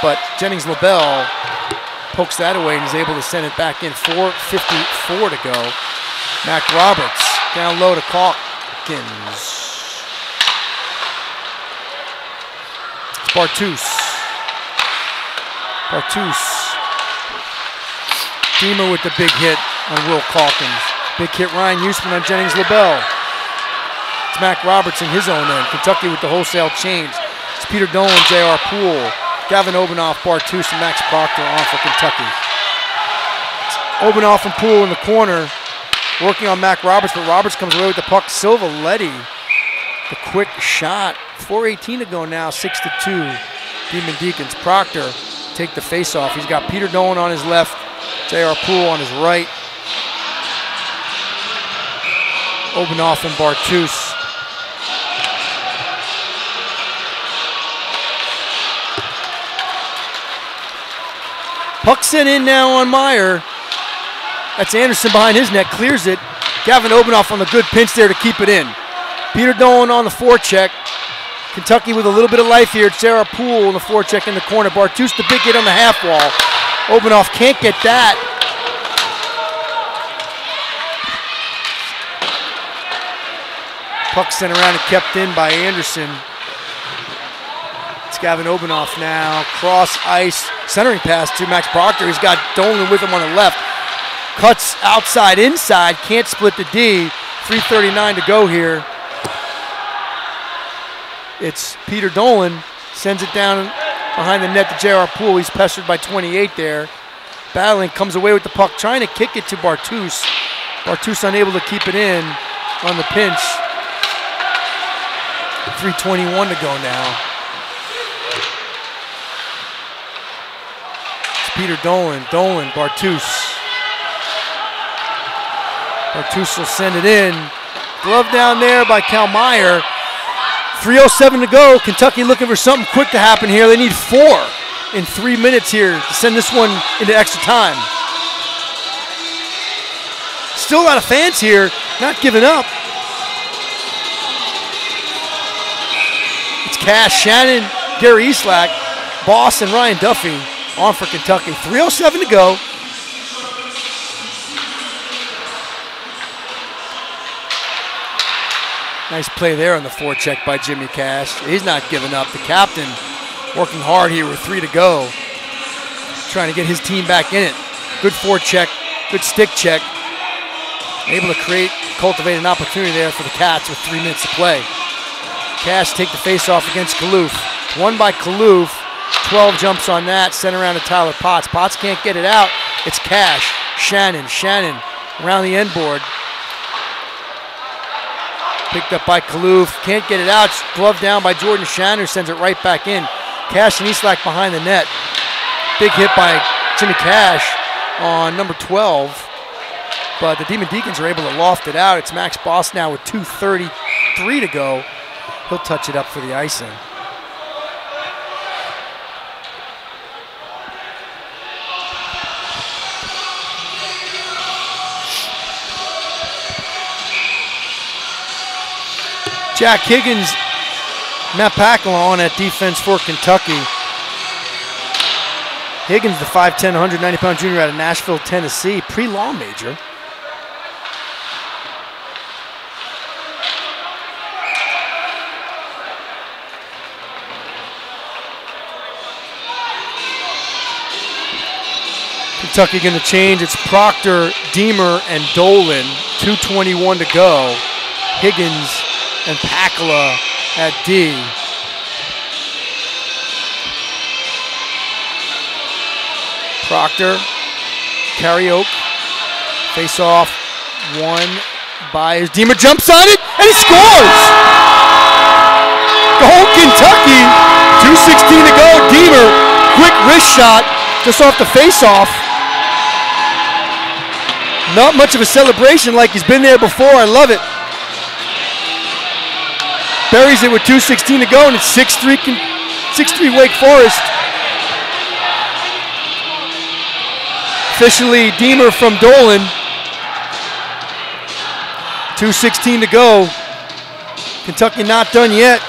but Jennings LaBelle pokes that away and is able to send it back in. 4:54 to go. Mac Roberts down low to Calkins. It's Bartus. Deemer with the big hit on Will Calkins. Big hit Ryan Huseman on Jennings LaBelle. It's Mac Roberts in his own end. Kentucky with the wholesale change. It's Peter Dolan, J.R. Poole, Gavin Obanoff, Bartus, and Max Proctor on for Kentucky. It's Obanoff and Poole in the corner, working on Mac Roberts, but Roberts comes away with the puck. Silva Letty, the quick shot. 4:18 to go now, 6-2. Demon Deacons. Proctor take the face-off. He's got Peter Dolan on his left, J.R. Poole on his right. Obanoff and Bartus. Puck sent in now on Meyer. That's Anderson behind his net, clears it. Gavin Obanoff on the good pinch there to keep it in. Peter Dolan on the forecheck. Kentucky with a little bit of life here. It's J.R. Poole on the forecheck in the corner. Bartus the big hit on the half wall. Obanoff can't get that. Puck sent around and kept in by Anderson. It's Gavin Obanoff now. Cross ice, centering pass to Max Proctor. He's got Dolan with him on the left. Cuts outside, inside, can't split the D. 3:39 to go here. It's Peter Dolan, sends it down behind the net to J.R. Poole. He's pestered by 28 there. Battling, comes away with the puck, trying to kick it to Bartus. Bartus unable to keep it in on the pinch. 3:21 to go now. It's Peter Dolan, Bartus. Bartus will send it in. Glove down there by Cal Meyer. 3:07 to go. Kentucky looking for something quick to happen here. They need 4. in 3 minutes here to send this one into extra time. Still a lot of fans here, not giving up. It's Cash, Shannon, Gary Eastlack, Boss, and Ryan Duffy on for Kentucky. 3:07 to go. Nice play there on the forecheck by Jimmy Cash. He's not giving up. The captain working hard here with 3 to go. Trying to get his team back in it. Good forecheck, good stick check. Able to cultivate an opportunity there for the Cats with 3 minutes to play. Cash take the face-off against Kaloof. Won by Kaloof. 12 jumps on that. Sent around to Tyler Potts. Potts can't get it out. It's Cash. Shannon around the end board. Picked up by Kaloof. Can't get it out. It's gloved down by Jordan Shannon, who sends it right back in. Cash and Eastlack behind the net. Big hit by Jimmy Cash on number 12. But the Demon Deacons are able to loft it out. It's Max Boss now with 2:33 to go. He'll touch it up for the icing. Jack Higgins, Matt Packla on at defense for Kentucky. Higgins, the 5'10", 190-pound junior out of Nashville, Tennessee, pre-law major. Kentucky going to change. It's Proctor, Deemer, and Dolan. 2:21 to go. Higgins and Packla at D. Proctor, Carrioke, face off, won by his Deemer, jumps on it, and he scores! Goal Kentucky, 2:16 to go. Deemer, quick wrist shot, just off the face off. Not much of a celebration like he's been there before, I love it. Buries it with 2:16 to go, and it's 6-3 Wake Forest. Officially Deemer from Dolan. 2:16 to go. Kentucky not done yet.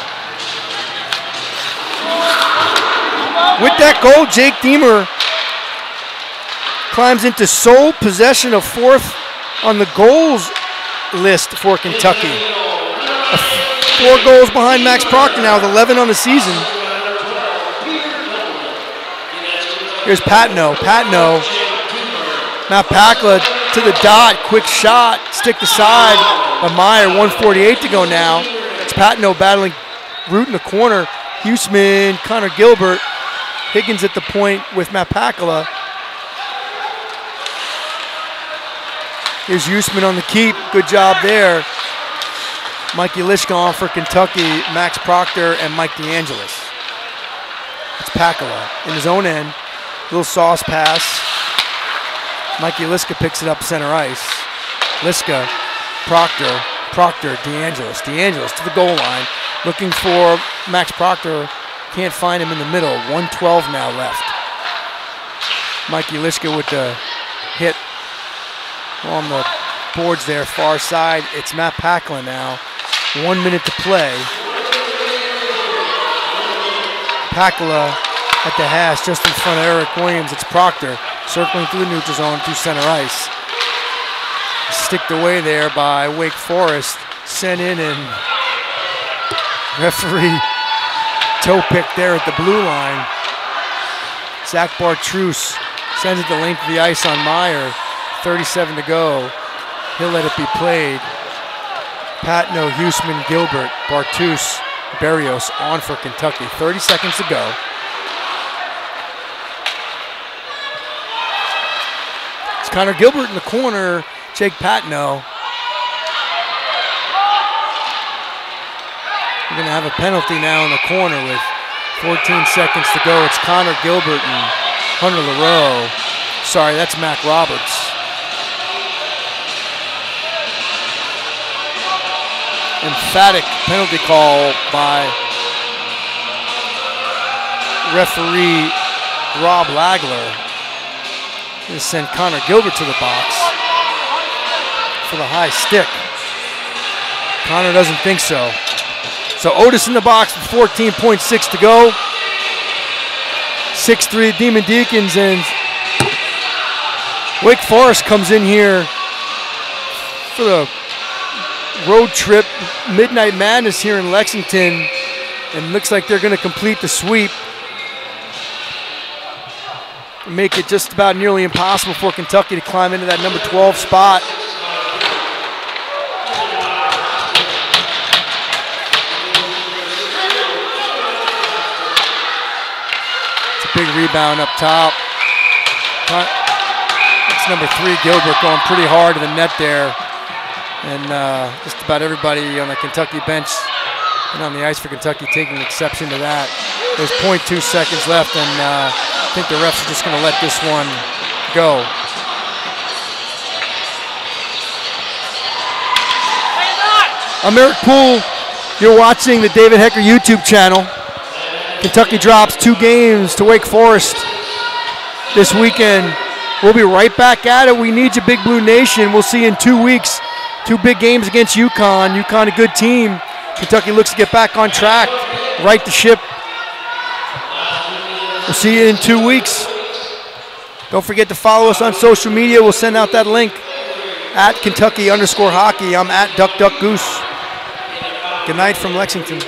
With that goal, Jake Deemer climbs into sole possession of 4th on the goals list for Kentucky. 4 goals behind Max Proctor now with 11 on the season. Here's Patno. Now Packla to the dot. Quick shot. Stick to side by Meyer. 1:48 to go now. It's Patno battling Root in the corner. Huseman, Connor Gilbert. Higgins at the point with Matt Packla. Here's Huseman on the keep. Good job there. Mikey Lishka on for Kentucky, Max Proctor, and Mike DeAngelis. It's Packla in his own end. Little sauce pass. Mikey Liska picks it up center ice. Liska, Proctor, DeAngelis. DeAngelis to the goal line. Looking for Max Proctor. Can't find him in the middle. 1:12 now left. Mikey Liska with the hit on the boards there, far side. It's Matt Packla now. 1 minute to play. Packla at the hash just in front of Eric Williams. It's Proctor circling through the neutral zone to center ice. Sticked away there by Wake Forest. Sent in, and referee toe pick there at the blue line. Zach Bartruce sends it the length of the ice on Meyer. 37 to go. He'll let it be played. Patno, Huseman, Gilbert, Bartruce, Berrios on for Kentucky. 30 seconds to go. It's Connor Gilbert in the corner. Jake Patno. We're going to have a penalty now in the corner with 14 seconds to go. It's Connor Gilbert and Hunter LaRoe. Sorry, that's Mac Roberts. Emphatic penalty call by referee Rob Lagler. Going to send Connor Gilbert to the box for the high stick. Connor doesn't think so. So Otis in the box with 14.6 to go. 6-3 Demon Deacons, and Wake Forest comes in here for the road trip Midnight Madness here in Lexington, and looks like they're going to complete the sweep. Make it just about nearly impossible for Kentucky to climb into that number 12 spot. It's a big rebound up top. It's number 3, Gilbert, going pretty hard to the net there. And just about everybody on the Kentucky bench and on the ice for Kentucky taking exception to that. There's 0.2 seconds left, and I think the refs are just going to let this one go. I'm Eric Poole. You're watching the David Hecker YouTube channel. Kentucky drops 2 games to Wake Forest this weekend. We'll be right back at it. We need you, Big Blue Nation. We'll see you in 2 weeks. 2 big games against UConn. UConn, a good team. Kentucky looks to get back on track, right the ship. We'll see you in 2 weeks. Don't forget to follow us on social media. We'll send out that link at Kentucky_hockey. I'm at Duck Duck Goose. Good night from Lexington.